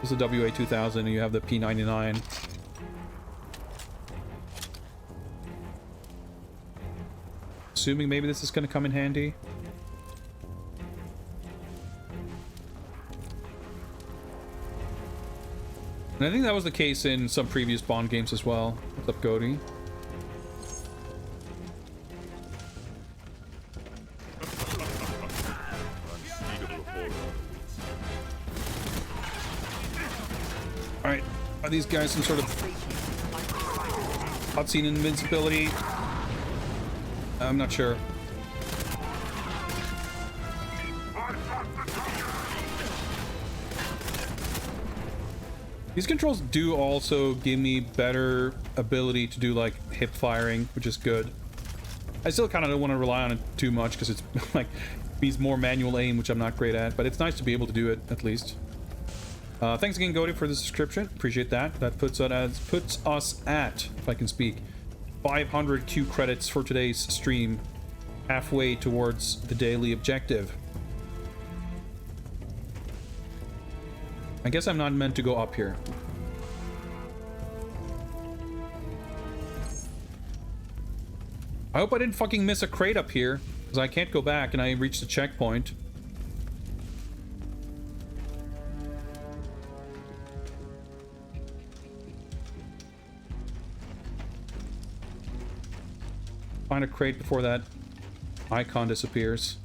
This is the WA-2000 and you have the P99. Assuming maybe this is going to come in handy. And I think that was the case in some previous Bond games as well. What's up, Cody? Alright, are these guys some sort of cutscene invincibility? I'm not sure. These controls do also give me better ability to do like hip firing, which is good. I still kind of don't want to rely on it too much because it's like means more manual aim, which I'm not great at, but it's nice to be able to do it at least. Thanks again, Gody, for the subscription. Appreciate that. That puts us at, if I can speak, 500 Q credits for today's stream, halfway towards the daily objective. I guess I'm not meant to go up here. I hope I didn't fucking miss a crate up here, because I can't go back and I reached the checkpoint. Find a crate before that icon disappears.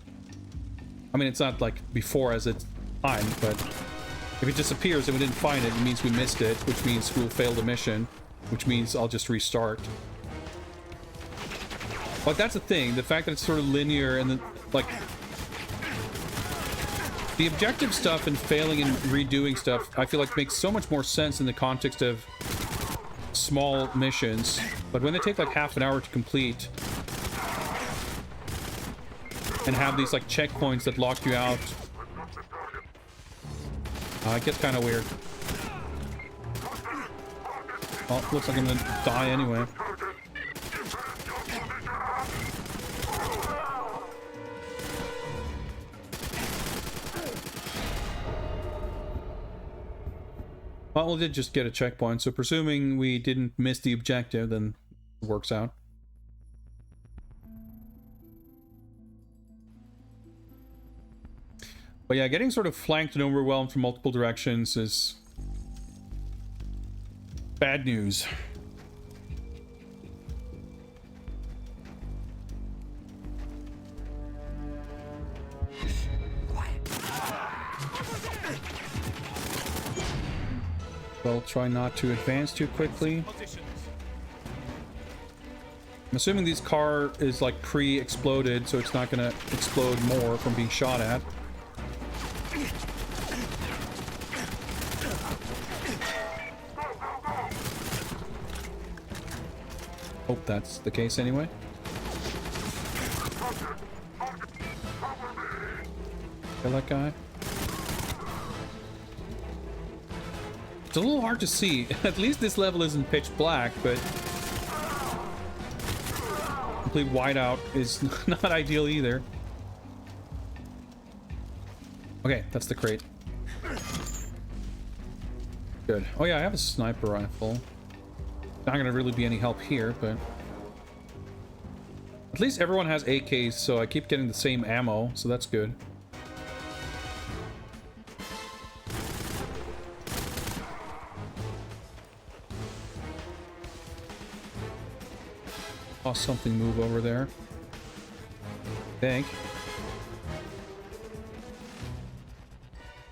I mean, it's not like before as it's time, but if it disappears and we didn't find it, it means we missed it, which means we'll fail the mission, which means I'll just restart. But that's the thing, the fact that it's sort of linear and then, like, the objective stuff and failing and redoing stuff, I feel like makes so much more sense in the context of small missions. But when they take like half an hour to complete, and have these like checkpoints that lock you out. It gets kind of weird. Well, looks like I'm gonna die anyway. Well, we did just get a checkpoint, so presuming we didn't miss the objective, then it works out. But yeah, getting sort of flanked and overwhelmed from multiple directions is bad news. Well, try not to advance too quickly. I'm assuming this car is like pre-exploded, so it's not gonna explode more from being shot at. Hope that's the case anyway. Kill that guy. It's a little hard to see. At least this level isn't pitch black, but complete whiteout is not ideal either. Okay, that's the crate. Good. Oh yeah, I have a sniper rifle. Not gonna really be any help here, but at least everyone has AKs, so I keep getting the same ammo, so that's good. Saw something move over there. I think.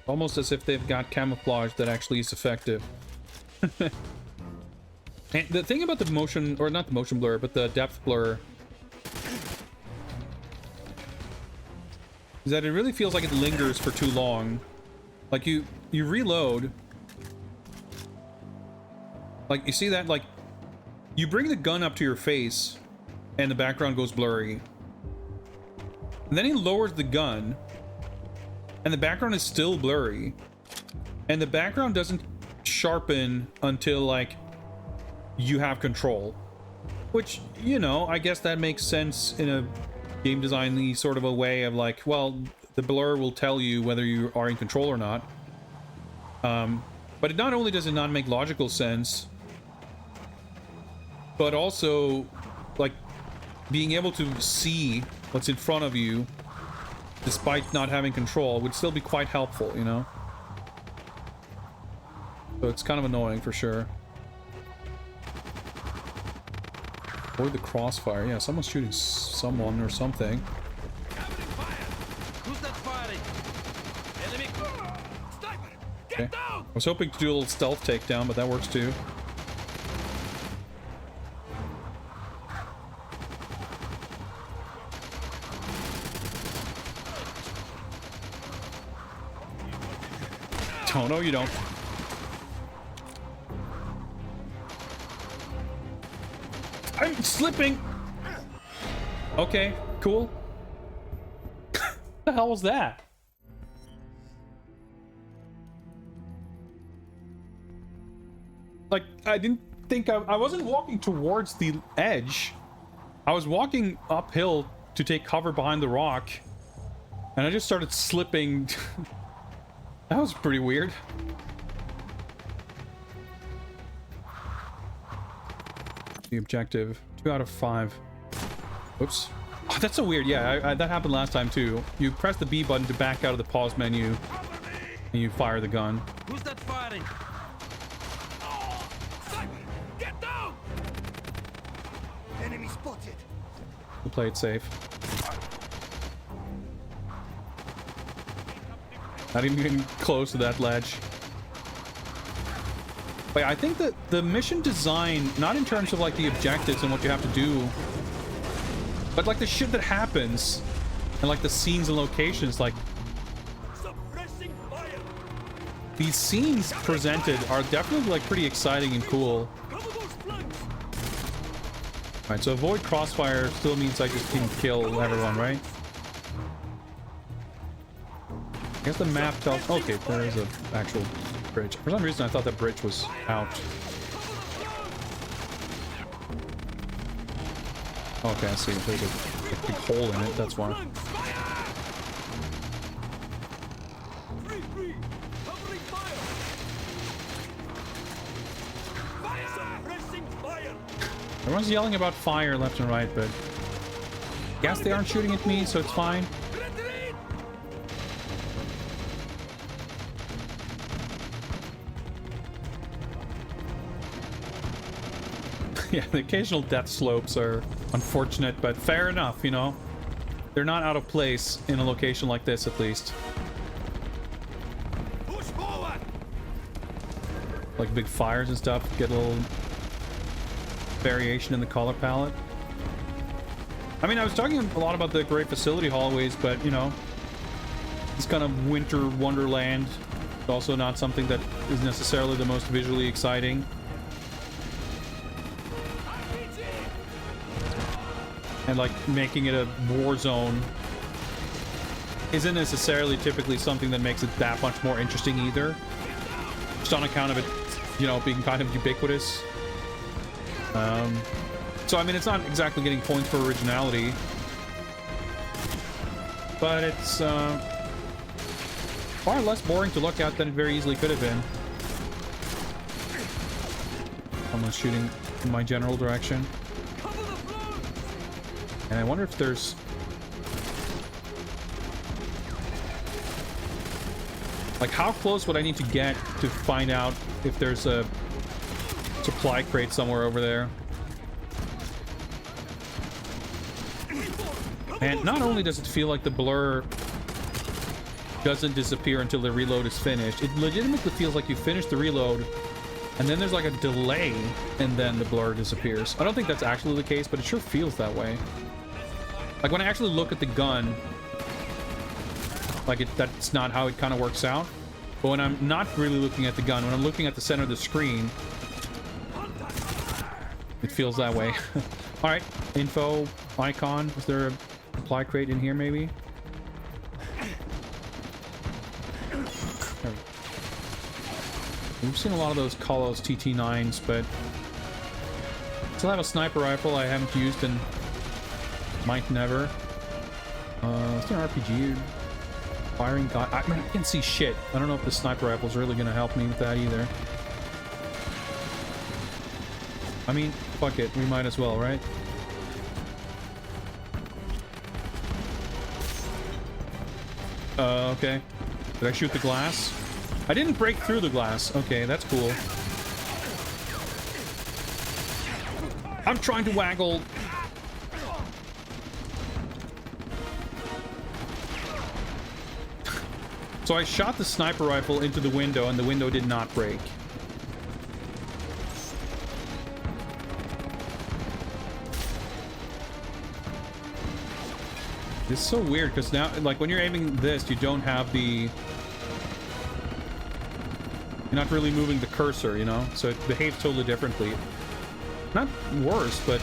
Almost as if they've got camouflage that actually is effective. And the thing about the motion, or not the motion blur, but the depth blur, is that it really feels like it lingers for too long. Like you reload. Like you see that, like you bring the gun up to your face and the background goes blurry. And then he lowers the gun and the background is still blurry. And the background doesn't sharpen until like you have control. Which, you know, I guess that makes sense in a game design-y sort of a way of like, well, the blur will tell you whether you are in control or not. But not only does it not make logical sense, but also, like, being able to see what's in front of you, despite not having control, would still be quite helpful, you know? So it's kind of annoying, for sure. Avoid the crossfire. Yeah, someone's shooting someone or something. Who's that firing? Enemy! Sniper! Get Okay. down! I was hoping to do a little stealth takedown, but that works too. Oh, no, you don't. I'm slipping. Okay, cool. What the hell was that? Like, I didn't think I wasn't walking towards the edge. I was walking uphill to take cover behind the rock, and I just started slipping. That was pretty weird. The objective, 2 out of 5. Oops. Oh, that's so weird. Yeah, that happened last time too. You press the B button to back out of the pause menu, and you fire the gun. Who's that firing? Sniper! Get down! Enemy spotted. We'll play it safe. Not even close to that ledge. But yeah, I think that the mission design, not in terms of like the objectives and what you have to do, but like the shit that happens and like the scenes and locations, like these scenes presented are definitely like pretty exciting and cool. Alright, so avoid crossfire still means I just can kill everyone, right? guess the map tells... Okay, there is an actual bridge. For some reason, I thought that bridge was out. Okay, I see. There's a big hole in it, that's why. Everyone's yelling about fire left and right, but I guess they aren't shooting at me, so it's fine. Yeah, the occasional death slopes are unfortunate, but fair enough, you know? They're not out of place in a location like this, at least. Push forward. Like big fires and stuff, get a little variation in the color palette. I mean, I was talking a lot about the great facility hallways, but, you know, this kind of winter wonderland is also not something that is necessarily the most visually exciting. And like making it a war zone isn't necessarily typically something that makes it that much more interesting either. Just on account of it, you know, being kind of ubiquitous. So I mean, it's not exactly getting points for originality, but it's far less boring to look at than it very easily could have been. Someone's shooting in my general direction. And I wonder if there's... Like, how close would I need to get to find out if there's a supply crate somewhere over there? And not only does it feel like the blur doesn't disappear until the reload is finished, it legitimately feels like you finish the reload and then there's like a delay and then the blur disappears. I don't think that's actually the case, but it sure feels that way. Like when I actually look at the gun, like that's not how it kind of works out. But when I'm not really looking at the gun, when I'm looking at the center of the screen, it feels that way. All right, info icon. Is there a supply crate in here maybe? We've seen a lot of those Kalos TT9s, but I still have a sniper rifle I haven't used and might never. It's an RPG firing gun. I mean, I can't see shit. I don't know if the sniper rifle is really going to help me with that either. I mean, fuck it. We might as well, right? Okay. Did I shoot the glass? I didn't break through the glass. Okay, that's cool. I'm trying to waggle. So I shot the sniper rifle into the window and the window did not break. It's so weird because now, like, when you're aiming this, you don't have the... You're not really moving the cursor, you know? So it behaves totally differently. Not worse, but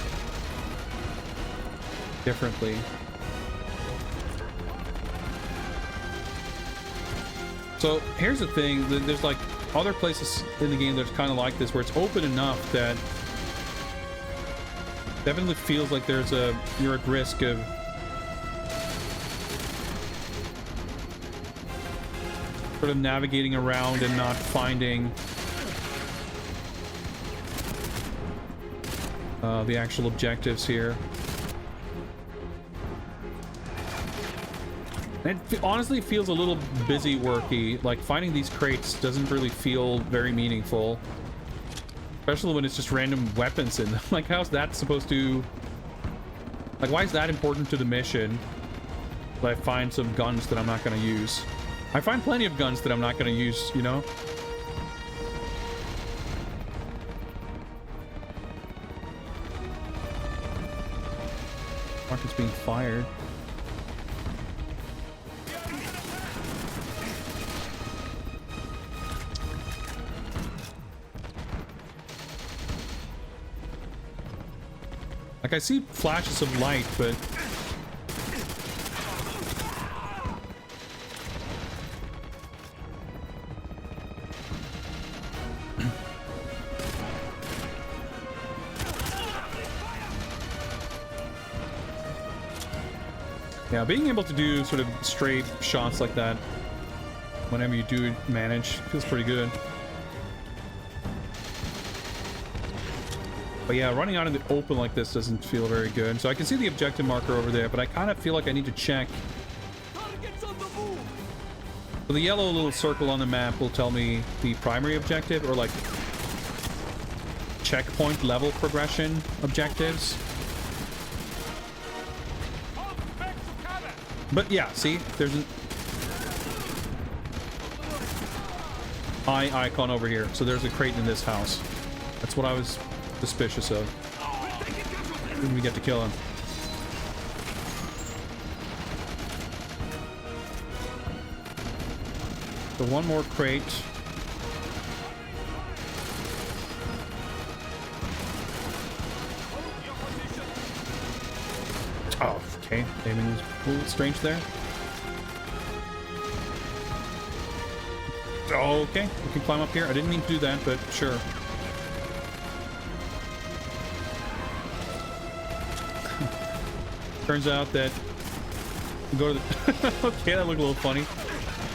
differently. So here's the thing, there's like other places in the game that's kind of like this, where it's open enough that definitely feels like there's you're at risk of sort of navigating around and not finding the actual objectives here. It honestly feels a little busy worky. Like, finding these crates doesn't really feel very meaningful. Especially when it's just random weapons in them. Like, how's that supposed to... Like, why is that important to the mission? That I find some guns that I'm not going to use. I find plenty of guns that I'm not going to use, you know? Rocket's being fired. Like, I see flashes of light, but Yeah, being able to do sort of straight shots like that whenever you do manage feels pretty good. But yeah, running out in the open like this doesn't feel very good. So I can see the objective marker over there, but I kind of feel like I need to check. So the yellow little circle on the map will tell me the primary objective, or like checkpoint level progression objectives. But yeah, see, there's an eye icon over here. So there's a crate in this house. That's what I was suspicious of. When we get to kill him. So one more crate. Oh, okay. Aiming was a little strange there. Oh, okay. We can climb up here. I didn't mean to do that, but sure. Turns out that you go to the okay, that looked a little funny.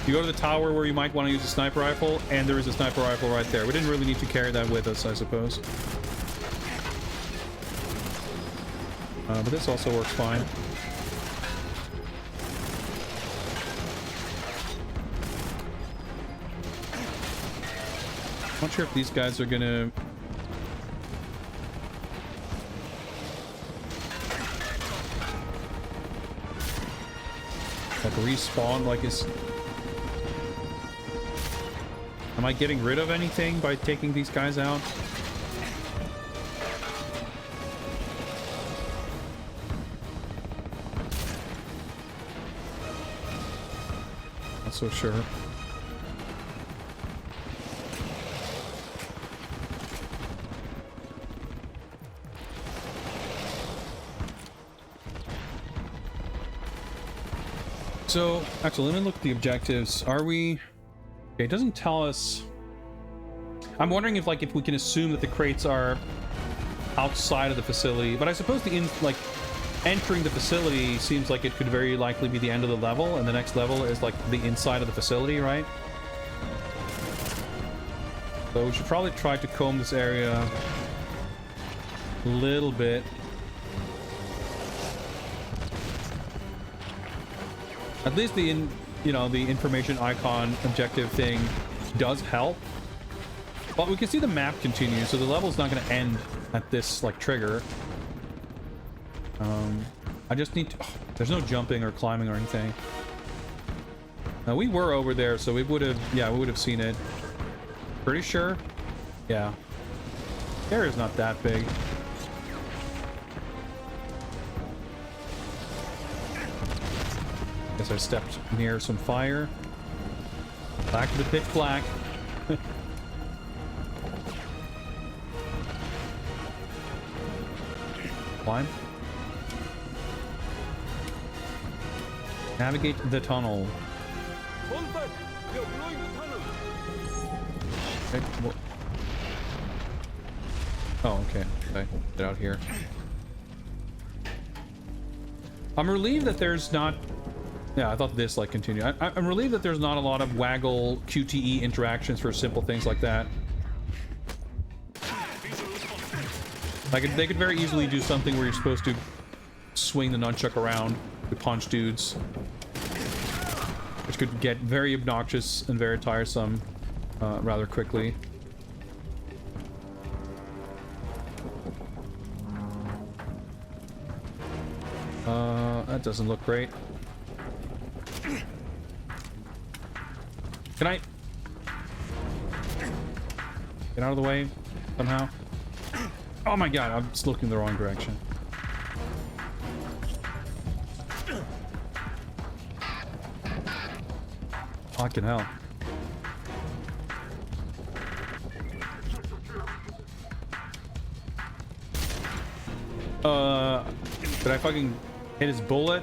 You go to the tower where you might want to use a sniper rifle, and there is a sniper rifle right there. We didn't really need to carry that with us, I suppose. But this also works fine. I'm not sure if these guys are gonna... like respawn, like is... Am I getting rid of anything by taking these guys out? Not so sure. So, actually, let me look at the objectives. Are we... Okay, it doesn't tell us... I'm wondering if, like, if we can assume that the crates are outside of the facility. But I suppose the entering the facility seems like it could very likely be the end of the level, and the next level is, like, the inside of the facility, right? So we should probably try to comb this area a little bit. At least the the information icon objective thing does help. But we can see the map continue, so the level's not going to end at this like trigger. I just need to... Oh, there's no jumping or climbing or anything. Now we were over there, so we would have... Yeah, we would have seen it. Pretty sure. Yeah. The area's not that big. Guess I stepped near some fire. Back to the pitch black. Climb. Navigate the tunnel. Okay, well. Oh, okay. Okay, get out here. I'm relieved that there's not... Yeah, I thought this, like, continued. I'm relieved that there's not a lot of waggle QTE interactions for simple things like that. Like, they could very easily do something where you're supposed to swing the nunchuck around to punch dudes. Which could get very obnoxious and very tiresome rather quickly. That doesn't look great. Can I get out of the way somehow? Oh my god, I'm just looking the wrong direction. Fucking hell. Did I fucking hit his bullet?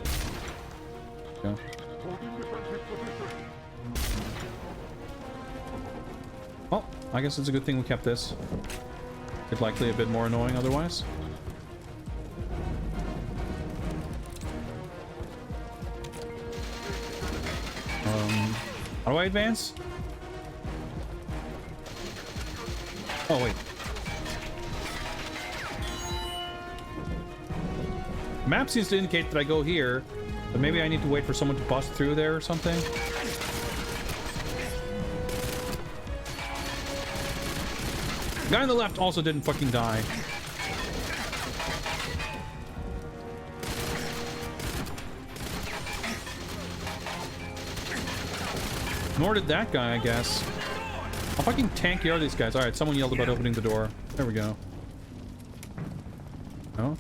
Yeah. Oh, I guess it's a good thing we kept this. It's likely a bit more annoying otherwise. How do I advance? Oh, wait. The map seems to indicate that I go here, but maybe I need to wait for someone to bust through there or something. The guy on the left also didn't fucking die. Nor did that guy, I guess. How fucking tanky are these guys? Alright, someone yelled about opening the door. There we go. Oh?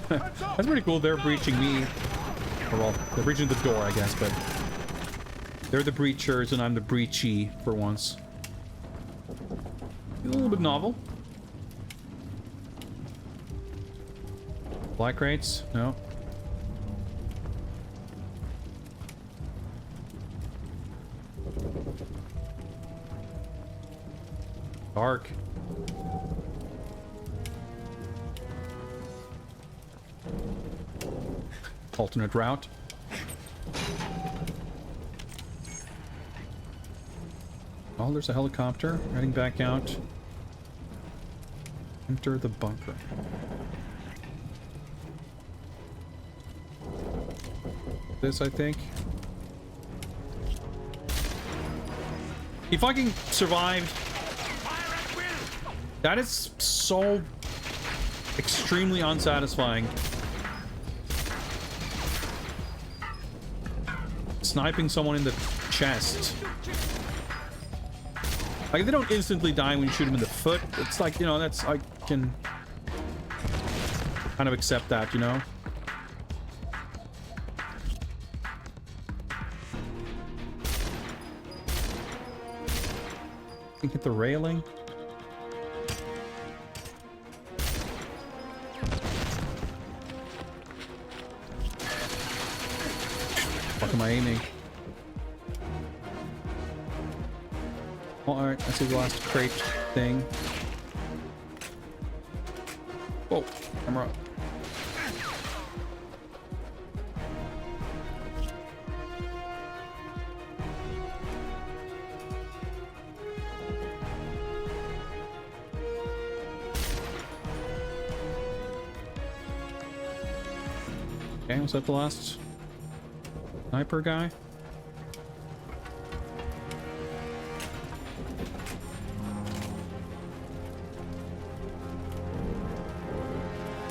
That's pretty cool. They're breaching me. Or, well, they're breaching the door, I guess, but... They're the breachers and I'm the breachy for once. A little bit novel. Black crates? No. Dark. Alternate route. Oh, there's a helicopter heading back out. Enter the bunker. This, I think. He fucking survived. That is so extremely unsatisfying. Sniping someone in the chest. Like, they don't instantly die when you shoot them in the foot. It's like, you know, that's... I can kind of accept that, you know? Can hit the railing. Fuck am I aiming? Well, alright, I see the last crate thing. Whoa, camera up. Okay, was that the last sniper guy?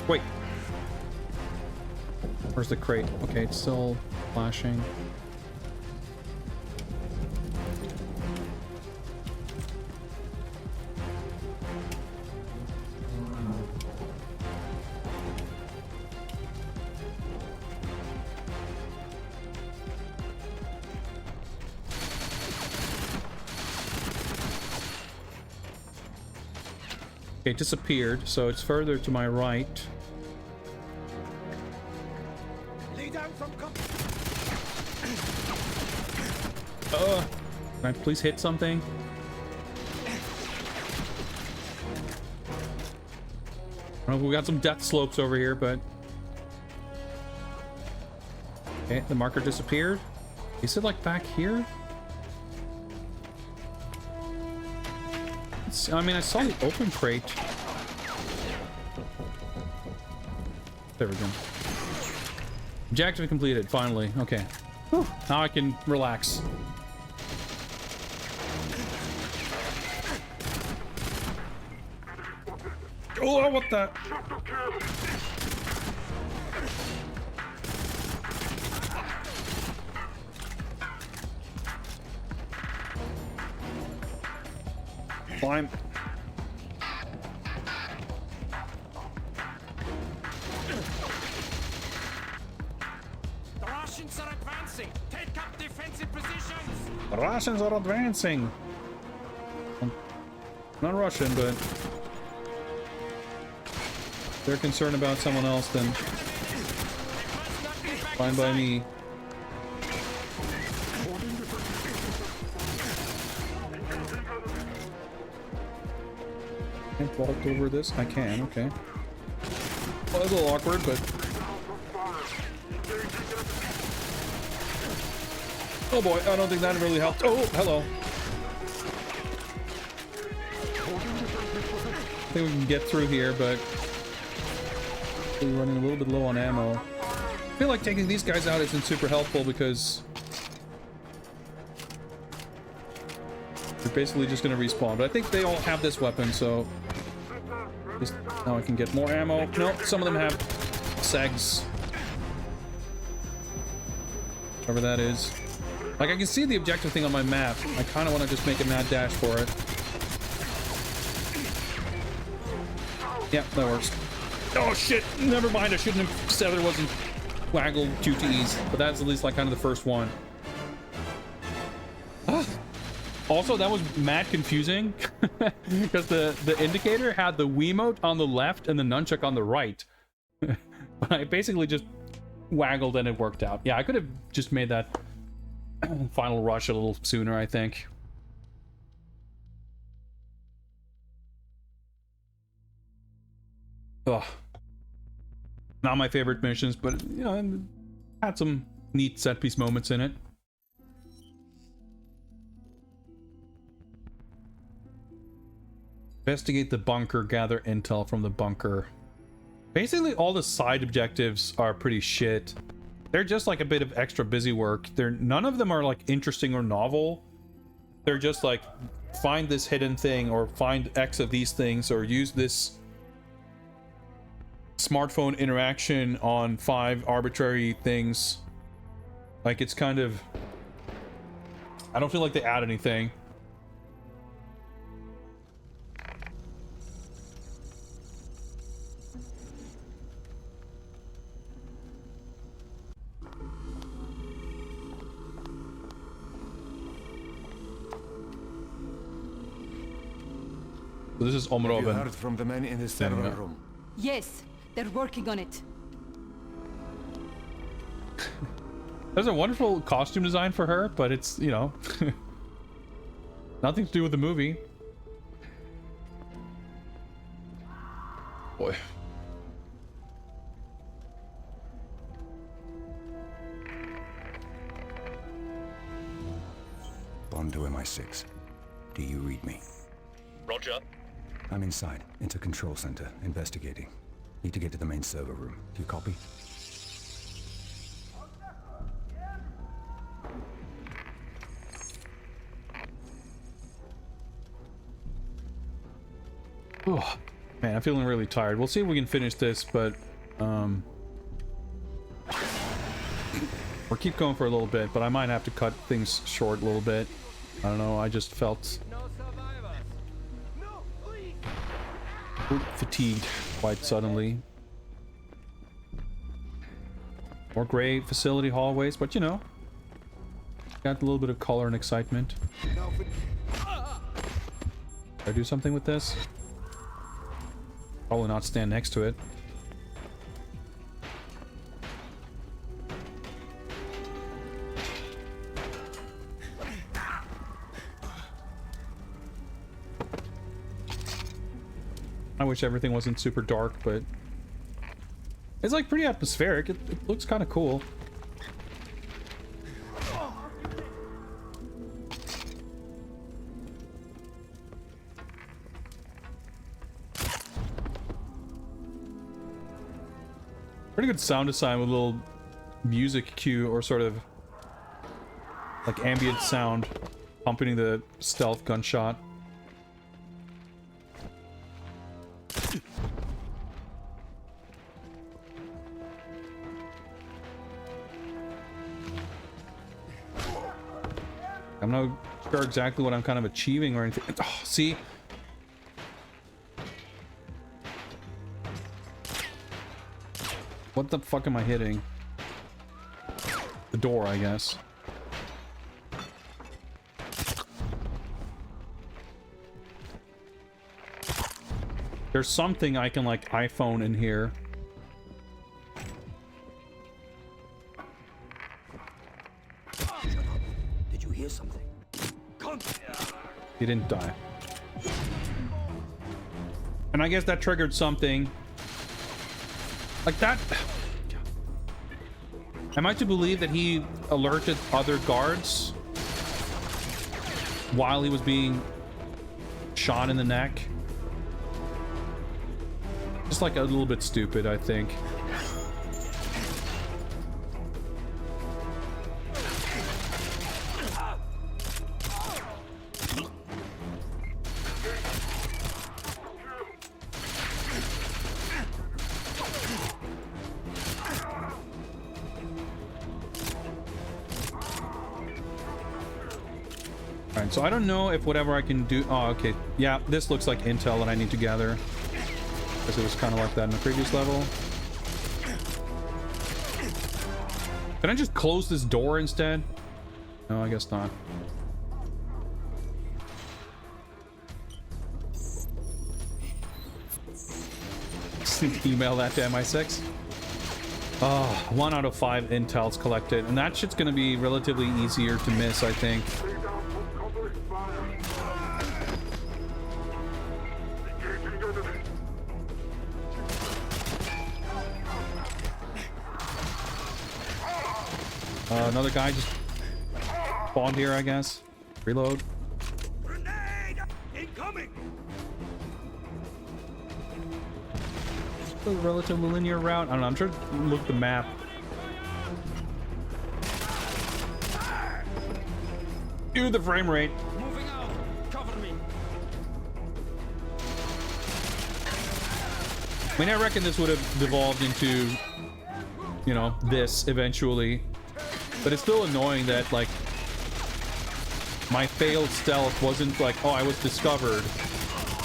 Wait. Where's the crate? Okay, it's still flashing. Okay, it disappeared, so it's further to my right. Can I please hit something? I don't know if we got some death slopes over here, but... Okay, the marker disappeared. Is it like back here? I mean, I saw the open crate. There we go. Objective completed, finally. Okay. Whew. Now I can relax. Oh, what the? Climb. The Russians are advancing. Take up defensive positions. The Russians are advancing. Not Russian, but they're concerned about someone else, then fine by me. Can't vault over this? I can, okay. Well, that's a little awkward, but... Oh boy, I don't think that really helped. Oh, hello. I think we can get through here, but... we're running a little bit low on ammo. I feel like taking these guys out isn't super helpful because... they're basically just gonna respawn. But I think they all have this weapon, so... just now I can get more ammo. Nope, some of them have segs. Whatever that is. Like, I can see the objective thing on my map. I kind of want to just make a mad dash for it. Yeah, that works. Oh shit! Never mind, I shouldn't have said there wasn't waggle QTEs. But that's at least like kind of the first one. Also, that was mad confusing. Because the indicator had the Wiimote on the left and the nunchuck on the right. But I basically just waggled and it worked out. Yeah, I could have just made that final rush a little sooner, I think. Ugh. Not my favorite missions, but, you know, had some neat set-piece moments in it. Investigate the bunker, gather intel from the bunker. Basically, all the side objectives are pretty shit. They're just like a bit of extra busy work. None of them are like interesting or novel. They're just like, find this hidden thing, or find X of these things, or use this smartphone interaction on 5 arbitrary things. Like, it's kind of... I don't feel like they add anything. So this is Omroven. Have you heard from the men in the server room? Yes, they're working on it. There's a wonderful costume design for her, but it's, you know, nothing to do with the movie. Boy. Bond to MI6. Do you read me? Roger. I'm inside, into control center, investigating. Need to get to the main server room. Do you copy? Oh, man, I'm feeling really tired. We'll see if we can finish this, but or keep going for a little bit, but I might have to cut things short a little bit. I don't know, I just felt fatigued quite suddenly. More gray facility hallways, but you know, got a little bit of color and excitement. Did I do something with this? Probably not stand next to it. I wish everything wasn't super dark, but it's like pretty atmospheric. It looks kind of cool. Pretty good sound design with a little music cue or sort of like ambient sound accompanying the stealth gunshot. I'm not sure exactly what I'm kind of achieving or anything. Oh, see? What the fuck am I hitting? The door, I guess. There's something I can like iPhone in here. Did you hear something? He didn't die. And I guess that triggered something. Like that... Am I to believe that he alerted other guards while he was being shot in the neck? Just like a little bit stupid, I think. Alright, so I don't know if whatever I can do... Oh, okay. Yeah, this looks like intel that I need to gather. Because it was kind of like that in the previous level. Can I just close this door instead? No, I guess not. Email that to MI6. Oh, 1 out of 5 intels collected. And that shit's going to be relatively easier to miss, I think. Another guy just spawned here, I guess. Reload. Grenade! Incoming! A relatively linear route. I don't know. I'm trying to look at the map. Dude, the frame rate. Moving out. Cover me. I mean, I reckon this would have devolved into, you know, this eventually. But it's still annoying that, like, my failed stealth wasn't like, oh, I was discovered.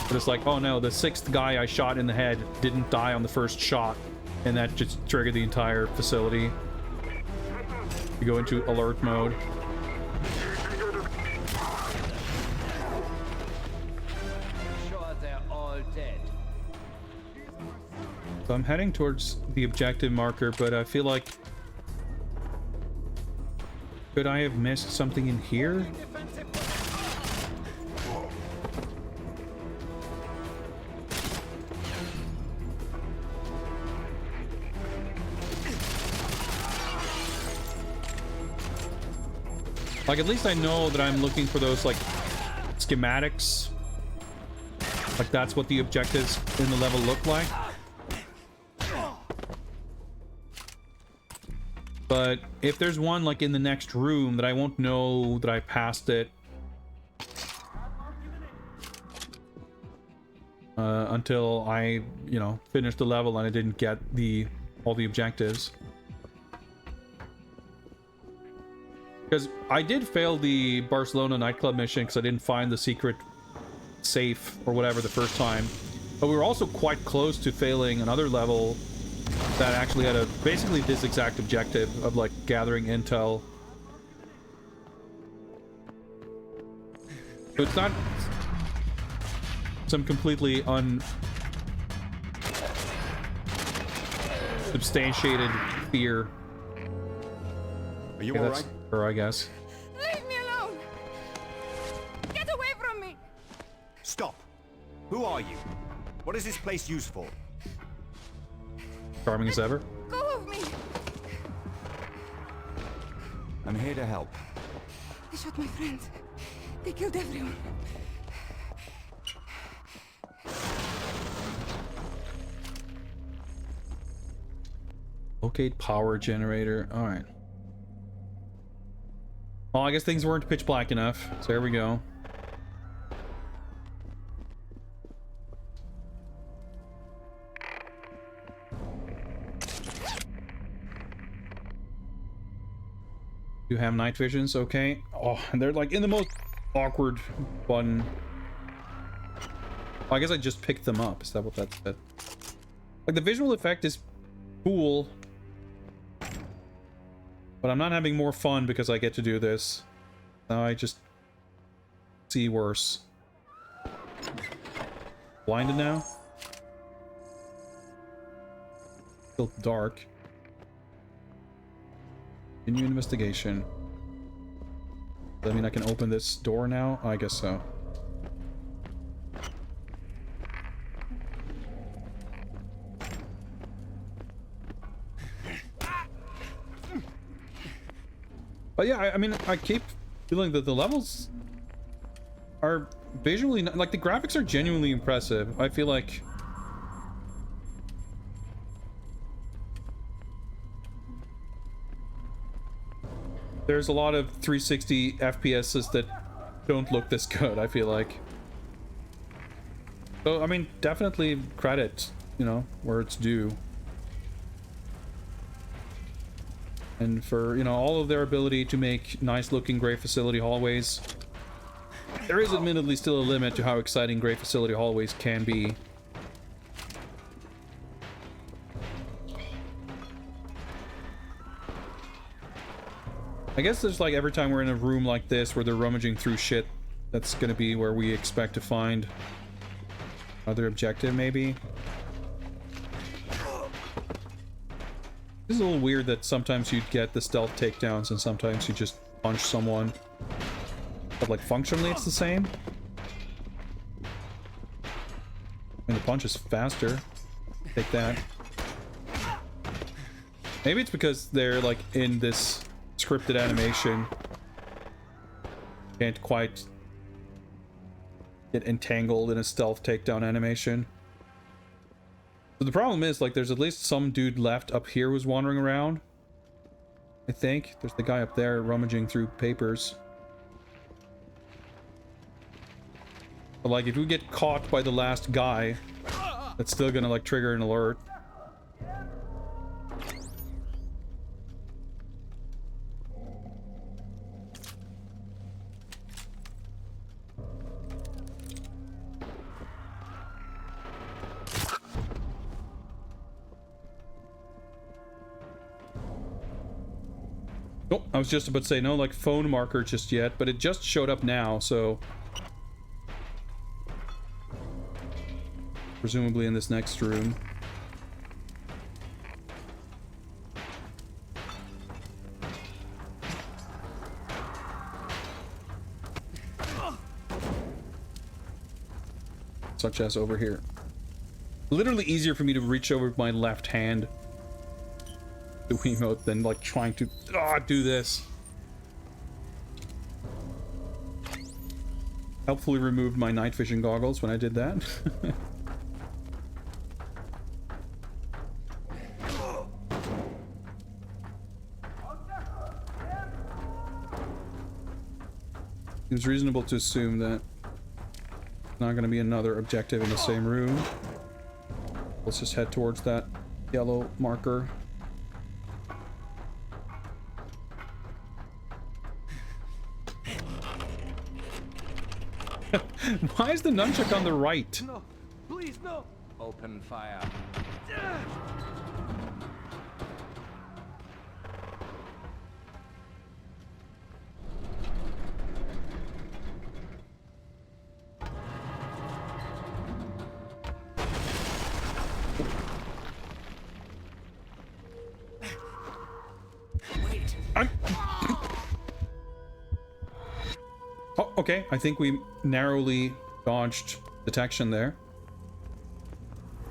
But it's like, oh no, the 6th guy I shot in the head didn't die on the first shot. And that just triggered the entire facility. You go into alert mode. Sure they're all dead. So I'm heading towards the objective marker, but I feel like... Could I have missed something in here? Like, at least I know that I'm looking for those, like, schematics. Like, that's what the objectives in the level look like. But if there's one, like, in the next room that I won't know that I passed it until I, you know, finished the level and I didn't get all the objectives. Because I did fail the Barcelona nightclub mission because I didn't find the secret safe or whatever the first time. But we were also quite close to failing another level that actually had basically this exact objective of, like, gathering intel. So it's not some completely unsubstantiated fear. Are you Yeah, alright? Her, I guess. Leave me alone! Get away from me! Stop! Who are you? What is this place used for? Charming as ever. Go of me! I'm here to help. They shot my friends. They killed everyone. Locate power generator. Alright. Well, I guess things weren't pitch black enough. So there we go. You have night visions, okay. Oh, and they're like in the most awkward button. Oh, I guess I just picked them up. Is that what that said? Like, the visual effect is cool. But I'm not having more fun because I get to do this. Now I just see worse. Blinded now? Still dark. Continue investigation. Does that mean I can open this door now? I guess so. But yeah, I mean, I keep feeling that the levels are visually like the graphics are genuinely impressive. I feel like there's a lot of 360 FPSs that don't look this good, I feel like. So I mean, definitely credit, you know, where it's due. And for, you know, all of their ability to make nice looking Gray Facility hallways. There is admittedly still a limit to how exciting Gray Facility hallways can be. I guess there's like every time we're in a room like this where they're rummaging through shit, that's gonna be where we expect to find other objective, maybe. This is a little weird that sometimes you'd get the stealth takedowns and sometimes you just punch someone. But like functionally it's the same. I mean, the punch is faster. Take that. Maybe it's because they're like in this scripted animation. Can't quite get entangled in a stealth takedown animation. But the problem is, like, there's at least some dude left up here who's wandering around. I think. There's the guy up there rummaging through papers. But, like, if we get caught by the last guy, that's still gonna, like, trigger an alert. Oh, I was just about to say no, like, phone marker just yet, but it just showed up now, so presumably in this next room. Such as over here. Literally easier for me to reach over with my left hand the Wiimote than like trying to do this. Helpfully removed my night vision goggles when I did that. It was reasonable to assume that not going to be another objective in the same room. Let's just head towards that yellow marker. Why is the nunchuck on the right? No, please, no. Open fire. Oh, okay. I think we narrowly dodged detection there.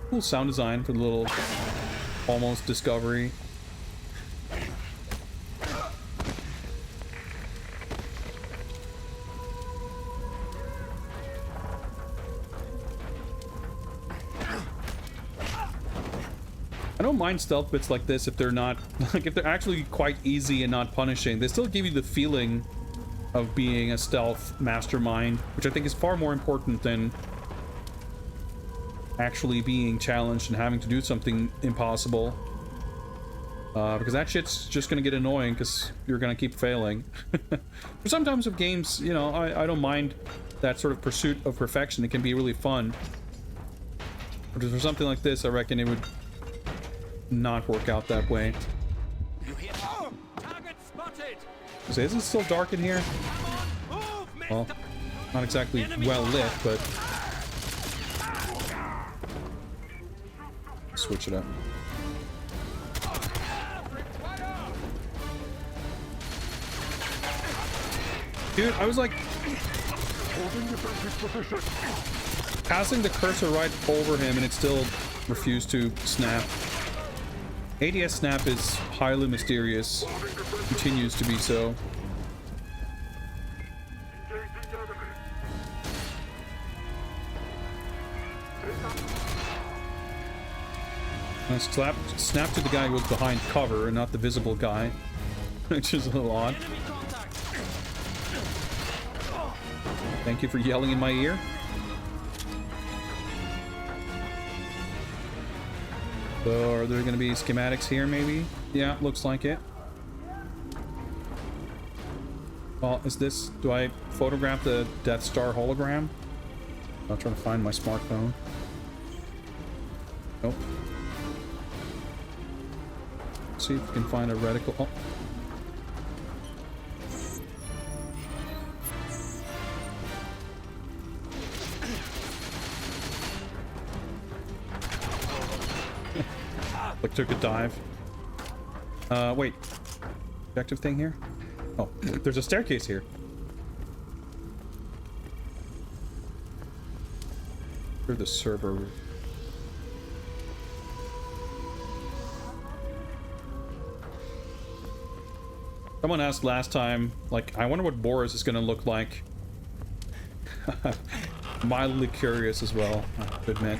Cool sound design for the little almost discovery. I don't mind stealth bits like this if they're not, like, if they're actually quite easy and not punishing. They still give you the feeling of being a stealth mastermind, which I think is far more important than actually being challenged and having to do something impossible. Because that shit's just gonna get annoying because you're gonna keep failing. But sometimes with games, you know, I don't mind that sort of pursuit of perfection. It can be really fun. But for something like this, I reckon it would not work out that way. So is it still dark in here? Well, not exactly well lit, but switch it up. Dude, I was like passing the cursor right over him and it still refused to snap. ADS snap is highly mysterious. Continues to be so. Snap to the guy who was behind cover and not the visible guy, which is a little odd. Thank you for yelling in my ear. So are there going to be schematics here, maybe? Yeah, looks like it. Well, is this... Do I photograph the Death Star hologram? I'm trying to find my smartphone. Nope. Let's see if we can find a reticle. Oh. Like took a dive. Wait. Objective thing here? Oh, there's a staircase here. Through the server. Someone asked last time, like, I wonder what Boris is gonna look like. Mildly curious as well, I have to admit.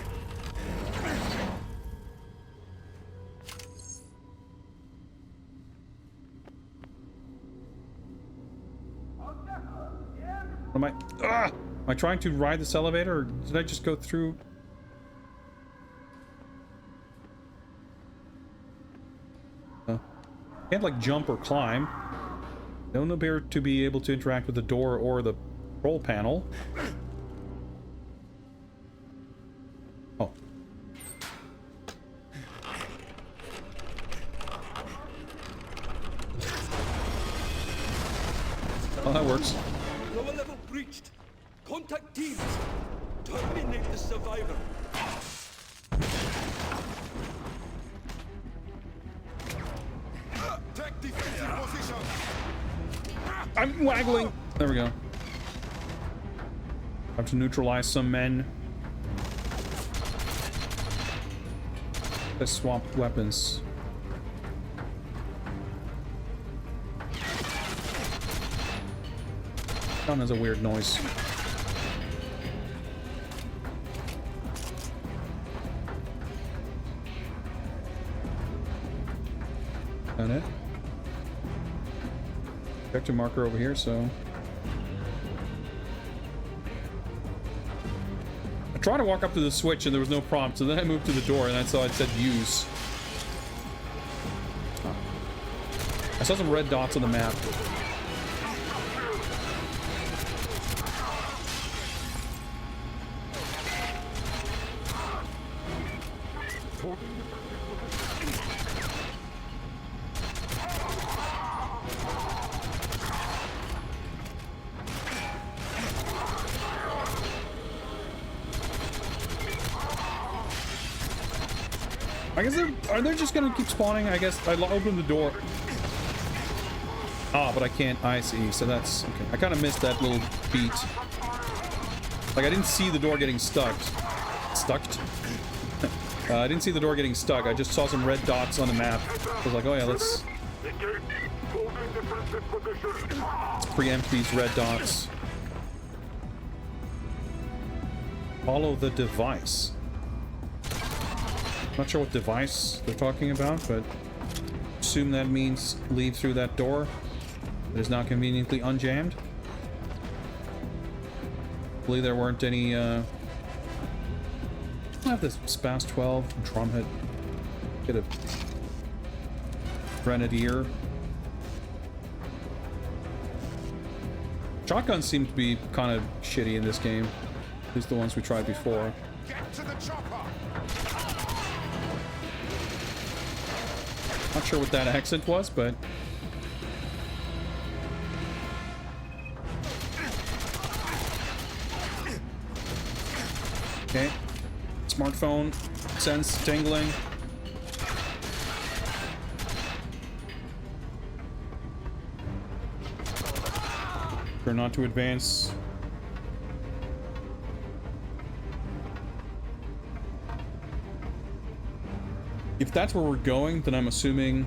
Am I... Ah! Am I trying to ride this elevator, or did I just go through... Can't, like, jump or climb. Don't appear to be able to interact with the door or the control panel. Oh. Oh, that works. Lower level breached. Contact teams. Terminate the survivor. Take defensive position. I'm waggling. There we go. Have to neutralize some men. Let's swap weapons. Gun has a weird noise. Done it. Objective marker over here, so... I tried to walk up to the switch and there was no prompt, so then I moved to the door and I saw it said use. I saw some red dots on the map. I guess are they just gonna keep spawning? I guess I opened the door. Ah, but I can't. I see. So that's okay. I kind of missed that little beat. Like I didn't see the door getting stuck. I didn't see the door getting stuck. I just saw some red dots on the map. I was like, oh yeah, let's preempt these red dots. Follow the device. Not sure what device they're talking about, but assume that means leave through that door. It is now conveniently unjammed. Hopefully there weren't any, I have this Spas 12, Drumhead, get a Grenadier. Shotguns seem to be kind of shitty in this game. At least the ones we tried before. Get to the chopper. Not sure what that accent was, but... Okay. Smartphone. Sense tingling. Try not to advance. If that's where we're going, then I'm assuming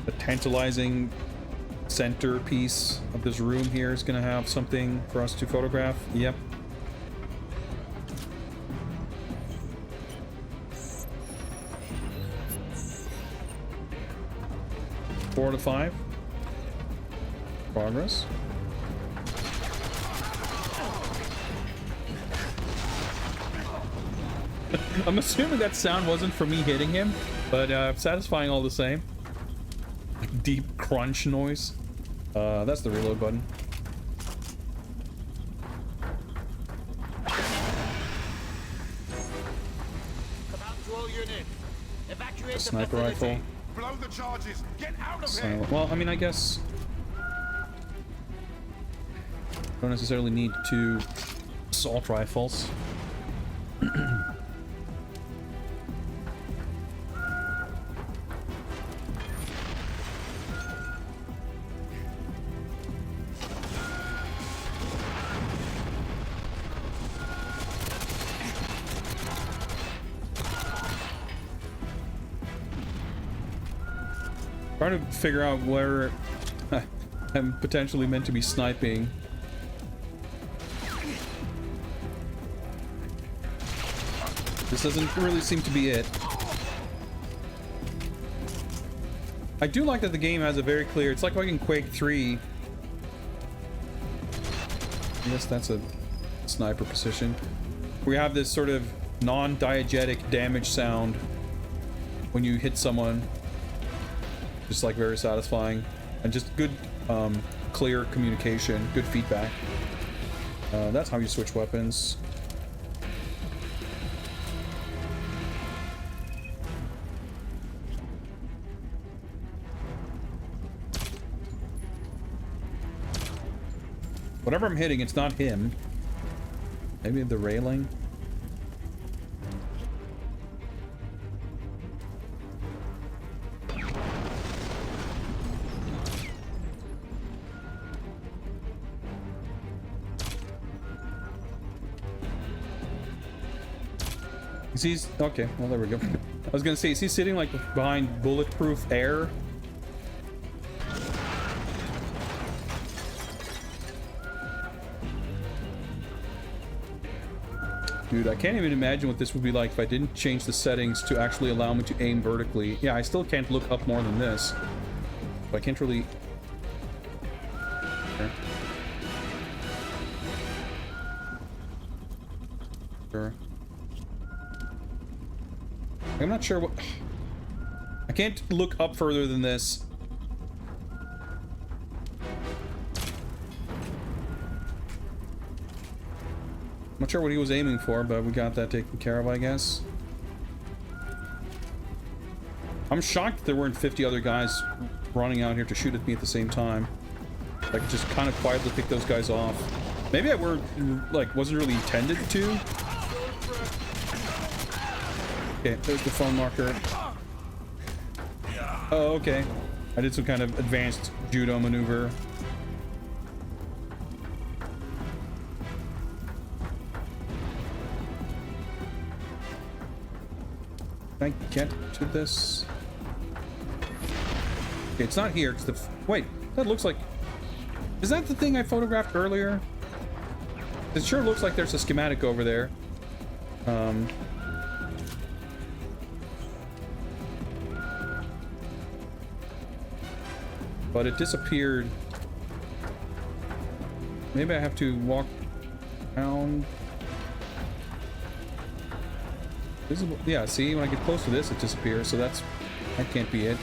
the tantalizing centerpiece of this room here is going to have something for us to photograph. Yep. 4 to 5. Progress. I'm assuming that sound wasn't for me hitting him, but satisfying all the same. Deep crunch noise. That's the reload button. A sniper rifle. Blow the charges. Get out of here. Well, I mean, I guess don't necessarily need 2 assault rifles. Trying to figure out where I'm potentially meant to be sniping. This doesn't really seem to be it. I do like that the game has a very clear, it's like in Quake 3. I guess that's a sniper position. We have this sort of non-diegetic damage sound when you hit someone. Just like very satisfying, and just good clear communication, good feedback. That's how you switch weapons. Whatever I'm hitting, it's not him. Maybe the railing. He's okay. Well, there we go. I was gonna say, is he sitting like behind bulletproof air? Dude, I can't even imagine what this would be like if I didn't change the settings to actually allow me to aim vertically. Yeah, I still can't look up more than this. But I can't really. Okay. Sure. I'm not sure what... I can't look up further than this. I'm not sure what he was aiming for, but we got that taken care of, I guess. I'm shocked that there weren't 50 other guys running out here to shoot at me at the same time. I could just kind of quietly pick those guys off. Maybe I wasn't really intended to. Okay, there's the phone marker. Oh, okay. I did some kind of advanced judo maneuver. Can I get to this? Okay, it's not here. It's the... Wait, that looks like... Is that the thing I photographed earlier? It sure looks like there's a schematic over there. But it disappeared. Maybe I have to walk around. Visible. Yeah, see, when I get close to this, it disappears. So that can't be it.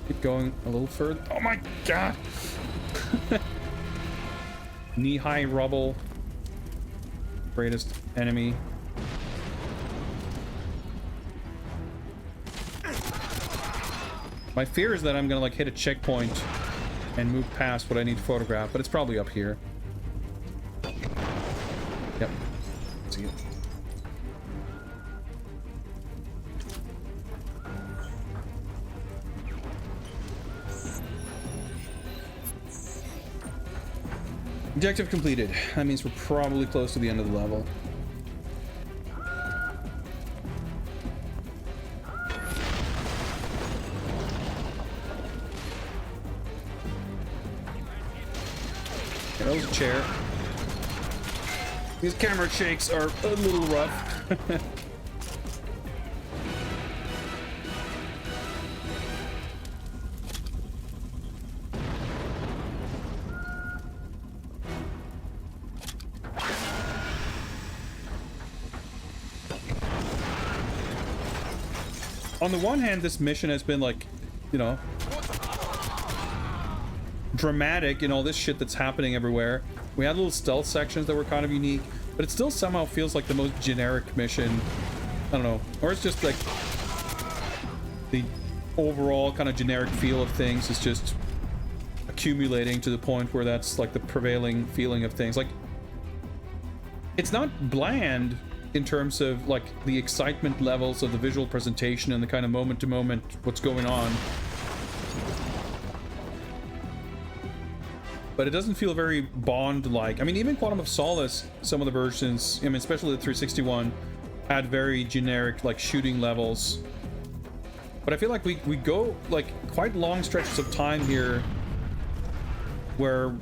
Keep going a little further. Oh my god! Knee-high rubble. Greatest enemy. My fear is that I'm gonna like hit a checkpoint and move past what I need to photograph, but it's probably up here. Yep. See it. Objective completed. That means we're probably close to the end of the level. That was a chair. These camera shakes are a little rough. on the one hand, this mission has been like, you know, dramatic in all this shit that's happening everywhere. We had little stealth sections that were kind of unique, but it still somehow feels like the most generic mission. I don't know, or it's just like the overall kind of generic feel of things is just accumulating to the point where that's like the prevailing feeling of things. Like, it's not bland in terms of like the excitement levels of the visual presentation and the kind of moment to moment what's going on, but it doesn't feel very Bond-like. I mean, even Quantum of Solace, some of the versions, I mean, especially the 361, had very generic like shooting levels, but I feel like we go like quite long stretches of time here where,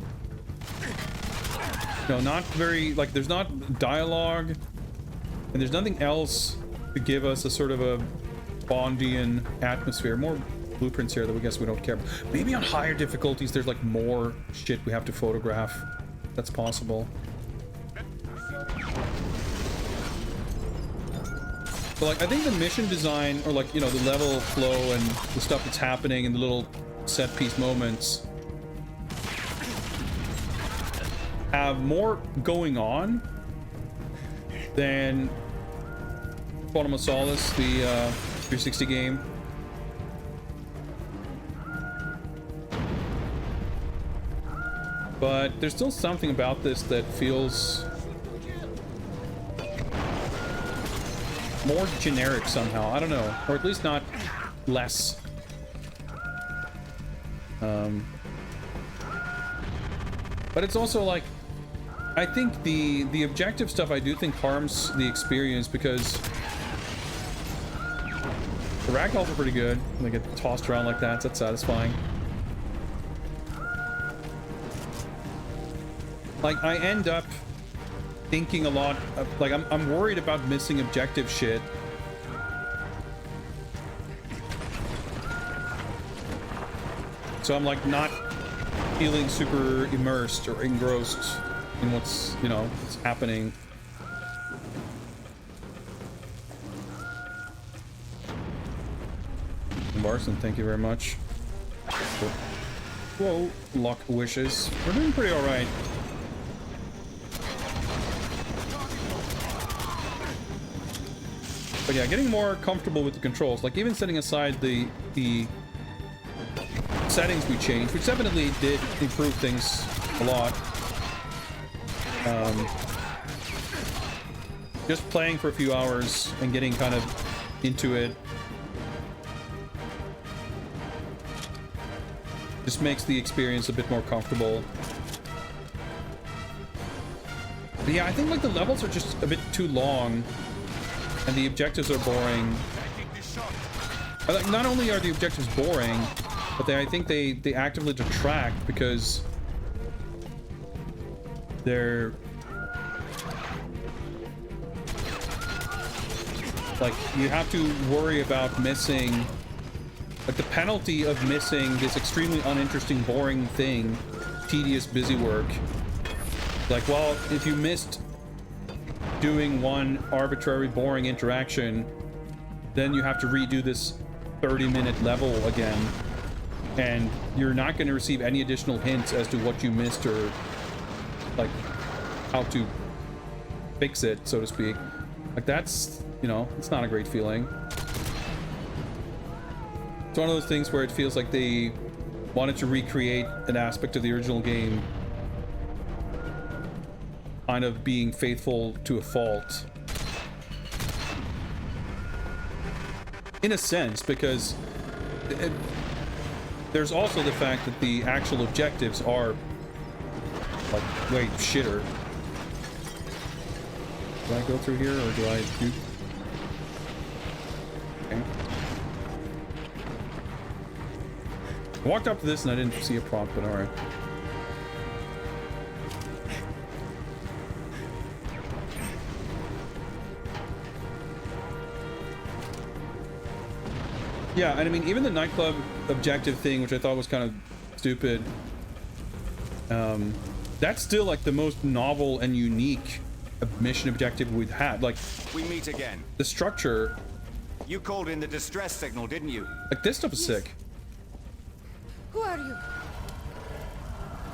you know, not very, like, there's not dialogue and there's nothing else to give us a sort of a Bondian atmosphere. More blueprints here that we guess we don't care about. Maybe on higher difficulties there's like more shit we have to photograph. That's possible. But like, I think the mission design, or like, you know, the level flow and the stuff that's happening and the little set piece moments have more going on than Quantum of Solace, the 360 game. But there's still something about this that feels more generic somehow. I don't know, or at least not less. But it's also like, I think the objective stuff I do think harms the experience, because the ragdolls are pretty good when they get tossed around like that. That's satisfying. Like, I end up thinking a lot of, like, I'm worried about missing objective shit. So I'm like not feeling super immersed or engrossed in what's, you know, what's happening. Barson, thank you very much. Whoa, luck wishes. We're doing pretty all right. But yeah, getting more comfortable with the controls. Like, even setting aside the settings we changed, which definitely did improve things a lot. Just playing for a few hours and getting kind of into it just makes the experience a bit more comfortable. But yeah, I think like the levels are just a bit too long and the objectives are boring. Like, not only are the objectives boring, but I think they actively detract because they're like, you have to worry about missing, like, the penalty of missing this extremely uninteresting, boring thing, tedious busy work. Like, well, if you missed doing one arbitrary boring interaction, then you have to redo this 30-minute level again, and you're not going to receive any additional hints as to what you missed or like how to fix it, so to speak. Like, that's, you know, it's not a great feeling. It's one of those things where it feels like they wanted to recreate an aspect of the original game, kind of being faithful to a fault. In a sense, because there's also the fact that the actual objectives are like way shitter. Do I go through here or do I do? Okay. I walked up to this and I didn't see a prompt, but alright. Yeah, and I mean, even the nightclub objective thing, which I thought was kind of stupid, that's still like the most novel and unique mission objective we've had. Like, we meet again. The structure You called in the distress signal, didn't you? Like, this stuff is sick. Who are you?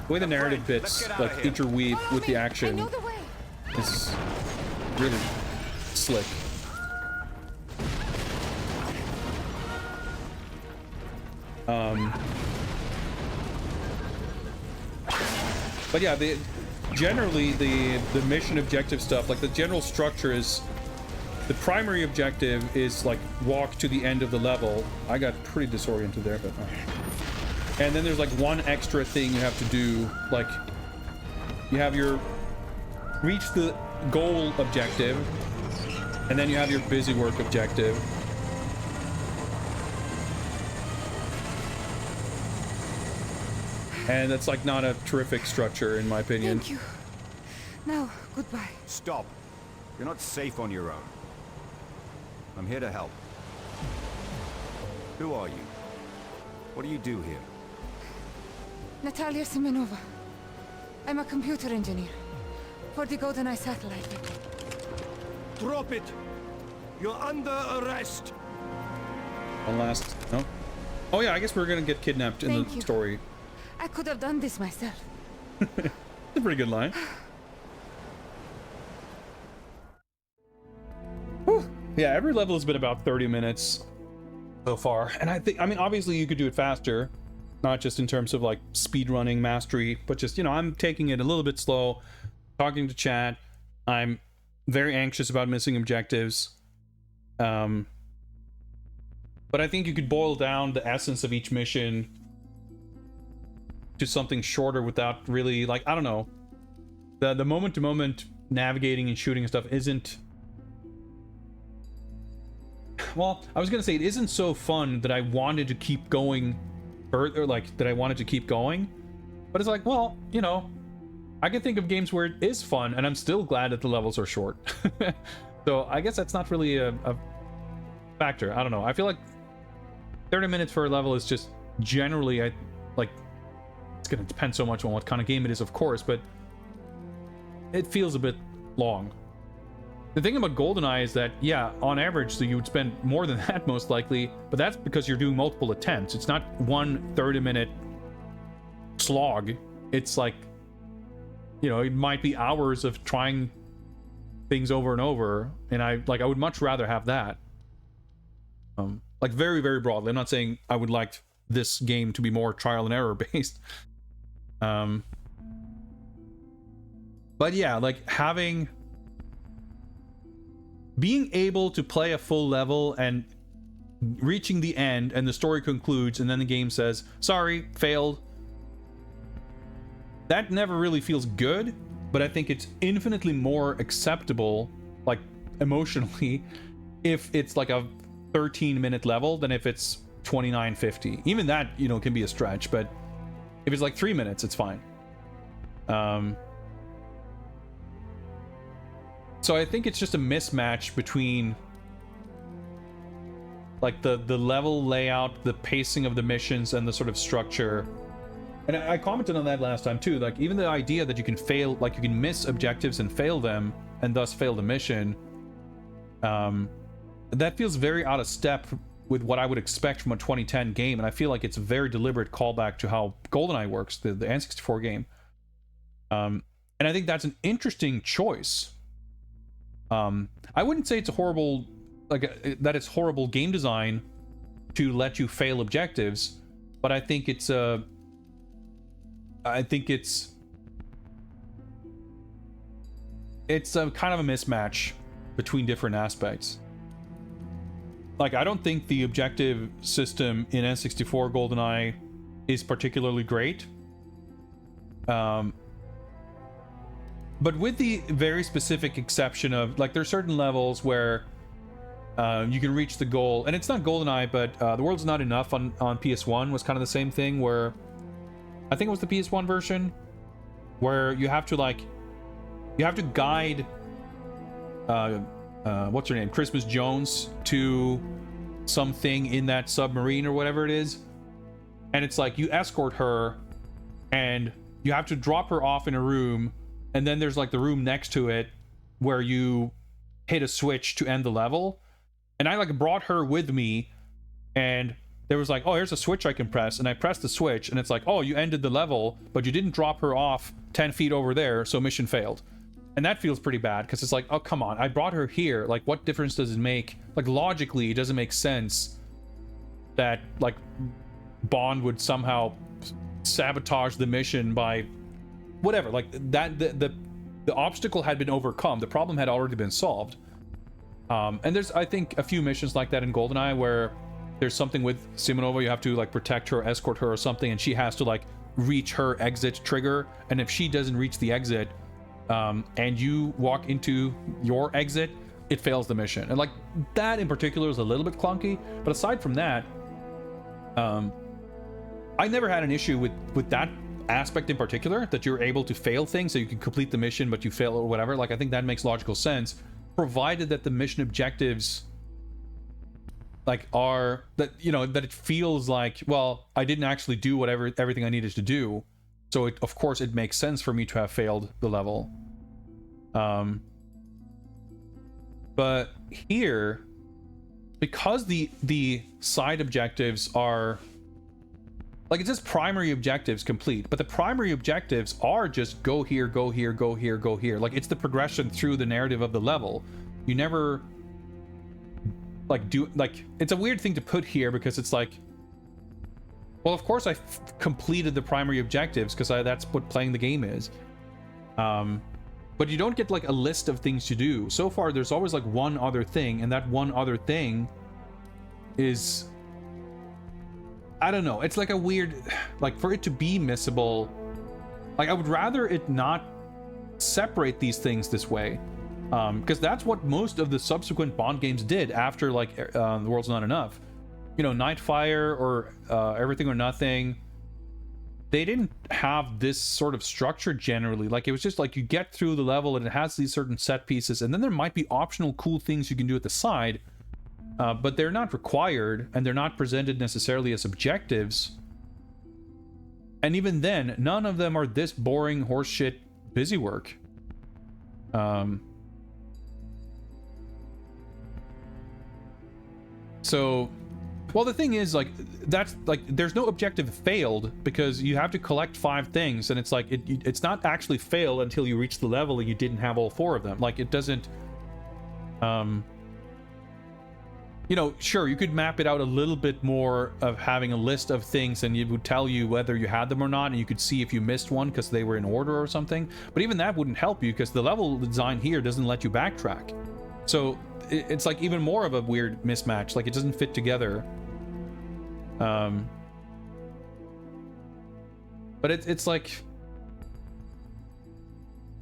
The way the narrative bits like interweave with the action is really slick. But yeah, generally the mission objective stuff, like the general structure is, the primary objective is like walk to the end of the level. I got pretty disoriented there, but and then there's like one extra thing you have to do, like you have your reach the goal objective, and then you have your busy work objective. And that's like not a terrific structure in my opinion. Thank you. Now, goodbye. Stop. You're not safe on your own. I'm here to help. Who are you? What do you do here? Natalia Semenova. I'm a computer engineer for the GoldenEye satellite. Drop it! You're under arrest! One last... No? Oh yeah, I guess we're gonna get kidnapped in the story. I could have done this myself. That's a pretty good line. Whew. Yeah, every level has been about 30 minutes so far. And I think, I mean, obviously you could do it faster, not just in terms of like speed running mastery, but just, you know, I'm taking it a little bit slow, talking to chat. I'm very anxious about missing objectives. But I think you could boil down the essence of each mission to something shorter without really, like, I don't know, the moment to moment navigating and shooting and stuff isn't, well, I was gonna say it isn't so fun that I wanted to keep going further, like that I wanted to keep going, but it's like, well, you know, I can think of games where it is fun and I'm still glad that the levels are short. So I guess that's not really a factor. I don't know, I feel like 30 minutes for a level is just generally, I like, it's going to depend so much on what kind of game it is, of course, but it feels a bit long. The thing about GoldenEye is that, yeah, on average, so you would spend more than that most likely, but that's because you're doing multiple attempts. It's not one 30-minute slog. It's like, you know, it might be hours of trying things over and over, and I would much rather have that. Like very, very broadly. I'm not saying I would like this game to be more trial and error based. But yeah, like being able to play a full level and reaching the end and the story concludes and then the game says, sorry, failed. That never really feels good, but I think it's infinitely more acceptable, like emotionally, if it's like a 13-minute level than if it's 29.50. Even that, you know, can be a stretch, but if it's like 3 minutes, it's fine. So I think it's just a mismatch between like the level layout, the pacing of the missions, and the sort of structure. And I commented on that last time too. Like even the idea that you can fail, like you can miss objectives and fail them, and thus fail the mission. That feels very out of step with what I would expect from a 2010 game, and I feel like it's a very deliberate callback to how GoldenEye works, the N64 game. And I think that's an interesting choice. I wouldn't say it's a horrible, that it's horrible game design to let you fail objectives, but I think it's a kind of a mismatch between different aspects. Like, I don't think the objective system in N64 GoldenEye is particularly great. But with the very specific exception of, like, there's certain levels where you can reach the goal, and it's not GoldenEye, but The World's Not Enough on PS1 was kind of the same thing, where I think it was the PS1 version, where you have to guide what's her name, Christmas Jones, to something in that submarine or whatever it is, and it's like you escort her and you have to drop her off in a room, and then there's like the room next to it where you hit a switch to end the level, And I like brought her with me, and there was like, oh, here's a switch I can press, and I pressed the switch, and it's like, oh, you ended the level, but you didn't drop her off 10 feet over there, so mission failed. And that feels pretty bad, because it's like, oh, come on, I brought her here. Like, what difference does it make? Like, logically, it doesn't make sense that, like, Bond would somehow sabotage the mission by whatever. Like, that, the obstacle had been overcome. The problem had already been solved. And there's, I think, a few missions like that in GoldenEye where there's something with Simonova, you have to, like, protect her, escort her or something, and she has to, like, reach her exit trigger. And if she doesn't reach the exit, and you walk into your exit, it fails the mission. And, like, that in particular is a little bit clunky. But aside from that, I never had an issue with that aspect in particular, that you're able to fail things, so you can complete the mission, but you fail or whatever. Like, I think that makes logical sense, provided that the mission objectives, like, are that, you know, that it feels like, well, I didn't actually do everything I needed to do, so of course it makes sense for me to have failed the level. But here, because the side objectives are, like, it says primary objectives complete, but the primary objectives are just go here, go here, go here, go here. Like, it's the progression through the narrative of the level. You never, like, do, like, it's a weird thing to put here because it's like, well, of course I completed the primary objectives because that's what playing the game is. But you don't get, like, a list of things to do. So far, there's always, like, one other thing, and that one other thing is, I don't know, it's like a weird, like, for it to be missable, like, I would rather it not separate these things this way, because that's what most of the subsequent Bond games did after, like, The World's Not Enough. You know, Nightfire or Everything or Nothing, they didn't have this sort of structure generally. Like, it was just like you get through the level and it has these certain set pieces, and then there might be optional cool things you can do at the side, but they're not required, and they're not presented necessarily as objectives. And even then, none of them are this boring horseshit busy work. So, well, the thing is, like, that's, like, there's no objective failed because you have to collect 5 things, and it's like, it's not actually fail until you reach the level and you didn't have all 4 of them. Like, it doesn't, you know, sure, you could map it out a little bit more of having a list of things, and it would tell you whether you had them or not, and you could see if you missed one because they were in order or something. But even that wouldn't help you because the level design here doesn't let you backtrack. So it's like even more of a weird mismatch. Like, it doesn't fit together. But it's like,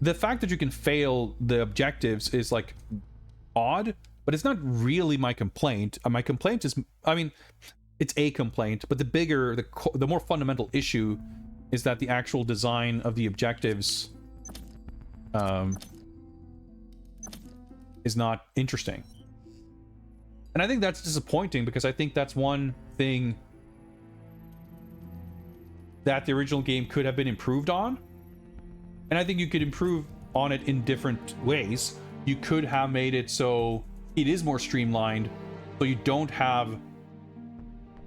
the fact that you can fail the objectives is, like, odd, but it's not really my complaint. My complaint is, I mean, it's a complaint, but the bigger, the more fundamental issue is that the actual design of the objectives is not interesting. And I think that's disappointing because I think that's one thing that the original game could have been improved on. And I think you could improve on it in different ways. You could have made it so it is more streamlined, so you don't have,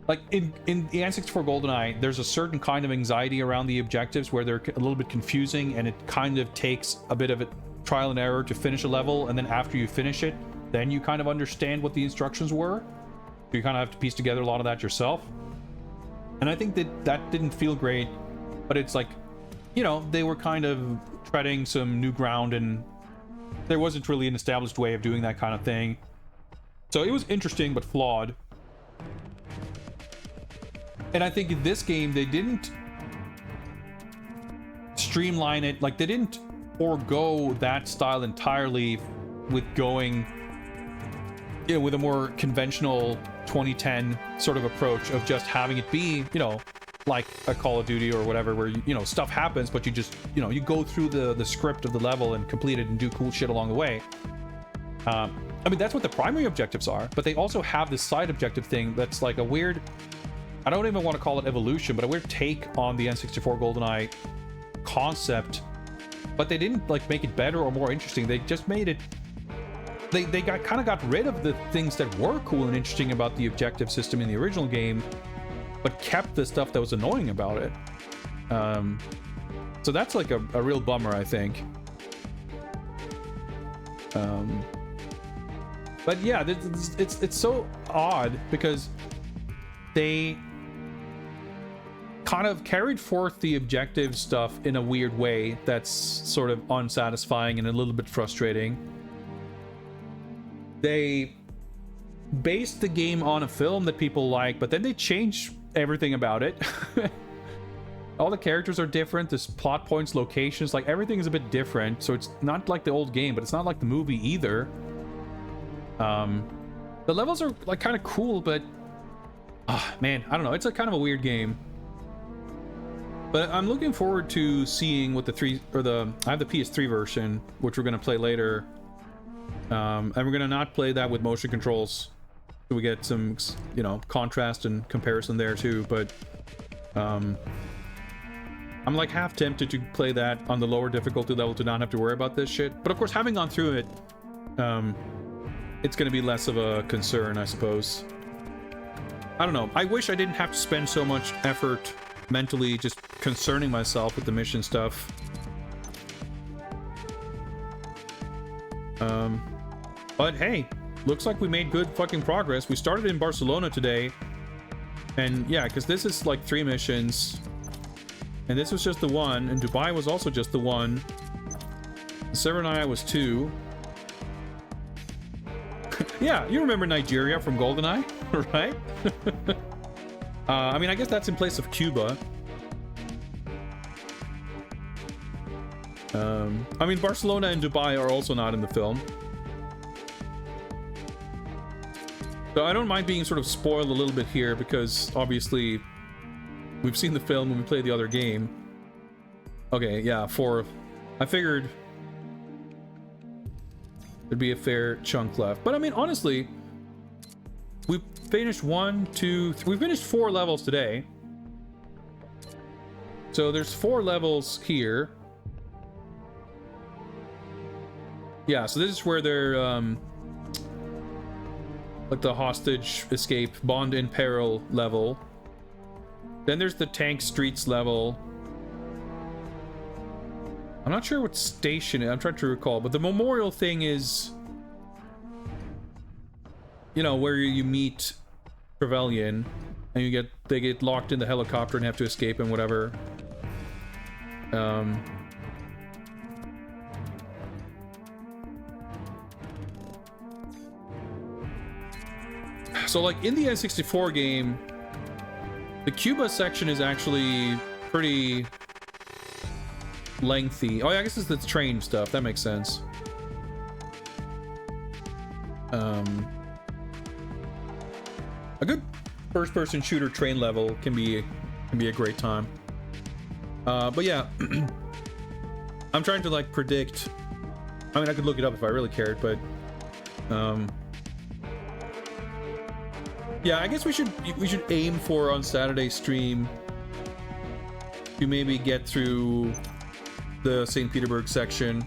like, in the N64 GoldenEye, there's a certain kind of anxiety around the objectives where they're a little bit confusing, and it kind of takes a bit of a trial and error to finish a level, and then after you finish it, then you kind of understand what the instructions were. So you kind of have to piece together a lot of that yourself. And I think that didn't feel great, but it's like, you know, they were kind of treading some new ground, and there wasn't really an established way of doing that kind of thing. So it was interesting, but flawed. And I think in this game, they didn't streamline it. Like, they didn't forego that style entirely with going, you know, with a more conventional 2010 sort of approach of just having it be, you know, like a Call of Duty or whatever, where, you know, stuff happens, but you just, you know, you go through the script of the level and complete it and do cool shit along the way. I mean, that's what the primary objectives are, but they also have this side objective thing that's like a weird, I don't even want to call it evolution, but a weird take on the N64 GoldenEye concept. But they didn't, like, make it better or more interesting. They just made it they kind of got rid of the things that were cool and interesting about the objective system in the original game, but kept the stuff that was annoying about it. So that's like a real bummer, I think. But yeah, it's so odd because they kind of carried forth the objective stuff in a weird way that's sort of unsatisfying and a little bit frustrating. They based the game on a film that people like, but then they change everything about it. All the characters are different, there's plot points, locations, like everything is a bit different, so it's not like the old game, but it's not like the movie either. The levels are like kind of cool, but man, I don't know, it's a kind of a weird game. But I'm looking forward to seeing what I have the PS3 version, which we're going to play later. And we're going to not play that with motion controls, so we get some, you know, contrast and comparison there too. But I'm like half tempted to play that on the lower difficulty level to not have to worry about this shit. But of course, having gone through it, it's going to be less of a concern, I suppose. I don't know. I wish I didn't have to spend so much effort mentally just concerning myself with the mission stuff. But hey, looks like we made good fucking progress. We started in Barcelona today, and yeah, because this is like 3 missions, and this was just the one, and Dubai was also just the one. Serenaya was 2. Yeah, you remember Nigeria from GoldenEye, right? I mean, I guess that's in place of Cuba. I mean, Barcelona and Dubai are also not in the film. So I don't mind being sort of spoiled a little bit here, because obviously we've seen the film when we played the other game. Okay, yeah, 4. I figured there'd be a fair chunk left. But I mean, honestly, we finished 1, 2, 3. We finished 4 levels today. So there's 4 levels here. Yeah, so this is where they're like the hostage escape, Bond in peril level. Then there's the tank streets level. I'm not sure what station I'm trying to recall, but the memorial thing is, you know, where you meet Trevelyan and they get locked in the helicopter and have to escape and whatever. So like in the N64 game, the Cuba section is actually pretty lengthy. Oh yeah, I guess it's the train stuff. That makes sense. A good first-person shooter train level can be a great time. But yeah, I'm trying to like predict. I mean, I could look it up if I really cared, but yeah, I guess we should aim for on Saturday stream to maybe get through the St. Petersburg section,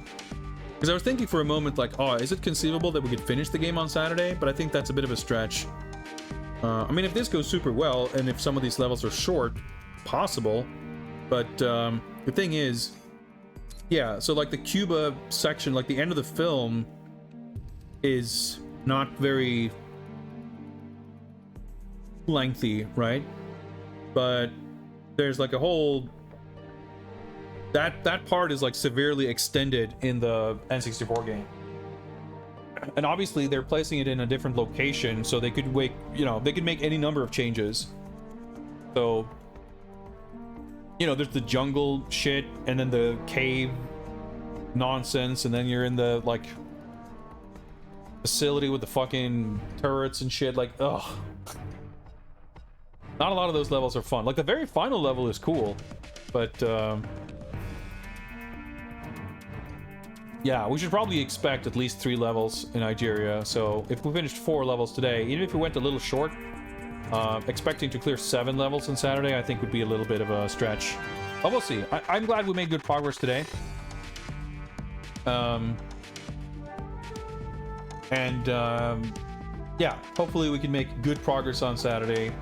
because I was thinking for a moment like, oh, is it conceivable that we could finish the game on Saturday? But I think that's a bit of a stretch. I mean, if this goes super well and if some of these levels are short, possible. But the thing is, yeah, so like the Cuba section, like the end of the film is not very lengthy, right? But there's like a whole that part is like severely extended in the N64 game, and obviously they're placing it in a different location, so they could make any number of changes. So, you know, there's the jungle shit and then the cave nonsense, and then you're in the like facility with the fucking turrets and shit. Like, ugh. Not a lot of those levels are fun. Like the very final level is cool, but yeah, we should probably expect at least 3 levels in Nigeria. So if we finished 4 levels today, even if we went a little short, expecting to clear 7 levels on Saturday, I think would be a little bit of a stretch. But we'll see. I'm glad we made good progress today. And yeah, hopefully we can make good progress on Saturday.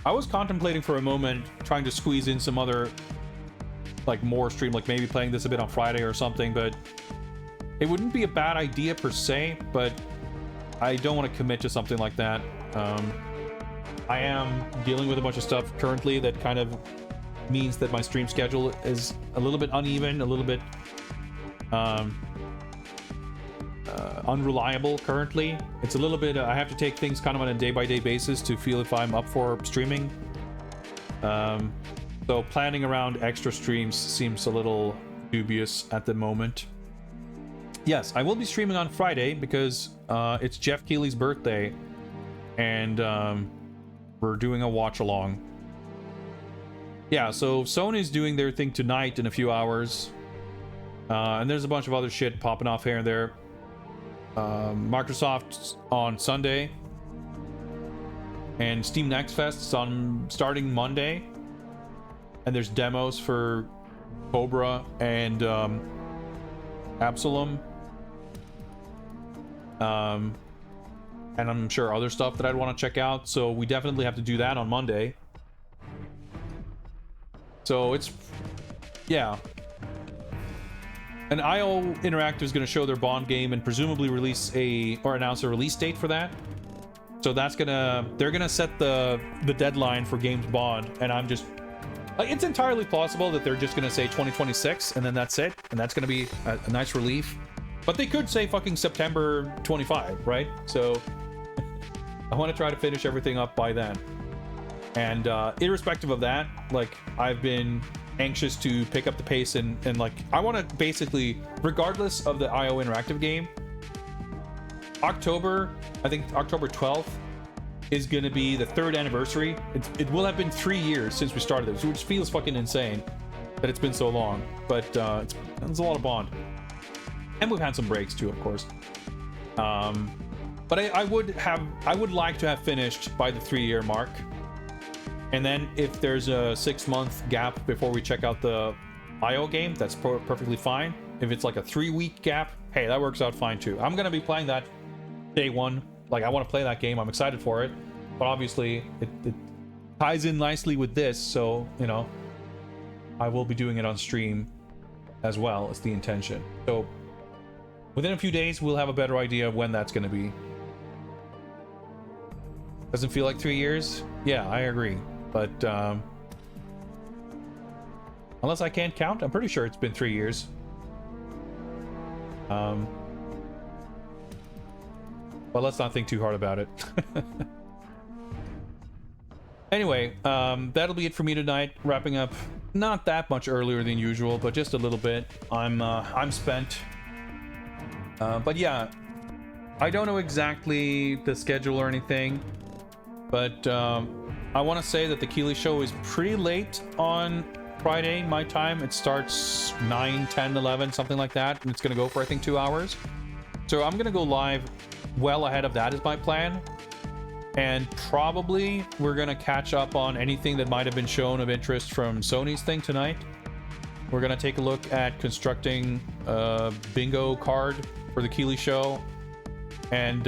I was contemplating for a moment trying to squeeze in some other, like, more stream, like maybe playing this a bit on Friday or something, but it wouldn't be a bad idea per se, but I don't want to commit to something like that. I am dealing with a bunch of stuff currently that kind of means that my stream schedule is a little bit uneven, a little bit unreliable currently. It's a little bit, I have to take things kind of on a day-by-day basis to feel if I'm up for streaming. So planning around extra streams seems a little dubious at the moment. Yes, I will be streaming on Friday because it's Jeff Keighley's birthday, and we're doing a watch-along. Yeah, so Sony's doing their thing tonight in a few hours, and there's a bunch of other shit popping off here and there. Microsoft on Sunday, and Steam Next Fest is on starting Monday, and there's demos for Cobra and Absalom, and I'm sure other stuff that I'd want to check out, so we definitely have to do that on Monday. So it's, yeah. And IO Interactive is going to show their Bond game and presumably release announce a release date for that. So that's they're gonna set the deadline for James Bond, and I'm just like, it's entirely plausible that they're just gonna say 2026 and then that's it, and that's gonna be a nice relief. But they could say fucking September 25, right? So I want to try to finish everything up by then. And irrespective of that, like, I've been anxious to pick up the pace and like, I want to basically, regardless of the IO Interactive game, October, I think October 12th is going to be the 3rd anniversary. It will have been 3 years since we started this, which feels fucking insane that it's been so long, but it's a lot of Bond. And we've had some breaks too, of course. But I would like to have finished by the 3-year mark. And then if there's a 6-month gap before we check out the IO game, that's perfectly fine. If it's like a 3-week gap, hey, that works out fine too. I'm gonna be playing that day one. Like, I want to play that game. I'm excited for it. But obviously, it ties in nicely with this, so, you know, I will be doing it on stream as well, as the intention. So within a few days, we'll have a better idea of when that's gonna be. Doesn't feel like 3 years? Yeah, I agree. But unless I can't count, I'm pretty sure it's been 3 years. But let's not think too hard about it. Anyway, that'll be it for me tonight. Wrapping up not that much earlier than usual, but just a little bit. I'm spent. But yeah, I don't know exactly the schedule or anything, but I want to say that the Keighley show is pretty late on Friday, my time. It starts 9, 10, 11, something like that, and it's going to go for, I think, 2 hours. So I'm going to go live well ahead of that is my plan. And probably we're going to catch up on anything that might have been shown of interest from Sony's thing tonight. We're going to take a look at constructing a bingo card for the Keighley show. And,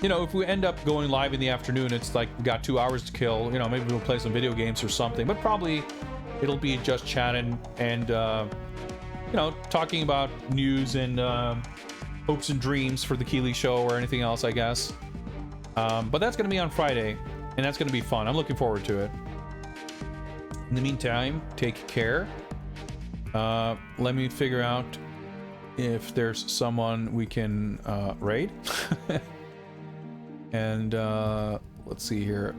you know, if we end up going live in the afternoon, it's like we got 2 hours to kill. You know, maybe we'll play some video games or something. But probably it'll be just chatting and, you know, talking about news and hopes and dreams for the Keighley show or anything else, I guess. But that's going to be on Friday, and that's going to be fun. I'm looking forward to it. In the meantime, take care. Let me figure out if there's someone we can raid. And let's see here.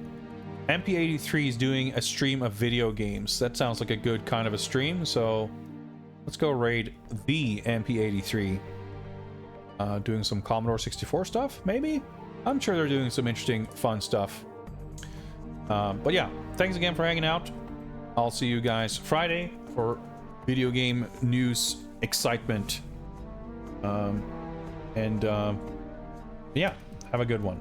MP83 is doing a stream of video games. That sounds like a good kind of a stream, so let's go raid the MP83. Doing some Commodore 64 stuff, maybe? I'm sure they're doing some interesting, fun stuff. But yeah, thanks again for hanging out. I'll see you guys Friday for video game news excitement. Yeah, have a good one.